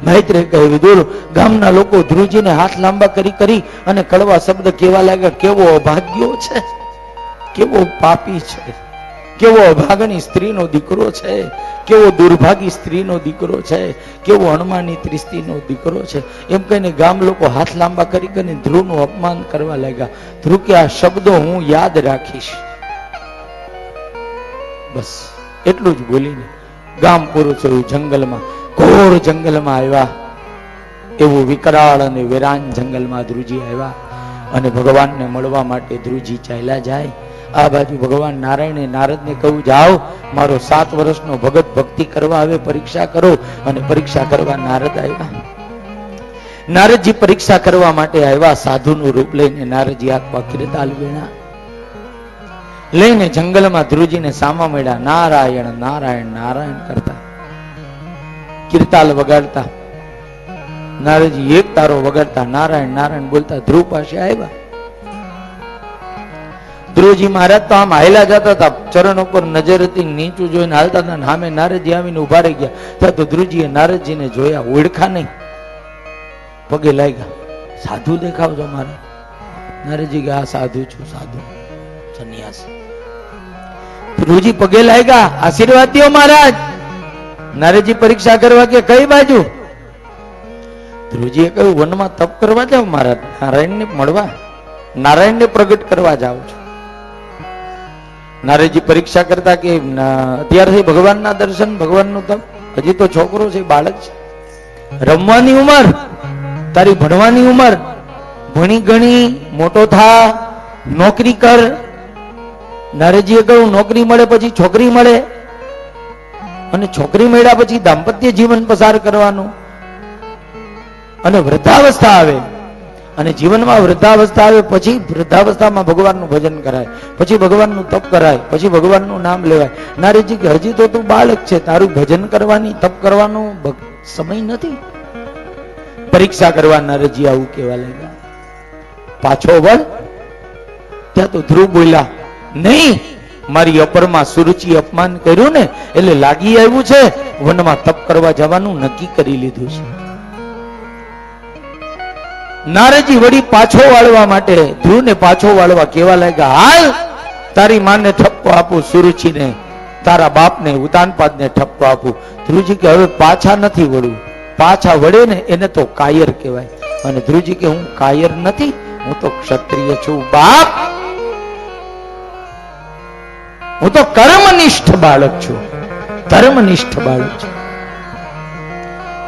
મૈત્રે કહે વિદુર, ગામના લોકો ધ્રુવજીને હાથ લાંબા કરી કરી અને કડવા શબ્દ કેવા લાગ્યા. કેવો અભાગ્યો છે, કેવો પાપી છે, કેવો અભાગની સ્ત્રીનો દીકરો છે, કેવો દુર્ભાગી સ્ત્રીનો દીકરો છે, કેવો અણમાની સ્ત્રીનો દીકરો છે. એમ કહીને ગામ લોકો હાથ લાંબા કરી કરીને ધ્રુવનું અપમાન કરવા લાગ્યા. ધ્રુવ કે આ શબ્દો હું યાદ રાખીશ. બસ એટલું જ બોલીને ગામ પૂરું થયું. જંગલમાં, ઘોર જંગલમાં આવ્યા. એવું વિકરાળ અને વેરાન જંગલમાં ધ્રુવજી આવ્યા અને ભગવાનને મળવા માટે ધ્રુવજી ચાલ્યા જાય. આ બાજુ ભગવાન નારાયણે નારદને કહ્યું, જાઓ મારો 7 વર્ષનો ભગત ભક્તિ કરવા હવે પરીક્ષા કરો. અને પરીક્ષા કરવા નારદ આવ્યા. નારદજી પરીક્ષા કરવા માટે આવ્યા. સાધુનું રૂપ લઈને નારદજી આખા કીર્તાલ વીણા લઈને જંગલમાં ધ્રુવજીને સામા મળ્યા. નારાયણ નારાયણ નારાયણ કરતા, કીર્તાલ વગાડતા. નારદજી એક તારો વગાડતા, નારાયણ નારાયણ બોલતા ધ્રુવ પાસે આવ્યા. ધ્રુવજી મહારાજ તો આમ હાયલા જતા હતા, ચરણ ઉપર નજર હતી, નીચું જોઈને હાલતા હતા. સામે નારદજી આવીને ઉભા રહી ગયા. ત્યાં તો ધ્રુવજીએ નારદજીને જોયા, ઓળખા નહીં, પગે લાગ્યા. સાધુ દેખાવજો મારા. નારદજી કે આ સાધુ છું, સાધુ સંન્યાસી. ધ્રુવજી પગે લાગ્યા, આશીર્વાદ દો મહારાજ. નારદજી પરીક્ષા કરવા કે કઈ બાજુ? ધ્રુવજીએ કહ્યું વનમાં તપ કરવા જાવ મહારાજ, નારાયણને મળવા, નારાયણને પ્રગટ કરવા જાવ છો. નારદજી પરીક્ષા કરતા કે અત્યારથી ભગવાનના દર્શન, ભગવાનનું તપ, હજી તો છોકરો છે, બાળક છે, રમવાની ઉંમર, તારી ભણવાની ઉંમર, ભણી ગણી મોટો થા, નોકરી કર. નારદજીએ કહ્યું નોકરી મળે પછી છોકરી મળે. અને છોકરી મળ્યા પછી દાંપત્ય જીવન પસાર કરવાનું, અને વૃદ્ધાવસ્થા આવે, અને જીવનમાં વૃદ્ધાવસ્થા આવે પછી વૃદ્ધાવસ્થામાં ભગવાનનું ભજન કરાય, પછી ભગવાનનું તપ કરાય, પછી ભગવાનનું નામ લેવાય. નારીજી કે હજી તો તું બાળક છે, તારું ભજન કરવાની તપ કરવાનો સમય નથી. પરીક્ષા કરવા નારદજી આવું કહેવા લાગ્યા. પાછો વળ. ત્યાં તો ધ્રુવ બોલ્યા, નહીં, મારી અપરમાં સુરુચિ અપમાન કર્યું ને એટલે લાગી આવ્યું છે, વનમાં તપ કરવા જવાનું નક્કી કરી લીધું છે. નારદજી વળી પાછો વાળવા માટે ધ્રુવને પાછો વાળવા કેવા લાગ્યા, હાલ તારી માને ઠપકો આપું, સુરુચિને, તારા બાપને ઉતાનપાદને ઠપકો આપું. ધ્રુવજી કે હવે પાછા નથી વળવું. પાછા વળે ને એને તો કાયર કહેવાય. અને ધ્રુવજી કે હું કાયર નથી, હું તો ક્ષત્રિય છું બાપ, હું તો કર્મનિષ્ઠ બાળક છું, ધર્મનિષ્ઠ બાળક છું.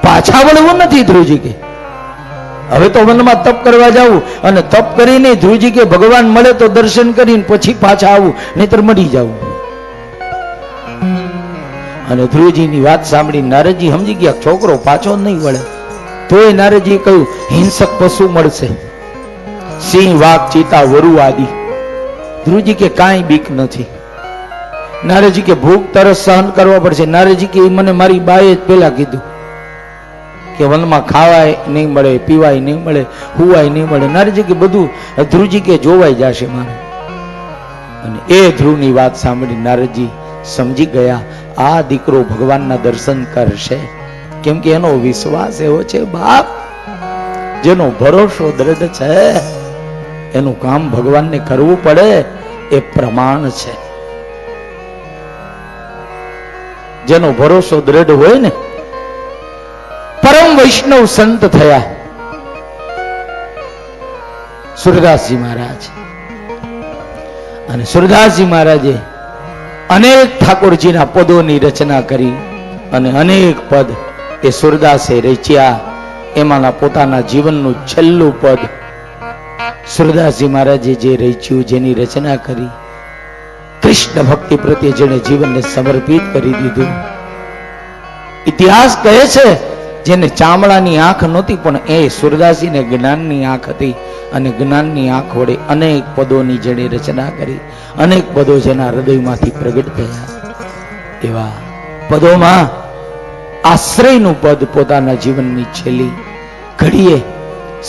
પાછા વળવું નથી. ધ્રુવજી કે હવે તો વનમાં તપ કરવા જાવું, અને તપ કરીને ધ્રુવજી કે ભગવાન મળે તો દર્શન કરીને પછી પાછા આવું, નહીતર મળી જાવું. અને ધ્રુવજીની વાત સાંભળી નારદજી સમજી ગયા છોકરો પાછો નહીં વળે. તોય નારદજી કહ્યું, હિંસક પશુ મળશે, સિંહ, વાઘ, ચીતા, વરુ આદિ. ધ્રુવજી કે કાંઈ બીક નથી. નારદજી કે ભૂખ તરસ સહન કરવા પડશે. નારદજી કે મને મારી બાએ જ પેલા કીધું કે વનમાં ખાવાય નહીં મળે, પીવાય નહીં મળે, હુવાય નહીં મળે. નારદજી કે બધું ધ્રુવજી કે જોવાઈ જશે મારે. અને એ ધ્રુવની વાત સાંભળી નારદજી સમજી ગયા, આ દીકરો ભગવાનના દર્શન કરશે. કેમ કે એનો વિશ્વાસ એવો છે બાપ, જેનો ભરોસો દ્રઢ છે એનું કામ ભગવાનને કરવું પડે એ પ્રમાણ છે. જેનો ભરોસો દ્રઢ હોય ને, પરમ વૈષ્ણવ સંત થયા સુરદાસજી મહારાજ. અને સુરદાસજી મહારાજે અનેક ઠાકોરજીના પદોની રચના કરી, અને અનેક પદ એ સુરદાસે રચ્યા. એમાંના પોતાના જીવનનું છેલ્લું પદ સુરદાસજી મહારાજે જે રચ્યું, જેની રચના કરી, કૃષ્ણ ભક્તિ પ્રત્યે જેને જીવનને સમર્પિત કરી દીધું. ઇતિહાસ કહે છે જેને ચામડાની આંખ નહોતી પણ એ સુરદાસીને જ્ઞાનની આંખ હતી, અને જ્ઞાનની આંખ વડે અનેક પદોની જેણે રચના કરી, અનેક પદો જેના હૃદયમાંથી પ્રગટ થયા. એવા પદોમાં આશ્રયનું પદ પોતાના જીવનની છેલ્લી ઘડીએ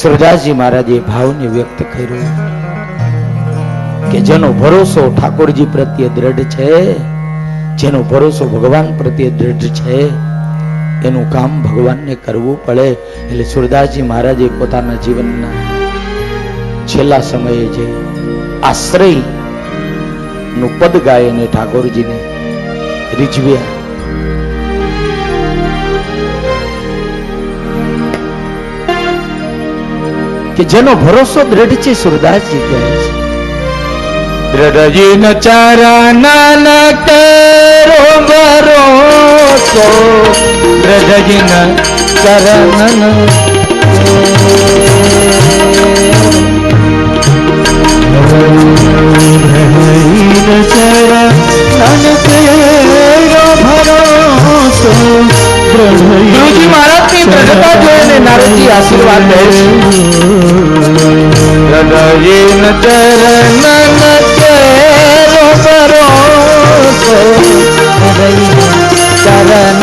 સુરદાસજી મહારાજે ભાવને વ્યક્ત કર્યો કે જેનો ભરોસો ઠાકોરજી પ્રત્યે દ્રઢ છે, જેનો ભરોસો ભગવાન પ્રત્યે દ્રઢ છે, એનું કામ ભગવાનને કરવું પડે. એટલે સુરદાસજી મહારાજે પોતાના જીવનના છેલ્લા સમયે જે આશ્રય નું પદ ગાયને ઠાકોરજીને રીઝવ્યા. કે જેનો ભરોસો દ્રઢ છે, સુરદાસજી કહે છે, દ્રઢજી ન ચરણ ન કરો ભરોસો, દ્રઢજી ન ચરણ ગુરુજી મહારાજની દ્રઢતા જોઈને નારદજી આશીર્વાદ દે છે. દ્રઢજી ન ચરણ ન કેરો ભરોસો, ચરણ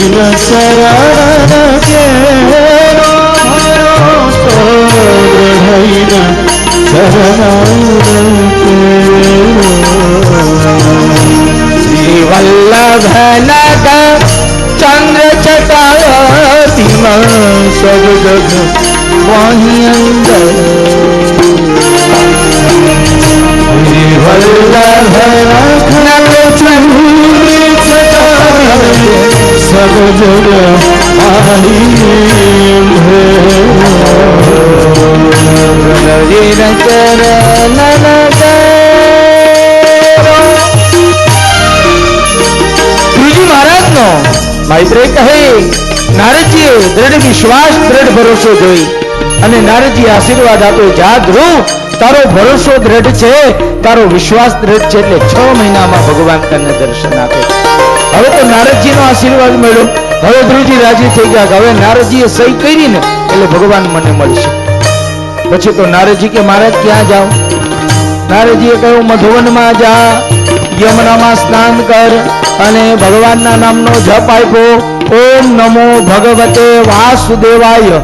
ચરણ તેરો ભરોસો, ચરણ શ્રી વલ્લભ નગ ચંદ્ર ચટાતીમાં સબ જગ વહી અંદર, શ્રી વલ્લભ નગ ચંદ્ર ચટાતીમાં સબ જગ મહારાજ નો મૈત્રેય કહે, નારદજીએ દ્રઢ વિશ્વાસ દ્રઢ ભરોસો જોઈ અને નારદજી આશીર્વાદ આપે, જા ધ્રુવ, તારો ભરોસો દ્રઢ છે, તારો વિશ્વાસ દ્રઢ છે, એટલે 6 મહિનામાં ભગવાન તને દર્શન આપે. હવે તો નારદજી નો આશીર્વાદ મળ્યો. હવે ધ્રુવજી રાજી થઈ ગયા. હવે નારદજીએ સહી કરી ને એટલે ભગવાન મને મળશે. પછી તો નારદજી કે મહારાજ ક્યાં જાઓ? નારદજીએ કહ્યું મધુવનમાં જા, યમુનામાં સ્નાન કર અને ભગવાનના નામનો જપ આપ્યો. ઓમ નમો ભગવતે વાસુદેવાય.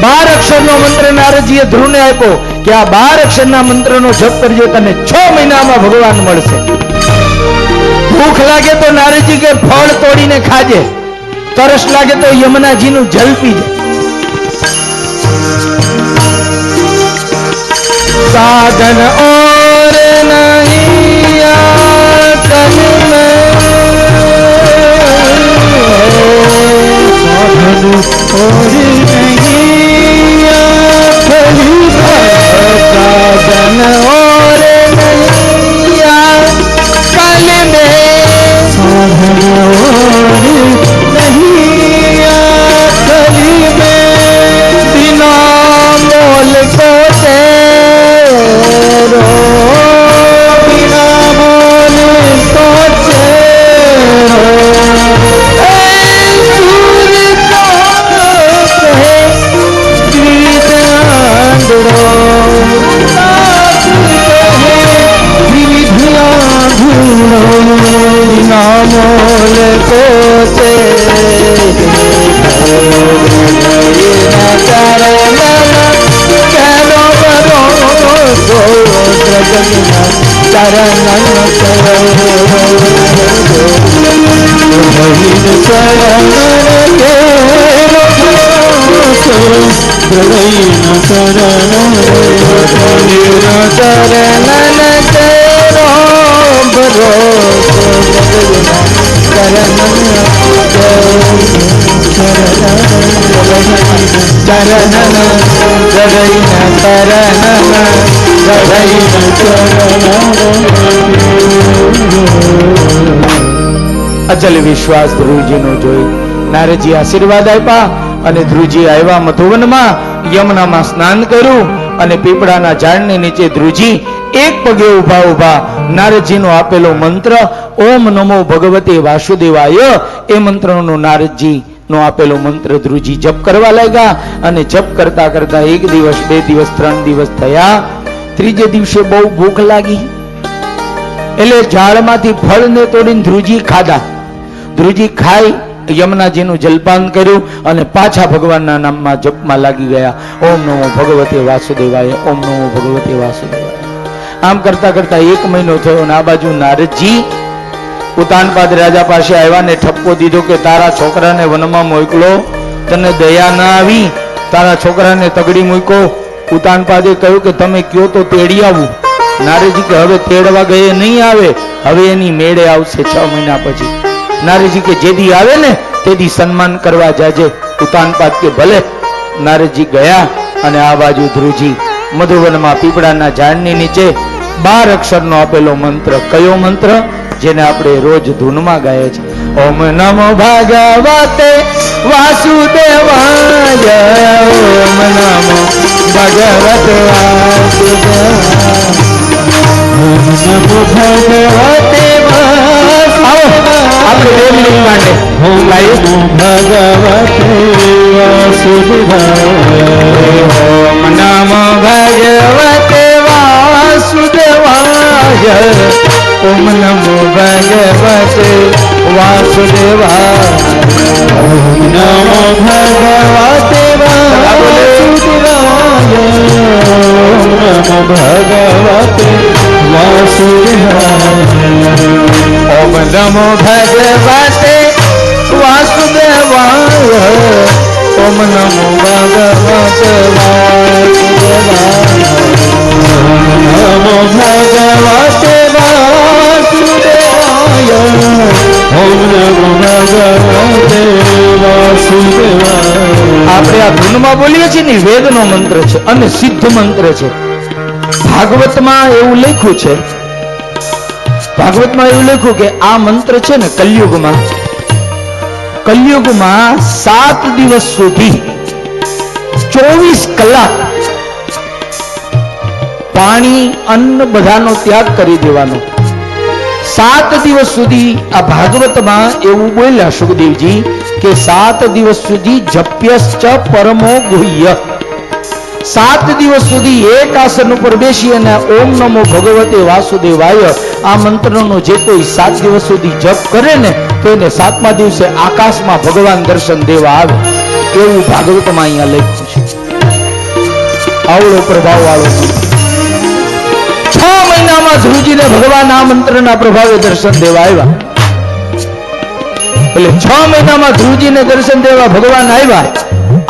12 અક્ષરનો મંત્ર નારદજીએ ધ્રુવને આપ્યો કે આ 12 અક્ષરના મંત્રનો જપ કરજો, તને 6 મહિનામાં ભગવાન મળશે. ભૂખ લાગે તો નારદજી કે ફળ તોડીને ખાજે, તરસ લાગે તો યમુનાજીનું જલ પીજે. साधन और नहीं आंचल में, साधन और नहीं आंचल में, साधन और नहीं आंचल में, साधन और नहीं आंचल में, बिना मोल को અચલ વિશ્વાસ ધ્રુવજીનો જોઈ નારદજી આશીર્વાદ આપ્યા અને ધ્રુવજી આવ્યા મધુવનમાં, યમુનામાં સ્નાન કર્યું અને પીપળાના ઝાડની નીચે ધ્રુવજી એક પગે ઉભા ઉભા નારદજીનો આપેલો મંત્ર ઓમ નમો ભગવતે વાસુદેવાય, એ મંત્રનો નારદજી નો આપેલો મંત્ર ધ્રુવજી જપ કરવા લાગ્યા. અને જપ કરતા કરતા 1 દિવસ 2 દિવસ 3 દિવસ થયા. ત્રીજે દિવસે બહુ ભૂખ લાગી એટલે ઝાડમાંથી ફળને તોડીને ધ્રુવજી ખાધા. ધ્રુવજી ખાઈ યમુનાજીનું જલપાન કર્યું અને પાછા ભગવાનના નામમાં જપમાં લાગી ગયા. ઓમ નમો ભગવતે વાસુદેવાય, ઓમ નમો ભગવતે વાસુદેવાય. આમ કરતા કરતા 1 મહિનો થયો અને આ બાજુ નારદજી ઉતાનપાદ રાજા પાસે આવ્યા ને ઠપકો દીધો કે તારા છોકરાને વનમાં મોકલો, તને દયા ના આવી, તારા છોકરાને તગડી મૂક્યો. ઉતાનપાદે કહ્યું કે તમે કયો તો તેડી આવું. નારદજી કે હવે તેડવા ગયે નહીં આવે, હવે એની મેળે આવશે 6 મહિના પછી. નારદજી કે જેદી આવે ને તેદી સન્માન કરવા જાજે. ઉતાનપાદ કે ભલે. નારદજી ગયા અને આ બાજુ ધ્રુવજી મધુવનમાં પીપળાના ઝાડની નીચે 12 અક્ષરનો આપેલો મંત્ર, કયો મંત્ર જેને આપણે રોજ ધૂનમાં ગાય છે? ઓમ નમો ભગવતે વાસુદેવાય, ઓમ નમો ભગવતે વાસુદેવાય, ઓમ નમો ભગવતે આપણે 2 મિનિટ માટે ઓમ ભગવતે વાસુદેવાય, ઓમ નમો ભગવતે વાસુદેવાય, ઓમ નમો ભગવતે વાસુદેવાય, ઓમ નમો ભગવતે વાસુદેવાય, ઓમ નમો ભગવતે વાસુદેવાય, ઓમ નમો ભગવતે વાસુદેવાય, ઓમ નમો ભગવતે વાસુદેવાય, ઓમ નમો ભગવતે વાસુદેવાય, ઓમ નમો ભગવતે વાસુદેવાય. ધૂનમાં બોલીએ છીએ ને વેદનો મંત્ર છે અને સિદ્ધ મંત્ર છે. ભાગવતમાં એવું લખ્યું છે, ભાગવતમાં એવું લખ્યું કે આ મંત્ર છે ને કલયુગમાં 7 દિવસ સુધી 24 કલાક પાણી અન્ન બધાનો ત્યાગ કરી દેવાનો. 7 દિવસ સુધી આ ભાગવતમાં એવું બોલ્યા સુખદેવજી કે 7 દિવસ સુધી જપ્યશ્ચ પરમો ગુહ્ય. 7 દિવસ સુધી એક આસન ઉપર બેસી અને ઓમ નમો ભગવતે વાસુદેવાય આ મંત્રનો જે કોઈ 7 દિવસ સુધી જપ કરે ને તો એને 7મા દિવસે આકાશમાં ભગવાન દર્શન દેવા આવે. એવું ભાગવતમાં અહીંયા લખ્યું છે. આવડો પ્રભાવ વાળો 6 મહિનામાં ધ્રુવજીને ભગવાન આ મંત્રના પ્રભાવે દર્શન દેવા આવ્યા. એટલે 6 મહિનામાં ધ્રુવજીને દર્શન દેવા ભગવાન આવ્યા.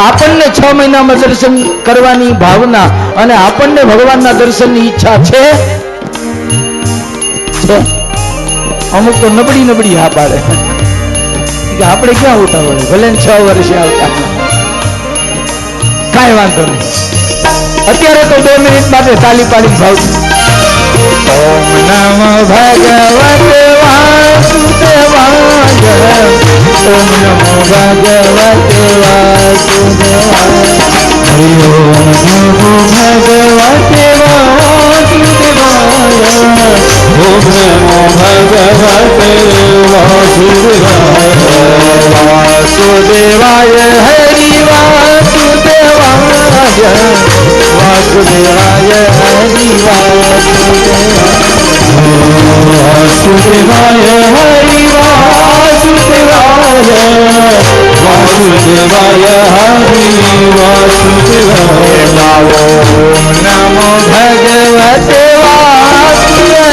આપણને 6 મહિનામાં દર્શન કરવાની ભાવના અને આપણને ભગવાનના દર્શનની ઈચ્છા છે. અમુક તો નબળી હા પાડે કે આપણે ક્યાં ઉતાવળ, ભલે 6 વર્ષે આવતા કાંઈ વાંધો નહીં. અત્યારે તો 2 મિનિટ માટે તાલી પાડી ભાવ. ઓમ નમો ભગવતે વાસુદેવાય, ઓમ નમો ભગવતે વાસુદેવાય, ઓમ નમો ભગવતે વાસુદેવાય, ઓમ નમો ભગવતે વાસુદેવાય, હરિ વાસુદેવાય, વાસુદેવાય હરિ વાસુદેવાય, હરિ વાસુદેવાય, વાસુદેવાય હરિ વાસુદેવાય. ઓમ નમો ભગવતે વાસુદેવાય,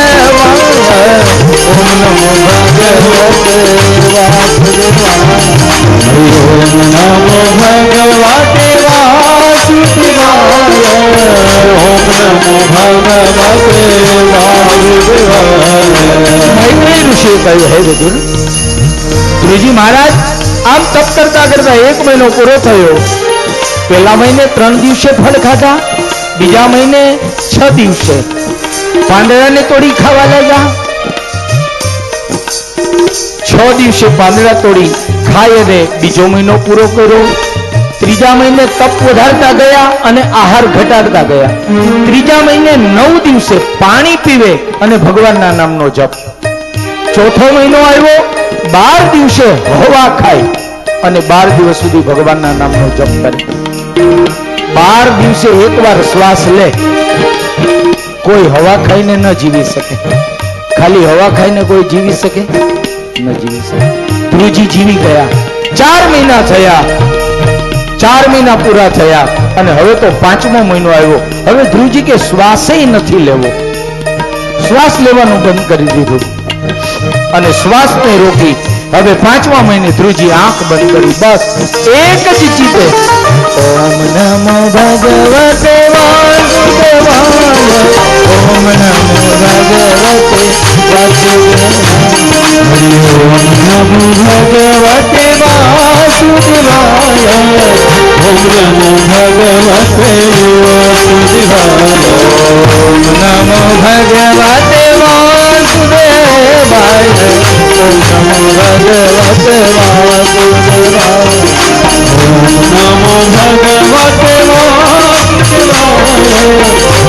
ઓમ નમો ભગવતે વાસુદેવાય, ઓમ નમો ભગવતે વાસુદેવાય, ઓમ નમો ભગવતે વાસુદેવાય. મૈત્રેય ઋષિએ કહ્યું, હે વિદુર, ધ્રુવજી મહારાજ આમ તપ કરતા કરતા 1 મહિનો પૂરો થયો. પહેલા મહિને 3 દિવસે ફળ ખાધા, બીજા મહિને 6 દિવસે પાંદડાને તોડી ખાવા લાગ્યા. 6 દિવસે પાંદડા તોડી ખાય અને બીજો મહિનો પૂરો કર્યો. ત્રીજા મહિને તપ વધારતા ગયા અને આહાર ઘટાડતા ગયા. ત્રીજા મહિને 9 દિવસે પાણી પીવે અને ભગવાનના નામનો જપ. ચોથો મહિનો આવ્યો, 12 દિવસે હવા ખાય અને 12 દિવસ સુધી ભગવાનના નામનો જપ કરે. 12 દિવસે એકવાર શ્વાસ લે. કોઈ હવા ખાઈને ન જીવી શકે. ખાલી હવા ખાઈને કોઈ જીવી શકે? ન જીવી શકે. ધ્રુવજી જીવી ગયા. 4 મહિના થયા. 4 મહિના પૂરા થયા અને હવે તો 5મો મહિનો આવ્યો. હવે ધ્રુવજી કે શ્વાસે નથી લેવો. શ્વાસ લેવાનું બંધ કરી દીધું અને શ્વાસને રોકી. હવે 5મા મહિને ધ્રુવજી આંખ બંધ કરી. બસ એક જ ચીતે ઓમ નમો ભગવતે વાસુદેવાય, ઓમ નમો ભગવતે વાસુદેવાય, ઓમ નમો ભગવતે વાસુદેવાય, ઓમ નમો ભગવતે વાસુદેવાય, ઓમ નમો ભગવતે વાસુદેવાય, ઓમ નમો ભગવતે વાસુદેવાય, ઓમ નમો ભગવતે વાસુદેવાય,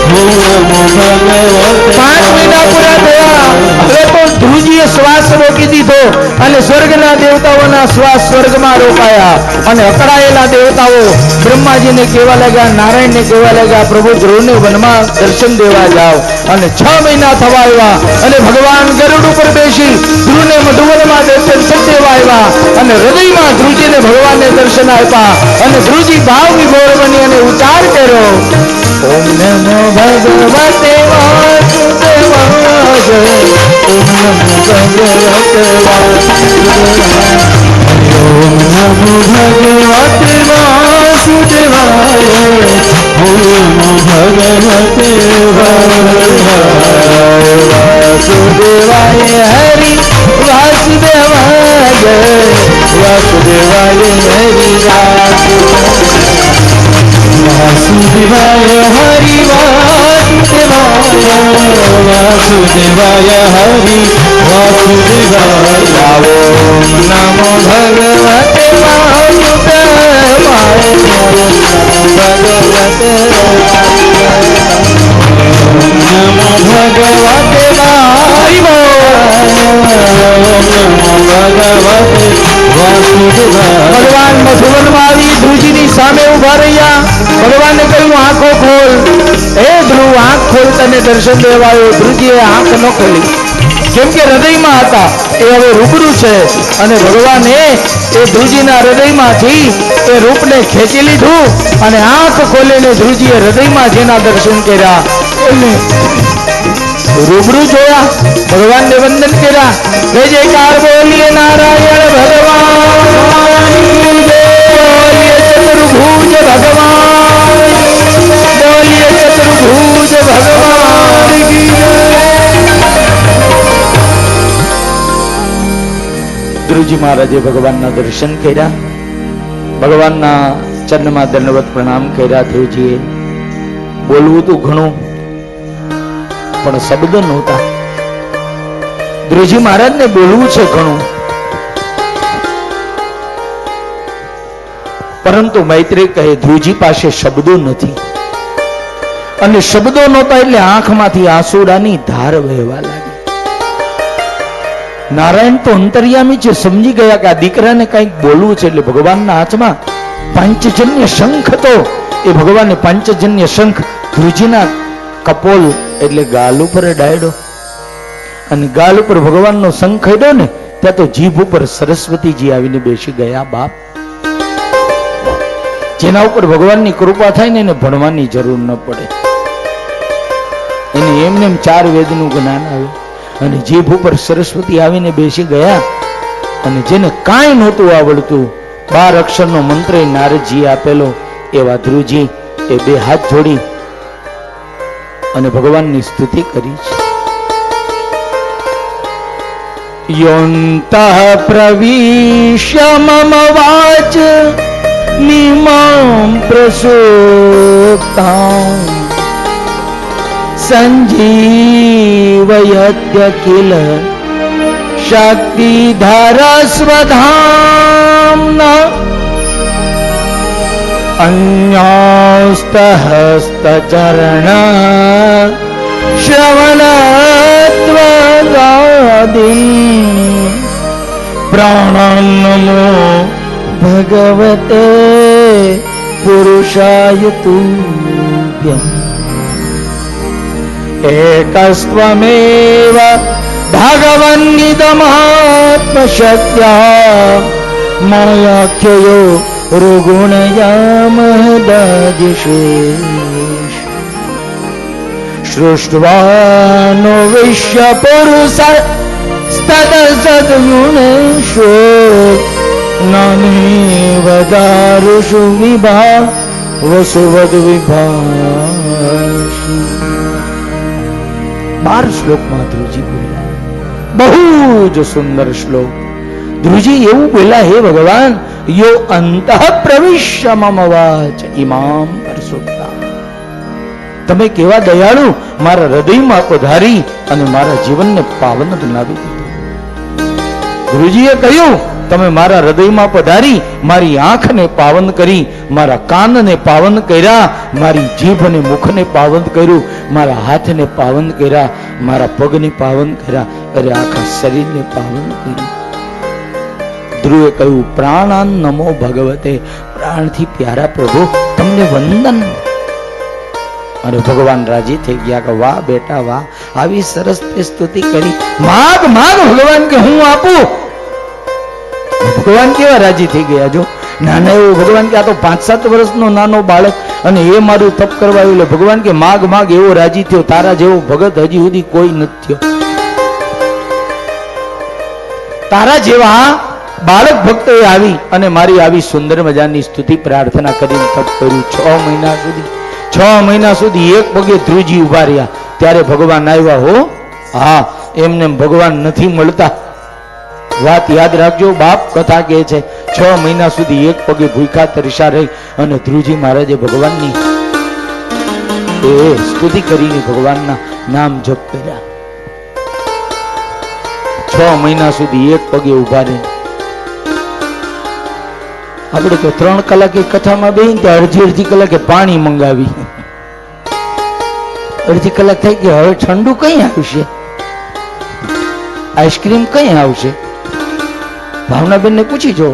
ઓમ નમો ભગવતે. 5 મહિના પૂરા થયા. હવે તો ધ્રુવજીએ શ્વાસ રોકી દીધો અને સ્વર્ગના દેવતાઓના શ્વાસ સ્વર્ગમાં રોકાયા અને અકળાયેલા દેવતાઓ બ્રહ્માજીને કહેવા લાગ્યા, નારાયણને કહેવા લાગ્યા, પ્રભુ ધ્રુવને વનમાં દર્શન દેવા જાઓ. અને 6 મહિના થવા આવ્યા અને ભગવાન ગરુડ ઉપર બેસી ધ્રુવને મધુવનમાં દર્શન દેવા આવ્યા અને હૃદયમાં ધ્રુવજીને ભગવાનને દર્શન આપ્યા અને ધ્રુવજી ભાવ વિભોર બની અને ઉચ્ચાર કર્યો, ઓમ નમો ભગવતે વાસુદેવાય, ઓમ નમો ભગવતે વાસુદેવાય, ઓમ નમો ભગવતે વાસુદેવાય, ઓમ નમો ભગવતે વાસુદેવાય, હરિ વાસુદેવાય, વાસુદેવાય હરિ વાસુદેવાય. वासुदेवाय हरि वासुदेवाय हरि वासुदेवाय ओम नमो भगवते वासुदेवाय भगवते नमो भगवते ભગવાન મધુવનમાં આવી ધ્રુવજીની સામે ઉભા રહ્યા. ભગવાનને કહ્યું આંખો ખોલ. હે ધ્રુવ આંખ ખોલ, તને દર્શન દેવાયો. ધ્રુવજીએ આંખ ન ખોલી, કેમ કે હૃદયમાં હતા. એ હવે રૂબરૂ છે અને ભગવાને એ ધ્રુવજીના હૃદયમાંથી એ રૂપને ખેંચી લીધું અને આંખ ખોલીને ધ્રુવજીએ હૃદયમાં જેના દર્શન કર્યા એમને રૂબરૂ જોયા. ભગવાનને વંદન કર્યા. જય જયકાર બોલીએ નારાયણ ભગવાન, બોલીએ ચતુર્ભુજ ભગવાન, બોલીએ ચતુર્ભુજ ભગવાન. ધ્રુવજી મહારાજે ભગવાનના દર્શન કર્યા. ભગવાનના ચરણમાં દંડવત પ્રણામ કર્યા. ધ્રુવજીએ બોલવું તો ઘણું, પણ શબ્દ નહોતા. ધ્રુવજી મહારાજને બોલવું છે ઘણું, પરંતુ મૈત્રેય કહે ધ્રુવજી પાસે શબ્દો નથી. અને શબ્દો નહોતા એટલે આંખમાંથી આંસુડાની ધાર વહેવા લાગી. નારાયણ તો અંતર્યામી છે, સમજી ગયા કે આ દીકરાને કંઈક બોલવું છે. એટલે ભગવાનના હાથમાં પાંચજન્ય શંખ હતો. એ ભગવાને પાંચજન્ય શંખ ધ્રુવજીના કપોલ એટલે ગાલ ઉપર ડાયડો અને ગાલ ઉપર ભગવાનનો શંખ હેડ્યો ને ત્યાં તો જીભ ઉપર સરસ્વતીજી આવીને બેસી ગયા. બાપ, જેના ઉપર ભગવાનની કૃપા થાય ને એને ભણવાની જરૂર ન પડે. એને એમને એમ 4 વેદનું જ્ઞાન આવે અને જીભ ઉપર સરસ્વતી આવીને બેસી ગયા. અને જેને કાંઈ નહોતું આવડતું 12 અક્ષરનો મંત્ર નારદજી આપેલો એવા ધ્રુવજી એ 2 હાથ જોડી અને ભગવાનની સ્તુતિ કરી છે. યોંતઃ પ્રવિશ્ય મમ વાચ નિમાં પ્રસુપ્તાં સંજીવયત્ય કિલ શક્તિધર સ્વધામ્ના અન્યાસ્તહસ્તચરણ શ્રવણત્વગાદિ પ્રાણં નમો ભગવતે પુરુષાય તુભ્યં એકસ્ત્વમેવ ભગવન્નિદમાત્મશક્ત્યા માયાખ્યયો ऋगुणयामहदादिशेष सृष्ट्वानो विश्वपुरुषस्तदसद्गुणेषु नानेव दारुषु विभा वसुवद विभाषि. 12 શ્લોકમાં ધ્રુવજી બોલ્યા. બહુ જ સુંદર શ્લોક. ધ્રુવજી એવું બોલ્યા, હે ભગવાન, યો અંતઃ પ્રવિશ્ય મમ વાચ ઇમામ પરસુપ્તા. તમે કેવા દયાળુ મારા હૃદયમાં પધારી અને મારા જીવનને પાવન બનાવી દીધું. ગુરુજીએ કહ્યું, તમે મારા હૃદયમાં પધારી મારી આંખને પાવન કરી, મારા કાનને પાવન કર્યા, મારી જીભ અને મુખને પાવન કર્યું, મારા હાથને પાવન કર્યા, મારા પગને પાવન કર્યા, અરે આખા શરીરને પાવન કર્યું. ધ્રુવે કહ્યું, પ્રાણાન નમો ભગવતે, પ્રાણથી પ્યારા પ્રભુ તમને વંદન. અને ભગવાન રાજી થઈ ગયા કે વાહ બેટા વાહ, આવી સરસ તે સ્તુતિ કરી. માગ માગ ભગવાન કે હું આપું. ભગવાન કેવા રાજી થઈ ગયા. જો નાના એવું ભગવાન કે આ તો 5-7 વર્ષનો નાનો બાળક અને એ મારું તપ કરવા આવ્યું. એટલે ભગવાન કે માગ માગ, એવો રાજી થયો. તારા જેવો ભગત હજી સુધી કોઈ નથી થયો. તારા જેવા બાળક ભક્તો આવી અને મારી આવી સુંદર મજાની સ્તુતિ પ્રાર્થના કરીને તપ કર્યું. 6 મહિના સુધી એક પગે ધ્રુવજી ઉભા રહ્યા. ત્યારે ભગવાન આવ્યા. હો હા, એમને ભગવાન નથી મળતા. વાત યાદ રાખજો. બાપ કથા કહે છે 6 મહિના સુધી એક પગે ભૂખ્યા તરસ્યા રહી અને ધ્રુવજી મહારાજે ભગવાનની એ સ્તુતિ કરીને ભગવાનના નામ જપ કર્યા. 6 મહિના સુધી એક પગે ઉભા રહે. આપણે તો 3 કલાકે કથામાં બેહીને તો અડધી કલાકે પાણી મંગાવી. અડધી કલાક થઈ ગઈ, હવે ઠંડુ કઈ આવશે, આઈસ્ક્રીમ કઈ આવશે? ભાવનાબેન ને પૂછી જો.